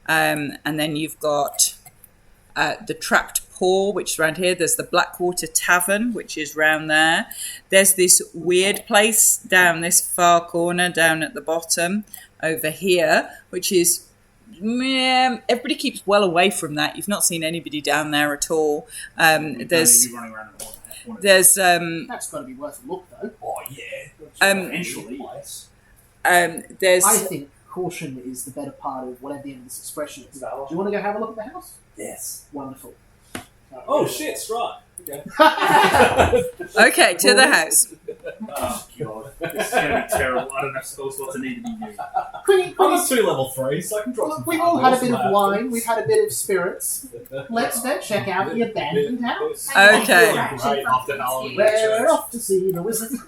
And then you've got the Trapped Paw, which is around here. There's the Blackwater Tavern, which is round there. There's this weird place down this far corner, down at the bottom over here, which is, everybody keeps well away from that. You've not seen anybody down there at all. There's You running around the corner. there's That's got to be worth a look, though. Oh yeah. Eventually. there's I think caution is the better part of whatever the end of this expression is. Do you want to go have a look at the house? Yes. Wonderful. Oh shit, right. Okay. okay to the house. Oh god. This is going to be terrible. I don't have spell slots that need to be used. Pretty, I'm a 2 level 3, so I can drop some. we've all had a bit fireballs of wine. We've had a bit of spirits. Let's go check out the abandoned house. Okay. Right after Halloween. We're off to see the wizard.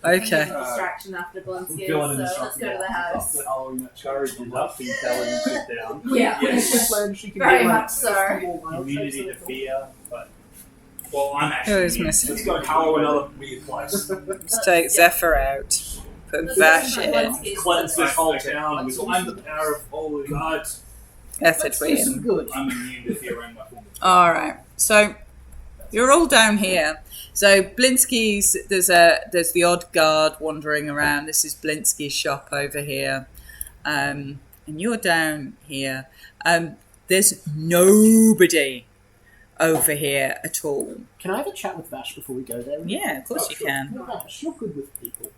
Okay. Distraction after Blonsky, Feeling so in let's go to the house. After Halloween, Courage enough to tell him to sit down. Yeah. Very much so. Immunity to fear, but well, I'm actually. Who is immune. missing? Let's go Hallow another weird place. Let's take Zephyr out. Put Vash in. Cleanse this whole town with I'm the power of holy gods. Effort we in. Good. I'm immune to fear and weapons. Alright. So you're all down here. So Blinsky's there's the odd guard wandering around. This is Blinsky's shop over here. And you're down here. There's nobody over here at all. Can I have a chat with Vash before we go there? Yeah, of course you can. Vash, you're good with people.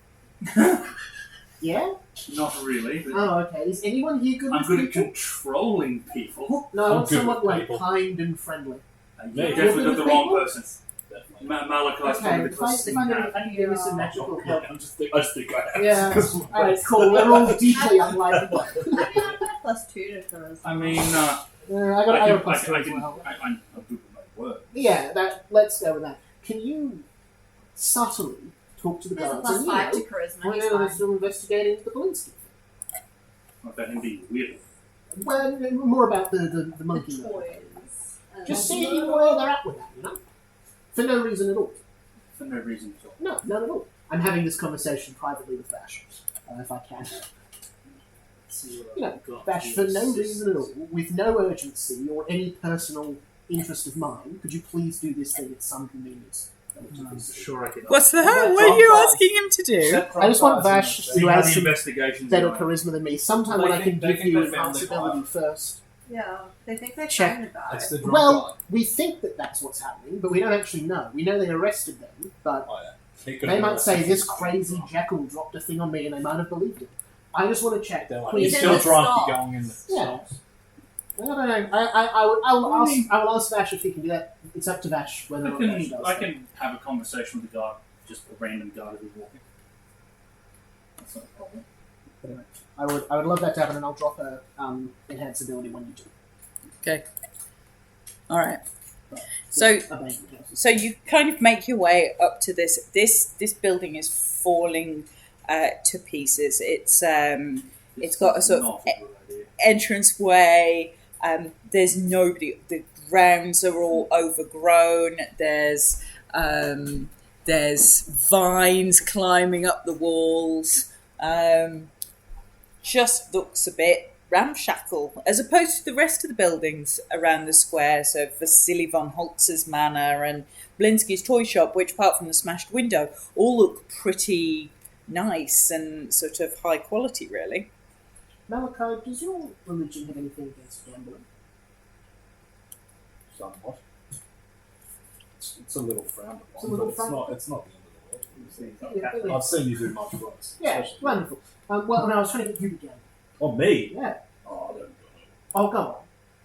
Yeah? Not really. But Oh, okay. Is anyone here good I'm with good at people? controlling people. No, I I'm want good someone with like people. kind and friendly. You Yeah, definitely you're got the good wrong with person. Malachi's Okay, probably the if closest I thing you can have. give me some magical help. I just think I have. Yeah. Alright, cool. We're all deeply unlikely. +2 to charisma. I mean, I got I a can, plus two as I'm well. good with my work. Yeah, let's go with that. Can you subtly talk to the There's a guards? +5 to charisma. We're He's fine. still investigating the Belinsky. Not that him being weird. Well, more about the monkey. The murder. toys. Just seeing where they're at with that, you know? For no reason at all. For no reason at all. No, none at all. I'm having this conversation privately with Vash, if I can. You know, Vash, for no reason at all, with no urgency or any personal interest of mine, could you please do this thing at some convenience? I'm sure I can. What's the hell? What are you asking him to do? I just want Vash, See who how has the some investigation's better going. charisma than me, sometime Well, when they I can think- they give think you they found the responsibility guy. first. Yeah, they think they're Check. trying to die. It's the drunk Well, guy. we think that that's what's happening, but we don't actually know. We know they arrested them, but Oh, yeah. He could they have might been say arrested this for crazy drunk. jackal dropped a thing on me and they might have believed it. I just want to check. They're like, Please. you're He's still in the drunk, stall. you're going in the Yeah. stalls. I don't know. I will ask Vash if he can do that. It's up to Vash whether or not Vash does. I can have a conversation with the guard, just a random guard who's walking. That's not a problem. Anyway, I would love that to happen, and I'll drop a enhance ability when you do. Okay. Alright. So Abandoned houses. So you kind of make your way up to this. This building is falling to pieces. It's got a sort of Not a good idea. entranceway. There's nobody. The grounds are all overgrown. There's vines climbing up the walls. Just looks a bit ramshackle, as opposed to the rest of the buildings around the square. So Vasily von Holtz's manor and Blinsky's toy shop, which apart from the smashed window, all look pretty nice and sort of high quality, really. Malachi, does your religion have anything against gambling? Somewhat. It's a little frowned It's a upon, little but frowned it's not the end of the world. Yeah, yeah. I've seen you do much worse. Yeah, especially- wonderful. Well, no, I was trying to get you to gamble. Oh, me? Yeah. Oh, I don't know. Oh, go on.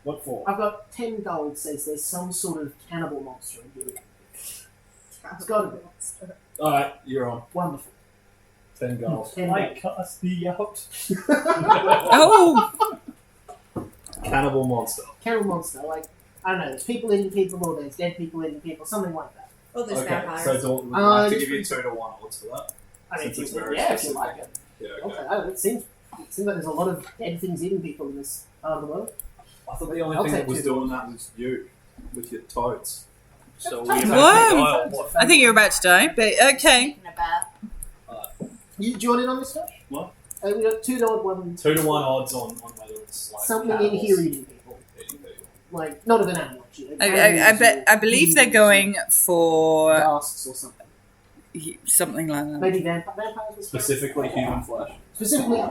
What for? I've got 10 gold, says there's some sort of cannibal monster in here. It's got to be. Alright, you're on. Wonderful. 10 goals. 10 I gold. cast thee out. Oh, Cannibal monster. Cannibal monster, like, I don't know, there's people eating people or there's dead people eating people, something like that. Oh, there's Okay, vampires. so do we have to just give you 2 to 1 odds for that? I mean, Since it's if you- very yeah, if you specific. like it. Yeah, Okay, okay. I don't know, it seems like there's a lot of dead things eating people in this part of the world. I thought the only I'll thing take that was 2 doing that was you, with your toads. So we Whoa. I think you're about to die, but okay. Taking a bath. Do you want in on this stuff? What? We got 2 to 1. 2 to 1 odds on whether it's like Something in animals here eating people. eating people. Like, not of an animal, actually. I believe they're going for Masks or something. something like that. Maybe vampires. was Specifically human flesh. Specifically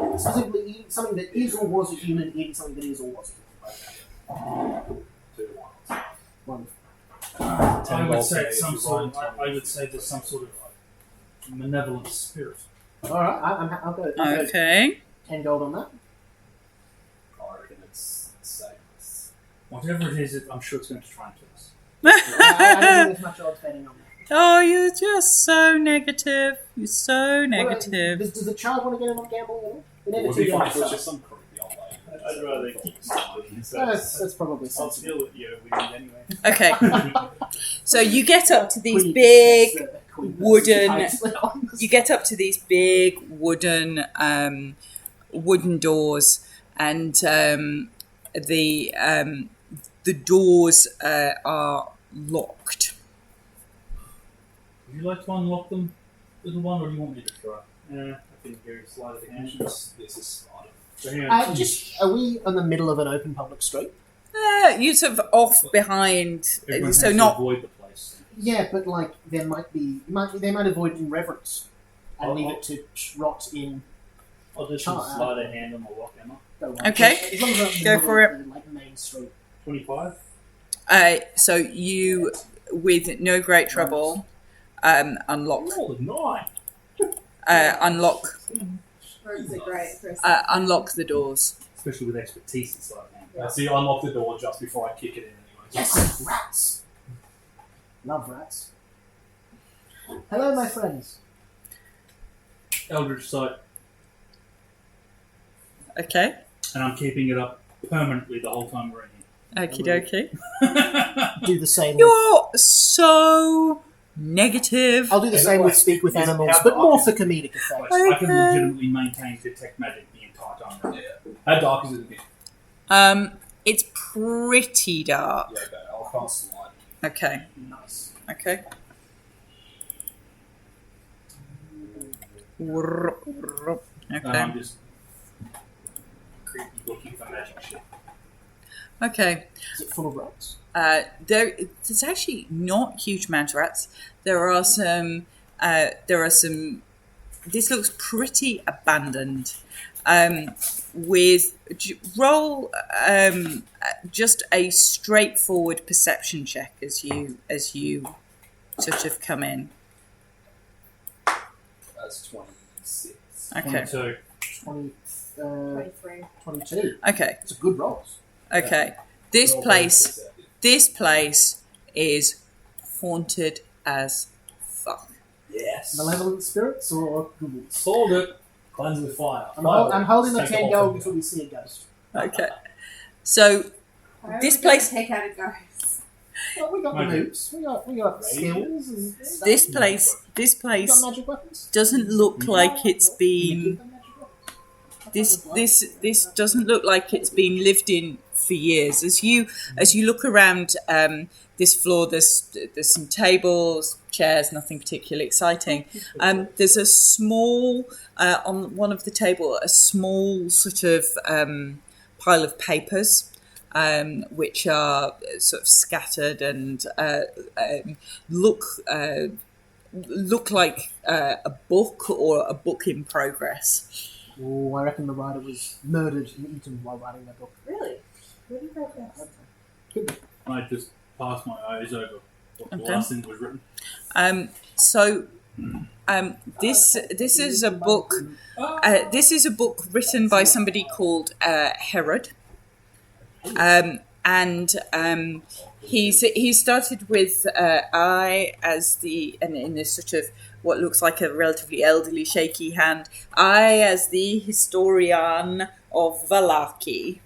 eating something that is or was a human eating something that is or wasn't. 2 to 1 odds. Wonderful. I would gold say pay it's if some you sort want. of. I would say there's some sort of malevolent spirit. Alright, I'll go. I'll go Okay. 10 gold on that. I reckon it's Satanists. Whatever it is, I'm sure it's going to try and kill us. I don't think there's much odds betting on that. Oh, you're just so negative. You're so negative. Does the child want to get in on a gamble at all? They're It never would too be young funny if to it was start. just some creepy old lady. I'd rather keep smiling. That's probably I'll sensible. deal with you. We need anyway. Okay. So you get up to these Queen big sets, Queen wooden- versus the Tides. you get up to these big wooden doors, and the doors are locked. Would you like to unlock them, little one, or do you want me to try? I think Gary's sleight of hand. This is smart. So hang on. Are we in the middle of an open public street? You sort of off behind, Everyone so has to not. avoid the place. Yeah, but like they might avoid in reverence and leave it to rot in. I'll do some sleight of hand on the lock, Emma. Okay. As long as I'm in the Go middle for of the, like Main Street. 25. So you, with no great trouble, unlock Roll a 9. unlock the doors. Especially with expertise in sleight of hand. Yeah. So you unlock the door just before I kick it in anyway. Yes, rats. Love rats. Hello, my friends. Eldritch Sight, Okay. and I'm keeping it up permanently the whole time we're in Okie dokie. here. Do the same. You're so negative. I'll do the same with speak with Is it animals, how but dark more is for it? comedic effect. I can Okay. legitimately maintain detect magic the entire time. we're in here. How dark is it again? It's pretty dark. Yeah, okay. I'll cast light. Okay. Nice. Okay. Okay. I'm just creepy looking for magic shit. Okay. Is it full of rats? There's actually not huge amount of rats. There are some. This looks pretty abandoned. Roll just a straightforward perception check as you sort of come in. That's 26. Okay. 22. 20, 23. 22. Okay. It's a good roll. Okay. This place is haunted as fuck. Yes. Malevolent spirits or ghouls? Hold it. Cleanse with fire. I'm holding the Take 10 whole gold thing until we see a ghost. Okay. So This place- Take out a ghost. Well, we got the Okay. moves. We got skills and stuff. this place We got magic weapons. doesn't look like it's Can you been give them magic weapons? this doesn't look like it's been lived in for years. As you look around this floor, there's some tables, chairs, nothing particularly exciting. There's a small on one of the table, a small sort of pile of papers. Which are sort of scattered and look like a book or a book in progress. Oh, I reckon the writer was murdered and eaten while writing that book. Really? What do you think that? I just passed my eyes over what the Okay. last thing that was written. This is a book. This is a book written by somebody called Herod. He started with I as the, and in this sort of what looks like a relatively elderly shaky hand, I as the historian of Vallaki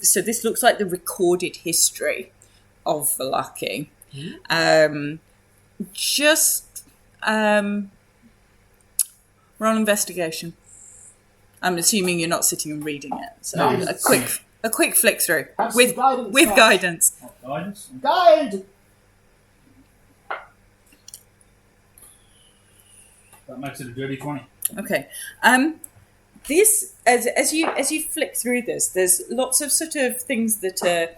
so this looks like the recorded history of Vallaki. Roll investigation. I'm assuming you're not sitting and reading it, so No. a quick flick through Have with some guidance, with guys. guidance. Guidance? Guide! That makes it a dirty 20. Okay. This as you flick through this, there's lots of sort of things that are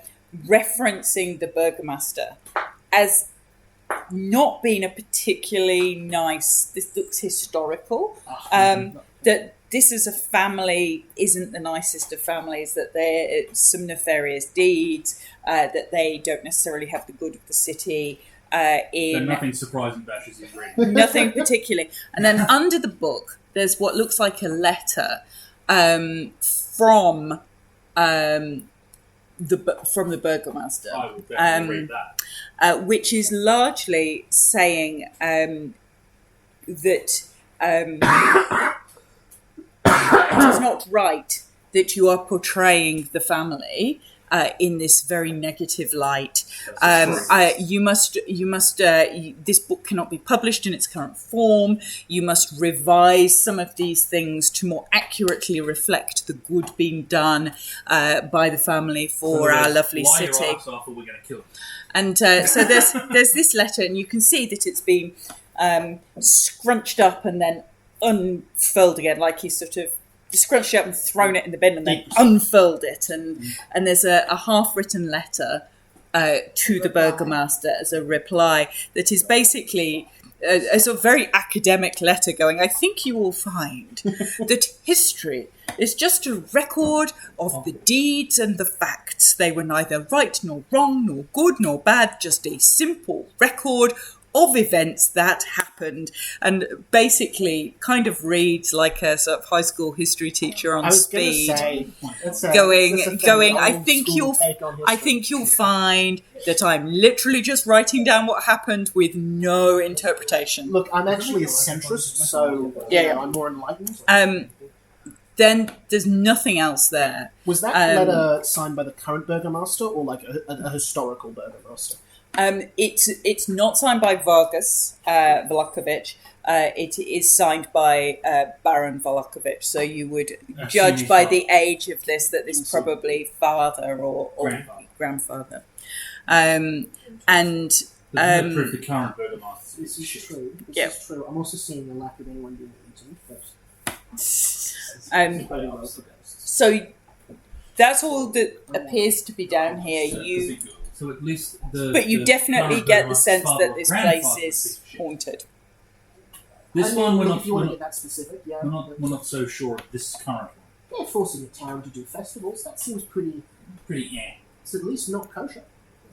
referencing the burgomaster as not being a particularly nice. This looks historical. That this is a family isn't the nicest of families. That there are some nefarious deeds. That they don't necessarily have the good of the city. So In nothing surprising about his reading. nothing particularly. And then under the book, there's what looks like a letter from from the Burgomaster. I will definitely read that. Which is largely saying that it is not right that you are portraying the family in this very negative light. This book cannot be published in its current form. You must revise some of these things to more accurately reflect the good being done by the family for our lovely city. We're going to kill them. And so there's this letter, and you can see that it's been scrunched up and then unfurled again, like he's sort of scrunched it up and thrown it in the bin and then unfurled it. And there's a half-written letter to the Burgomaster as a reply that is basically a sort of very academic letter going, I think you will find that history is just a record of the deeds and the facts. They were neither right nor wrong, nor good nor bad, just a simple record of events that happened, and basically kind of reads like a sort of high school history teacher on speed, going. I think you'll find that I'm literally just writing down what happened with no interpretation. Look, I'm actually a centrist, so I'm more enlightened. Then there's nothing else there. Was that letter signed by the current Burgomaster or like a historical Burgomaster? It's not signed by Vargas Vlahovic. It is signed by Baron Vlahovic. So you would judge by the age of this that this is probably father or grandfather. And proof the current Burgomaster. This is true. This is true. I'm also seeing the lack of anyone being eaten. So that's all that appears to be down here. So at least but you definitely get the sense that this place is haunted. This one, we're if you want to get that specific, we're not so sure of this current one. They're forcing a town to do festivals. That seems pretty. It's at least not kosher.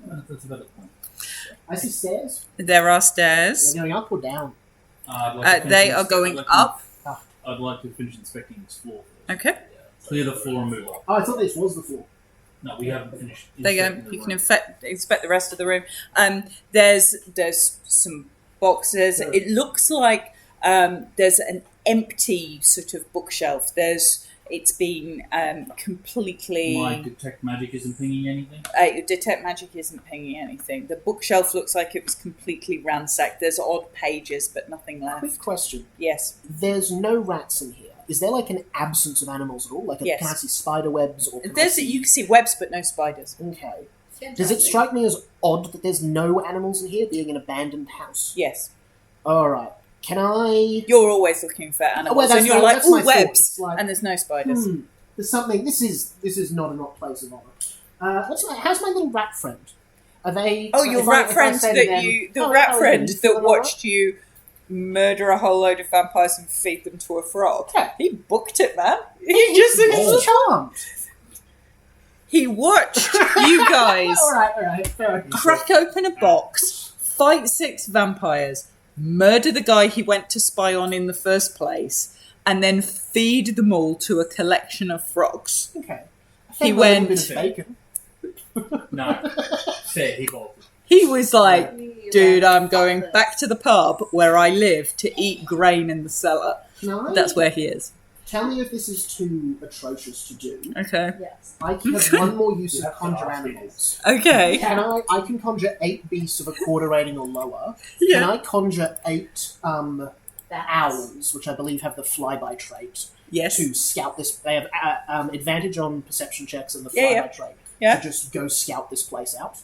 That's about it. I see stairs. There are stairs. They're going up or down? They are going up. I'd like to finish inspecting this floor. Okay. Clear the floor and move on. Oh, I thought this was the floor. No, we haven't finished. There you go. You can inspect the rest of the room. There's some boxes. It looks like there's an empty sort of bookshelf. It's been completely. My detect magic isn't pinging anything. Detect magic isn't pinging anything. The bookshelf looks like it was completely ransacked. There's odd pages, but nothing left. Quick question. Yes. There's no rats in here. Is there like an absence of animals at all? Like, can I see spider webs? Or you can see webs, but no spiders. Okay. Does it strike me as odd that there's no animals in here, being an abandoned house? Yes. All right. Can I? You're always looking for animals, and you're like, oh, webs, and there's no spiders. There's something. This is not a place of honor. How's my little rat friend? Are they? Oh, your rat friend that watched you murder a whole load of vampires and feed them to a frog. Yeah. He booked it, man. He's charmed. He watched you guys all right. Fair enough. Crack open a box, fight 6 vampires, murder the guy he went to spy on in the first place, and then feed them all to a collection of frogs. Okay. He went. No. Fair, he bolted. He was like, dude, I'm going back to the pub where I live to eat grain in the cellar. That's where he is. Tell me if this is too atrocious to do. Okay. Yes. I can have one more use of conjure animals. Okay. I can conjure 8 beasts of a quarter rating or lower. Yeah. Can I conjure 8 owls, which I believe have the flyby trait? Yes. To scout this. They have advantage on perception checks and the flyby trait. Yeah. To just go scout this place out.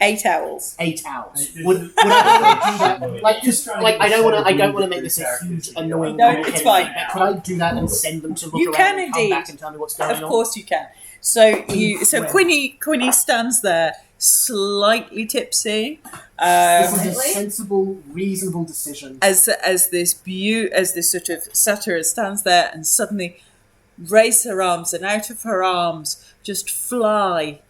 8 owls. 8 owls. Would I do that? I don't want to make this a huge annoying. No, it's fine. But could I do that and send them to look You around can and come indeed. back and tell me what's going on? Of course you can. So Quinny stands there, slightly tipsy. This is a sensible, reasonable decision. As this sort of satyr stands there and suddenly raises her arms, and out of her arms just fly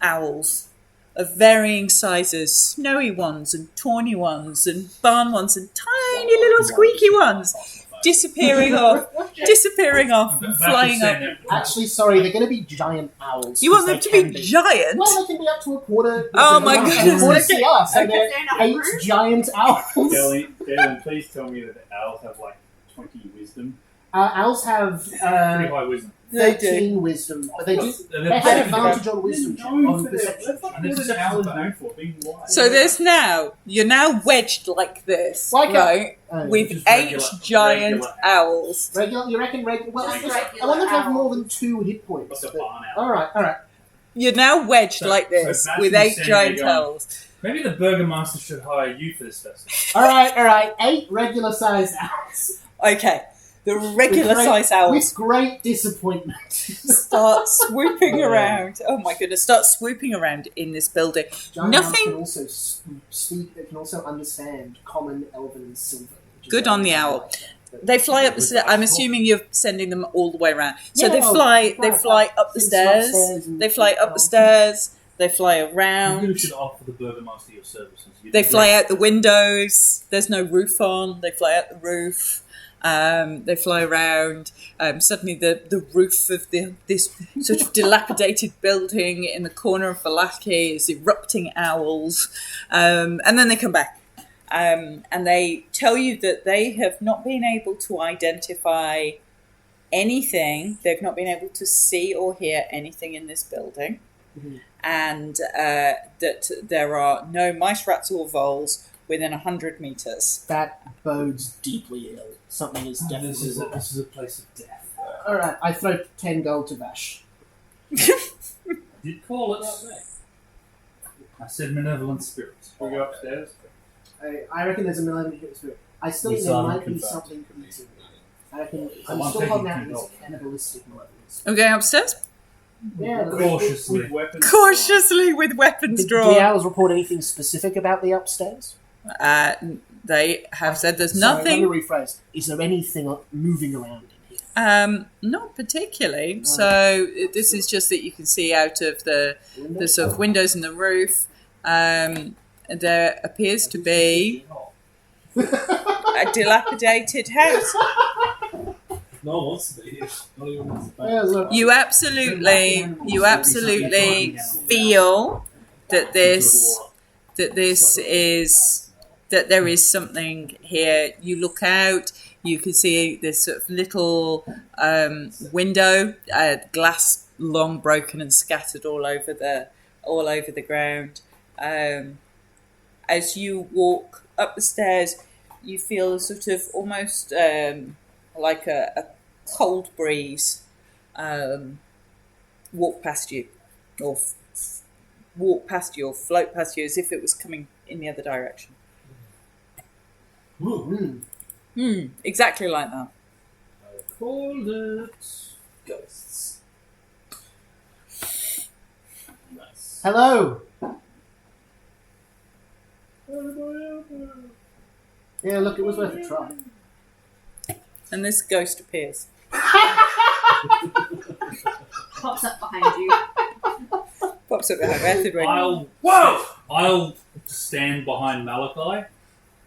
owls of varying sizes, snowy ones and tawny ones and barn ones and tiny little squeaky ones. disappearing off, flying up. Actually, sorry, they're going to be giant owls. You want them 'cause to they be can giant? Well, they can be up to a quarter. Oh my A goodness, quarter okay. CR, so they're They're not 8 rude. giant owls. Galen, please tell me that the owls have like 20 wisdom. Owls have Pretty high wisdom. They do. 13 wisdom, but they do. They're They have very advantage good. on wisdom check, No, on for perception. that's like And this what is an how owl is bad. known for, being wise. So you're now wedged like this, Like a- right? With Just 8 regular- giant regular owls. Regular, you reckon regular? Well, Just I want them to have regular more than 2 hit points. What's a but- barn owl? Alright. You're now wedged So- like so this Bastion with is 8 standing giant there going, owls. Maybe the Burgermaster should hire you for this festival. Alright. 8 regular sized owls. Okay, the regular With size owls With great disappointment. start swooping around. Oh my goodness, start swooping around in this building. Giant Nothing- owls can also speak, they can also understand Common, Elven, and Silver. which is Good on the owl. like that. They fly up the stairs. I'm assuming you're sending them all the way around. So Yeah, they fly up the Things stairs. upstairs and- They fly up the stairs. They fly You around. really should offer the Burgermaster your services. They fly out the windows. There's no roof on. They fly out the roof. They fly around. Suddenly, the roof of this sort of dilapidated building in the corner of Valaki is erupting owls, and then they come back, and they tell you that they have not been able to identify anything. They've not been able to see or hear anything in this building, Mhm. and that there are no mice, rats, or voles within 100 meters. That bodes deeply ill. Something is This definitely is wrong. a place of death. Alright, I throw 10 gold to Vash. Did call it. I said malevolent spirits. Shall we go upstairs? I reckon there's a malevolent hit spirit. I still We think there saw might them be confirmed. something eating. I reckon I'm I'm still taking holding out 10 this gold. cannibalistic malevolence. Okay, upstairs. Yeah, Cautiously. With weapons. Cautiously with weapons Did the drawn. owls report anything specific about the upstairs? They have said there's Sorry, nothing. let me rephrase. Is there anything moving around in here? Not particularly. So this is just that you can see out of the sort of windows in the roof. There appears to be a dilapidated house. No one wants to be here. Not even wants to be. Yeah, look. You absolutely feel that there is something here. You look out. You can see this sort of little window, glass long broken and scattered all over the ground. As you walk up the stairs, you feel a sort of almost like a cold breeze walk past you, or walk past you, or float past you, as if it was coming in the other direction. Exactly like that. Call it. Ghosts. Nice. Hello. Yeah, look, it was worth a try. And this ghost appears. Pops up behind you. Pops up behind Method when I'll stand behind Malachi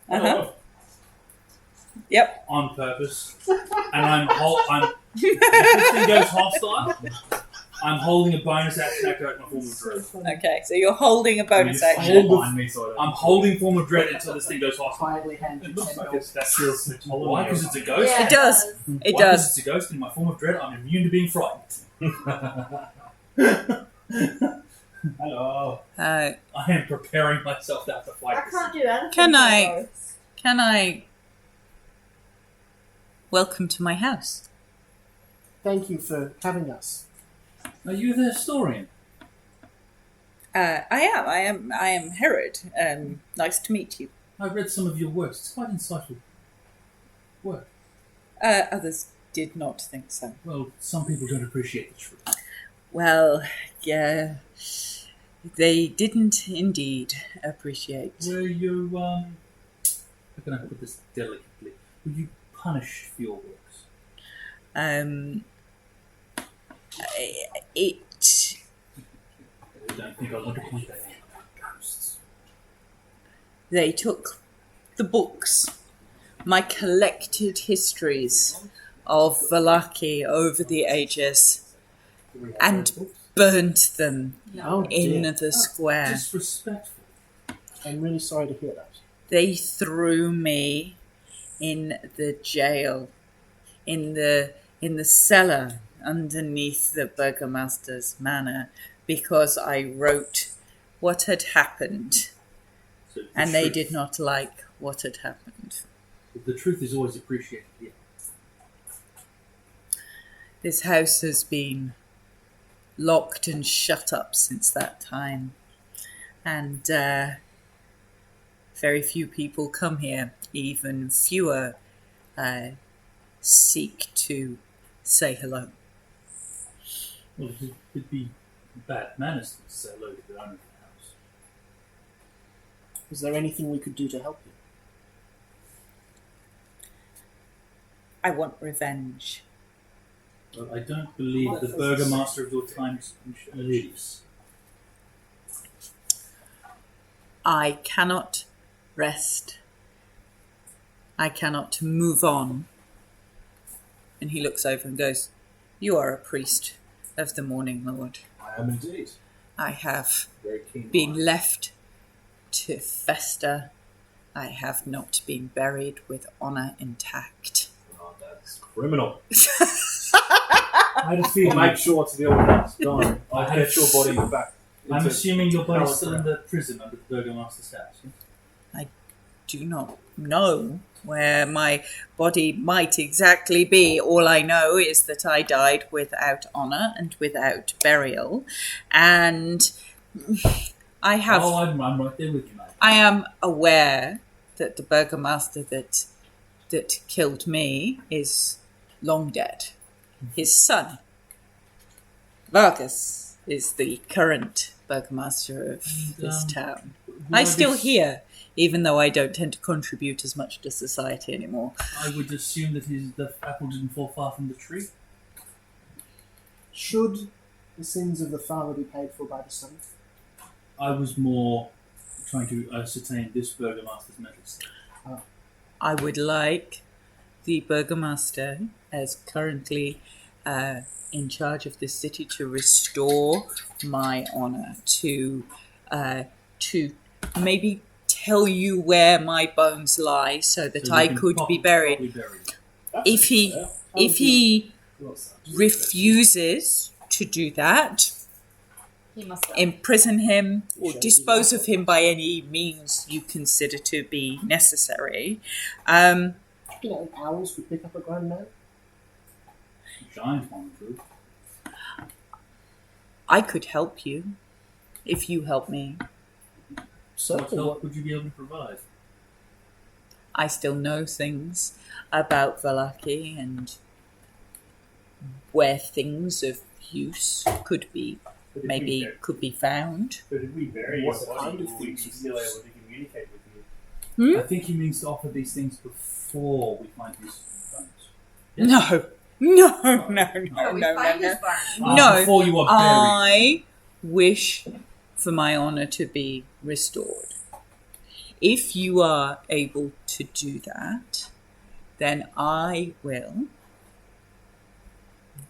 Uh-huh. Yep. on purpose, and if this thing goes hostile, I'm holding a bonus action activate my form of dread. Okay, so you're holding a bonus Just action. hold Behind me, so I don't- I'm holding form of dread until this thing goes hostile. Quietly hand you It looks 10 like gold. it's that feels so tall. Why? Because it's a ghost. Yeah, It does. It Why? Because does. it's a ghost. In my form of dread, I'm immune to being frightened. Hello. Uh, I am preparing myself to have to fight I this. can't do anything. Can I welcome to my house? Thank you for having us. Are you the historian? I am Herod. Nice to meet you. I read some of your works. It's quite insightful work. Others did not think so. Well, some people don't appreciate the truth. Well, yeah, they didn't indeed appreciate. Were you, how can I put this delicately? Were you punished for your works? It. I don't think I want to point that out about ghosts. They took the books my collected histories of Valaki over the ages and burnt them Oh, in dear. the square. Disrespectful. I'm really sorry to hear that. They threw me in the jail, in the cellar underneath the burgomaster's manor, because I wrote what had happened, So the and they truth- did not like what had happened. The truth is always appreciated. Yeah. This house has been locked and shut up since that time, and very few people come here. Even fewer seek to say hello. Well, it'd be bad manners to say hello to the owner of the house. Is there anything we could do to help you? I want revenge. Well, I don't believe the burgomaster of your time lives. I cannot rest. I cannot move on. And he looks over and goes, "You are a priest of the Morning Lord. I am indeed. I have Very keen. been left to fester. I have not been buried with honour intact." Oh, that's criminal. I had a feeling. Make sure to deal with that. Don't. I I'll had get your body back. I'm into assuming your body's still in character. the prison under the burgomaster's house. Yes? Do not know where my body might exactly be. All I know is that I died without honour and without burial. And I have... Oh, I'm right there with you, mate. I am aware that the burgomaster that killed me is long dead. His son, Vargas, is the current burgomaster of this town. I still hear, even though I don't tend to contribute as much to society anymore. I would assume that the apple didn't fall far from the tree. Should the sins of the father be paid for by the son? I was more trying to ascertain this burgomaster's mental state. I would like the burgomaster, as currently in charge of this city, to restore my honour, to maybe tell you where my bones lie, so that So I you can could be buried. properly If he refuses to do that, He must die. imprison him or Sure, dispose of him by any means you consider to be necessary. Owls would pick up a grown man? Giant one, too. I could help you if you help me. What Certainly. help would you be able to provide? I still know things about Valaki and where things of use could be found. But if we bury What your kind body, of will we be things? still able to communicate with you? I think he means to offer these things before we find these bones. No. Oh, we find his barn. No, Before you are buried. I wish for my honour to be restored. If you are able to do that, then I will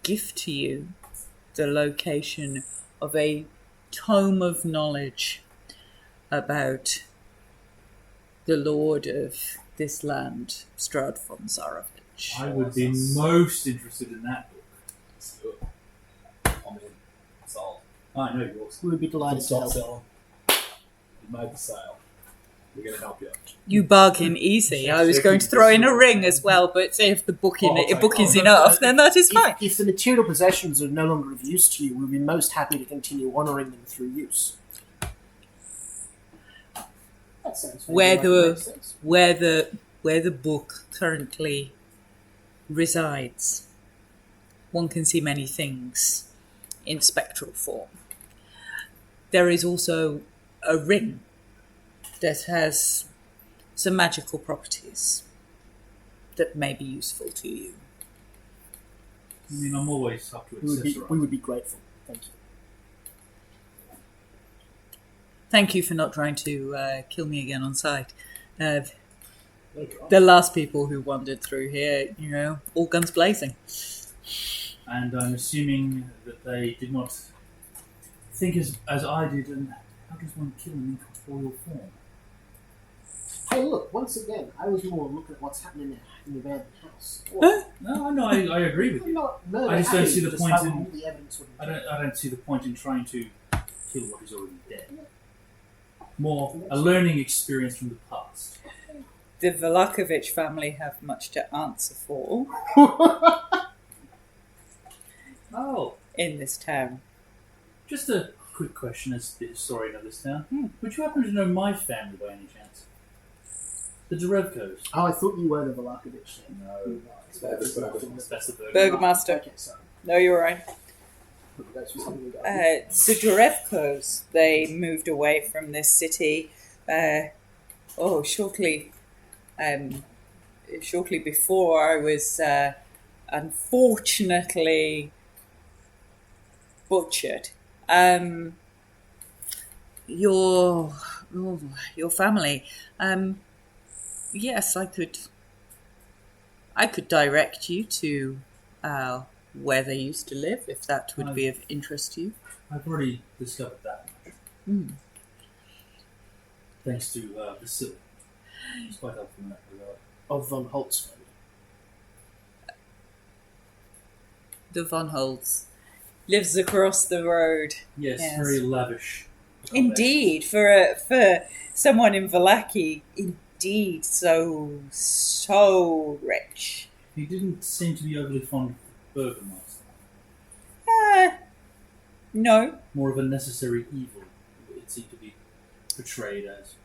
give to you the location of a tome of knowledge about the lord of this land, Strad von Zarovich. I would be most interested in that book. I'm in. Sold. I know yours. We would be delighted to Stop help. selling. You made the sale. We're going to help you. You bargain easy. I was going to throw in a ring as well, but say if the book is enough, then that is fine. If the material possessions are no longer of use to you, we'll be most happy to continue honouring them through use. That sounds Where like it makes sense. where the book currently resides, one can see many things in spectral form. There is also a ring that has some magical properties that may be useful to you. I mean, I'm always up to We accessorize. would be grateful. Thank you. Thank you for not trying to kill me again on sight. It The last people who wandered through here, all guns blazing. And I'm assuming that they did not think as I did, and how does one kill an incorporeal form? Hey, look, once again, I was more looking at what's happening in the abandoned house. No, I agree with I'm you. not murder I just don't happy, see the just point how in- all the evidence would I don't see the point in trying to kill what is already dead. More a learning experience from the past. The Velakovich family have much to answer for Oh, in this town. just a quick question as the historian of this town. Would you happen to know my family by any chance? The Derevkos. Oh, I thought you were the Velakovich then. No. That's the Burger. Burgomaster. Okay, sorry. No, you're right. That's for something we got. Zdorevkos, they moved away from this city shortly before I was unfortunately butchered. Your family. Yes, I could direct you to where they used to live, if that would be of interest to you. I've already discovered that much. Thanks to Vasily. It's quite helpful in that regard. Of von Holt's family. The Von Holtz lives across the road. Yes, Yes. very lavish. Indeed, for someone in Vallaki, indeed, so rich. He didn't seem to be overly fond of the Burgomaster. No, More of a necessary evil, it seemed to be portrayed as.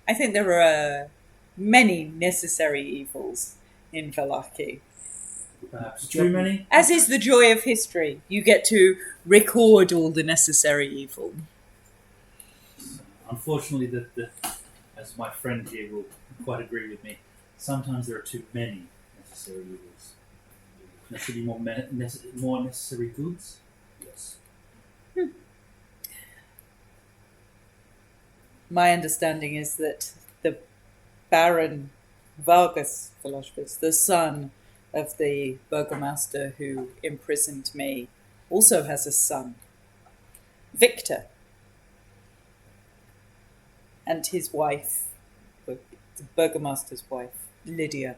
I think there are many necessary evils in Vallaki. Perhaps too many? As is the joy of history. You get to record all the necessary evil. Unfortunately, as my friend here will quite agree with me, sometimes there are too many necessary evils. There should be more necessary goods. Yes. My understanding is that the Baron Vargas Velasquez, the son of the burgomaster who imprisoned me, also has a son, Victor, and his wife, the burgomaster's wife, Lydia.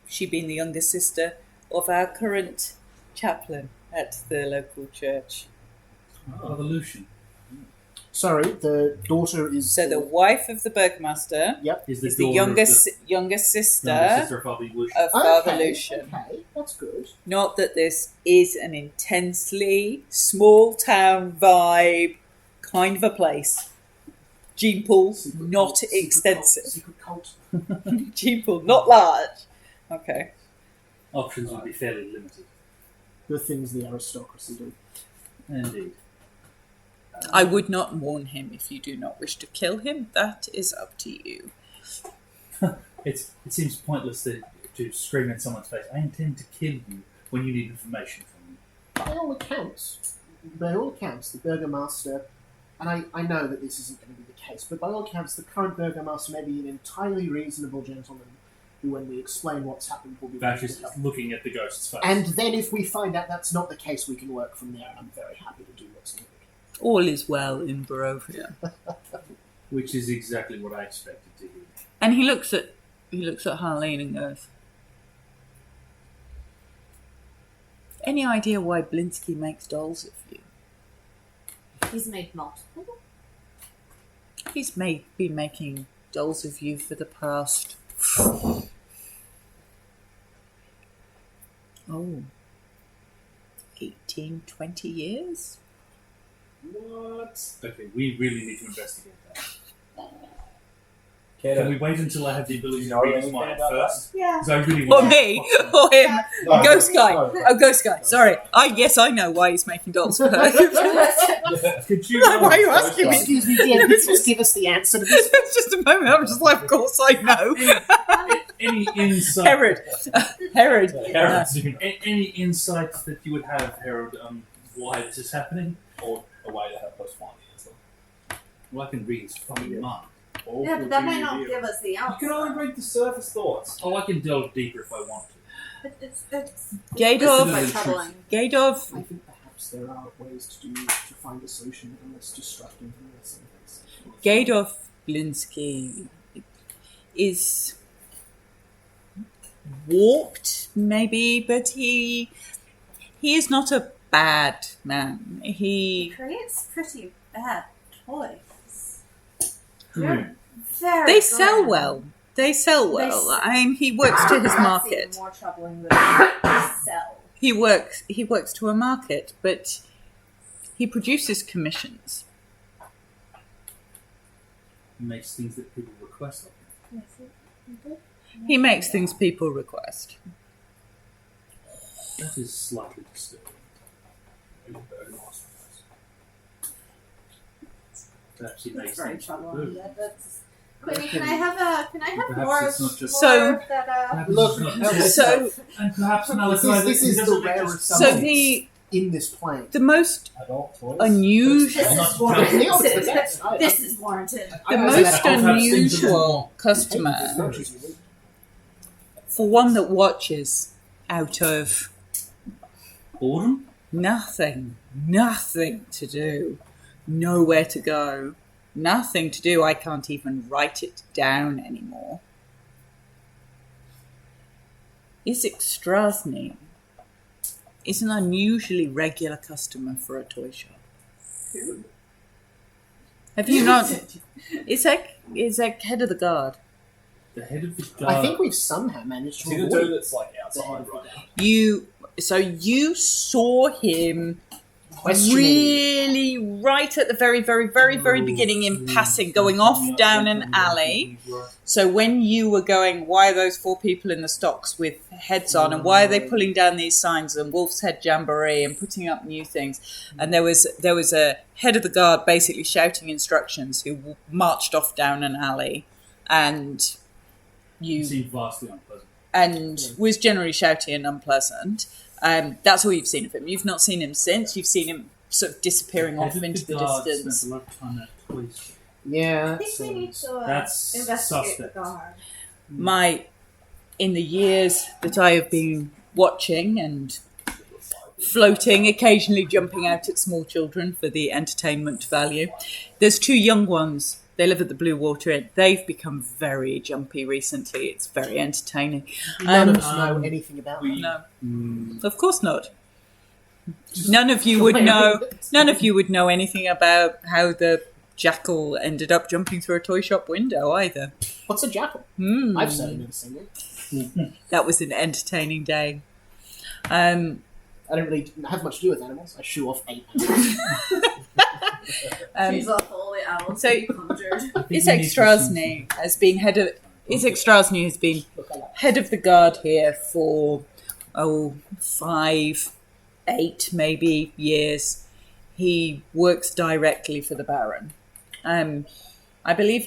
She being the younger sister of our current chaplain at the local church. Father Lucian Sorry, the daughter is. So the wife of the burgomaster Yep. is the is the daughter youngest of younger the sister younger sister of Father Lucian. of Father Okay, Lucian. Okay, that's good. Not that this is an intensely small town vibe kind of a place. Gene pool, Secret not cult, secret extensive. cult, secret cult. Gene pool, not large. Okay. Options would be fairly limited. The things the aristocracy do. Indeed. I would not warn him if you do not wish to kill him. That is up to you. It seems pointless to scream in someone's face, I intend to kill you, when you need information from me. By all accounts, the burgomaster, and I know that this isn't going to be the case, but by all accounts, the current burgomaster may be an entirely reasonable gentleman who, when we explain what's happened, will be Vash willing is to help. looking at the ghost's face. And then if we find out that's not the case, we can work from there, and I'm very happy to do what's needed. All is well in Barovia. Which is exactly what I expected to hear. And he looks at Harleen and goes, any idea why Blinsky makes dolls of you? He's made multiple. He's been making dolls of you for the past... 18, 20 years? What? Okay, we really need to investigate that. Care Can to- we wait until I have the ability to know read his anything mind about first? Yeah. Because I really Or want me? to. Or him? No, Ghost guy. no. Oh, Ghost guy. Sorry. Yes, I know why he's making dolls for her. Could you? Why are you asking me? Excuse me, dear, please just give us the answer to this. It's just a moment. I'm just like, of course I know. Any insight? Herod. Herod. No. Any insights that you would have, Herod, on why this is happening? Or a way to help us find the answer. Well, I can read his fucking mind. Yeah, but that might not give us the You can outside. only read the surface thoughts. Oh, I can delve deeper if I want to. It's Gadov, quite troubling. Gadov, I think perhaps there are ways to find a solution unless destructing from the same place. Gadov Blinsky is warped, maybe, but he is not a bad man. He creates pretty bad toys. Hmm. They're very They sell good. well. They sell well. sell- I mean, he works to his That's even market. more troubling than they sell. He works to a market, but he produces commissions. He makes things that people request of him. He makes things people request. That is slightly disturbing. Perhaps he That's makes very things for troubling. good. That's Quinny, can I have Perhaps more it's not just- So- of that? Perhaps Look, it's not just- So, and perhaps This is the rarest so substance the in this plane. the most Adult toys. unusual, This is Not warranted. just- This is warranted. the I- most Perhaps things unusual As customer much as you need. for one that watches out of boredom. nothing to do, nowhere to go, nothing to do. I can't even write it down anymore. Isaac Strasny is an unusually regular customer for a toy shop. Have you not? Isaac head of the guard. The head of the I guard. think we've somehow managed See to the avoid dude that's like outside right now. You saw him questioning. really right at the very beginning in passing, going off down an alley. So when you were going, why are those four people in the stocks with heads on, and why are they pulling down these signs and Wolf's Head Jamboree and putting up new things? And there was a head of the guard basically shouting instructions who marched off down an alley, and He seemed vastly unpleasant. and was generally shouty and unpleasant. That's all you've seen of him. You've not seen him since. You've seen him sort of disappearing off Head of into the guard distance. Spent a lot of time at a toy store. Yeah, I think we need to That's investigate suspect. the guard. In the years that I have been watching and floating, occasionally jumping out at small children for the entertainment value, there's two young ones. They live at the Blue Water Inn. They've become very jumpy recently. It's very entertaining. none of us know anything about we- them. No, of course not. None of you would know. None of you would know anything about how the jackal ended up jumping through a toy shop window either. What's a jackal? Hmm. I've certainly never seen it. That was an entertaining day. I don't really have much to do with animals. I shoo off 8 She's off all the owls so- we conjured. Isaac Strasny has been head of the guard here for 5, 8 maybe years. He works directly for the Baron. I believe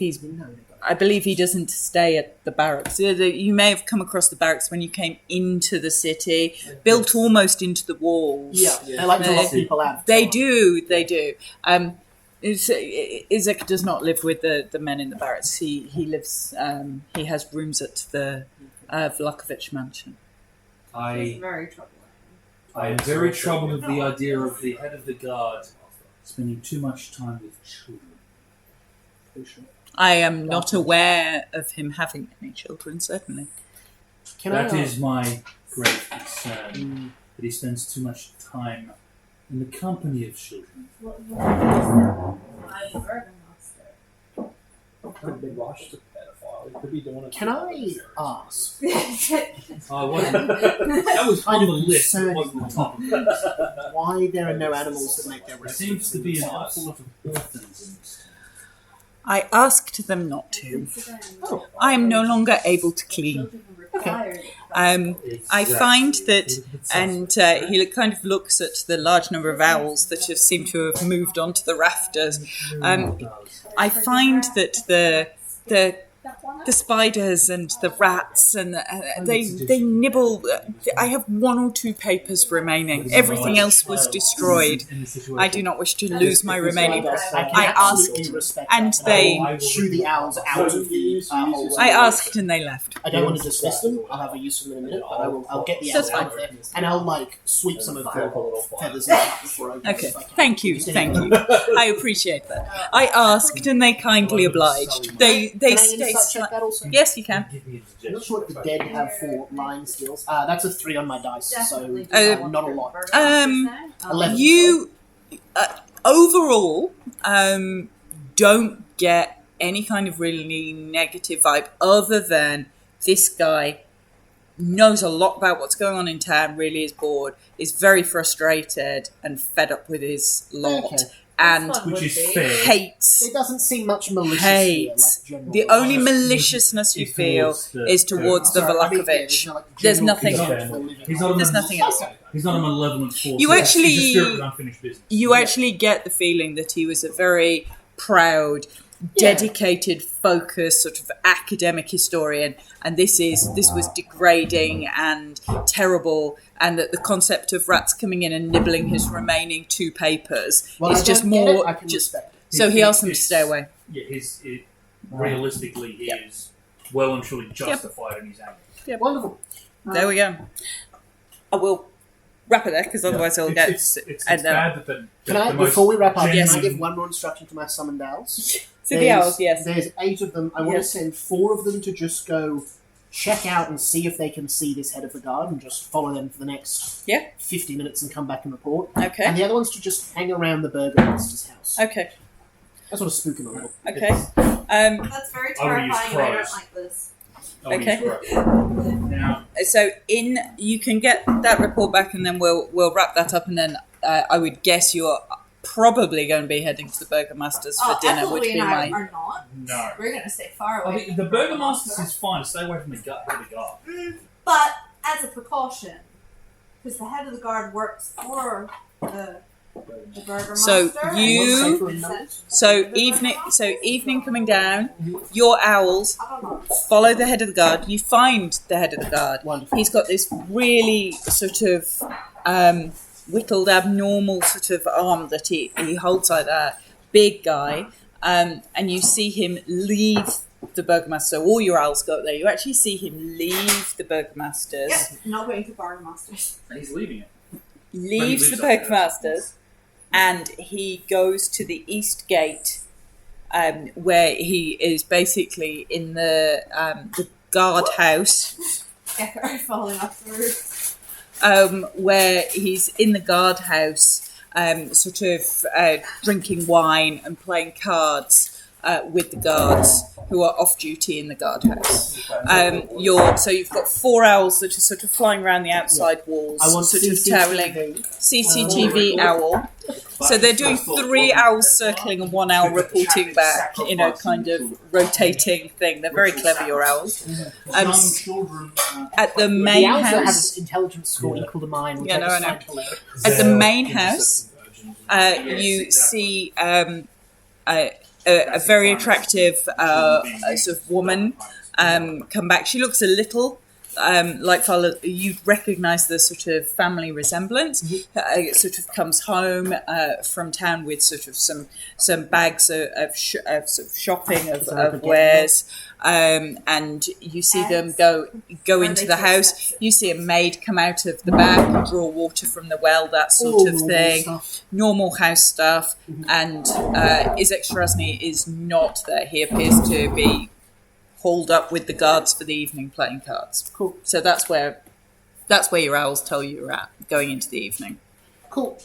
he doesn't stay at the barracks. You may have come across the barracks when you came into the city, built almost into the walls. Yeah, they like to lock people out. They do. Isaac does not live with the men in the barracks. He lives. He has rooms at the Vlakovich mansion. It's I very troubling. am very troubled with the idea of the head of the guard spending too much time with children. I am not aware of him having any children. Certainly, That is my great concern. That he spends too much time in the company of children. I'm a murder monster. Could be rushed to pedophile. He could be doing it. Can I ask I wasn't. That was on the list. It concerning wasn't the top of the list. why there are no animals that make their There rest? seems to be an awful lot of orphans in this. I asked them not to. I am no longer able to clean. I find that, and he kind of looks at the large number of owls that have seemed to have moved onto the rafters. I find that the the spiders and the rats, and they nibble. I have 1 or 2 papers remaining. Everything else was destroyed. I do not wish to lose my remaining. I asked, and they. Shoo the owls out of the hole. I asked, and they left. I don't want to dismiss them. I'll have a use for them in a minute, but I'll get the owls out of there, and I'll sweep some of the feathers out before I go. Okay, thank you. I appreciate that. I asked, and they kindly obliged. They Can I stay. insight check that also? Yes, you can. I'm not sure what the dead have for lying skills. That's a 3 on my dice, so not a lot. 11. You overall don't get any kind of really negative vibe, other than this guy knows a lot about what's going on in town, really is bored, is very frustrated and fed up with his lot. Okay. And Which is fair. hates. There doesn't seem much malicious Hates. here. The only maliciousness you feel is towards the Velakovich. There's nothing. There's nothing else. He's not a malevolent force. You He's actually- a spirit of unfinished business. You actually get the feeling that he was a very proud, dedicated, focused, sort of academic historian, and this was degrading and terrible, and that the concept of rats coming in and nibbling his remaining 2 papers is just more. I can respect it. So he asked them to stay away. Yeah, realistically, he is well and truly justified in his anger. Wonderful. There we go. I will wrap it there, because otherwise it'll get. It's bad that Can I, before we wrap up, can I give one more instruction to my summoned owls? So the owls, yes. There's 8 of them. I want to Yes. send 4 of them to just go check out and see if they can see this head of the guard, and just follow them for the next 50 minutes and come back and report. Okay. And the other one's to just hang around the burgomaster's house. Okay. I just want to spook him a little. Okay. That's very I would use terrifying. I don't crows. like this. Okay. Now, So you can get that report back, and then we'll wrap that up, and then I would guess you're probably going to be heading to the burgomaster's for dinner, which would be Ethel my. and I are not. no. We're going to stay far I away. mean, the burgomaster's is fine. Stay away from the guard. But as a precaution, because the head of the guard works for the burgomaster. So evening coming down, your owls I don't know. follow the head of the guard. You find the head of the guard. Wonderful. He's got this really sort of whittled, abnormal sort of arm that he holds like that. Big guy. And you see him leave the burgomaster. So all your owls go up there. You actually see him leave the burgomaster's. Yes, not going to burgomasters. And he's leaving it. Leaves the lives up there. burgomaster's, and he goes to the east gate, where he is basically in the guardhouse. Echo falling off the roof. Where he's in the guardhouse, sort of drinking wine and playing cards with the guards who are off duty in the guardhouse. So you've got 4 owls that are sort of flying around the outside walls, I want sort of towering. CCTV. CCTV owl. So they're doing 3 owls circling and 1 owl reporting back in a kind of rotating thing. They're very clever, your owls. Young children. At the The main owls that have house, an intelligence score equal to mine, which Yeah, I no, just I know. find hilarious. at the main house, you see a very attractive sort of woman come back. She looks a little like Father. You'd recognise the sort of family resemblance. Sort of comes home from town with sort of some bags of sort of shopping of wares, and you see them go into the house. You see a maid come out of the back and draw water from the well, that sort of thing. Normal house stuff. And Izek Strasny is not there. He appears to be hauled up with the guards for the evening playing cards. Cool. So that's where your owls tell you you're at going into the evening. Cool.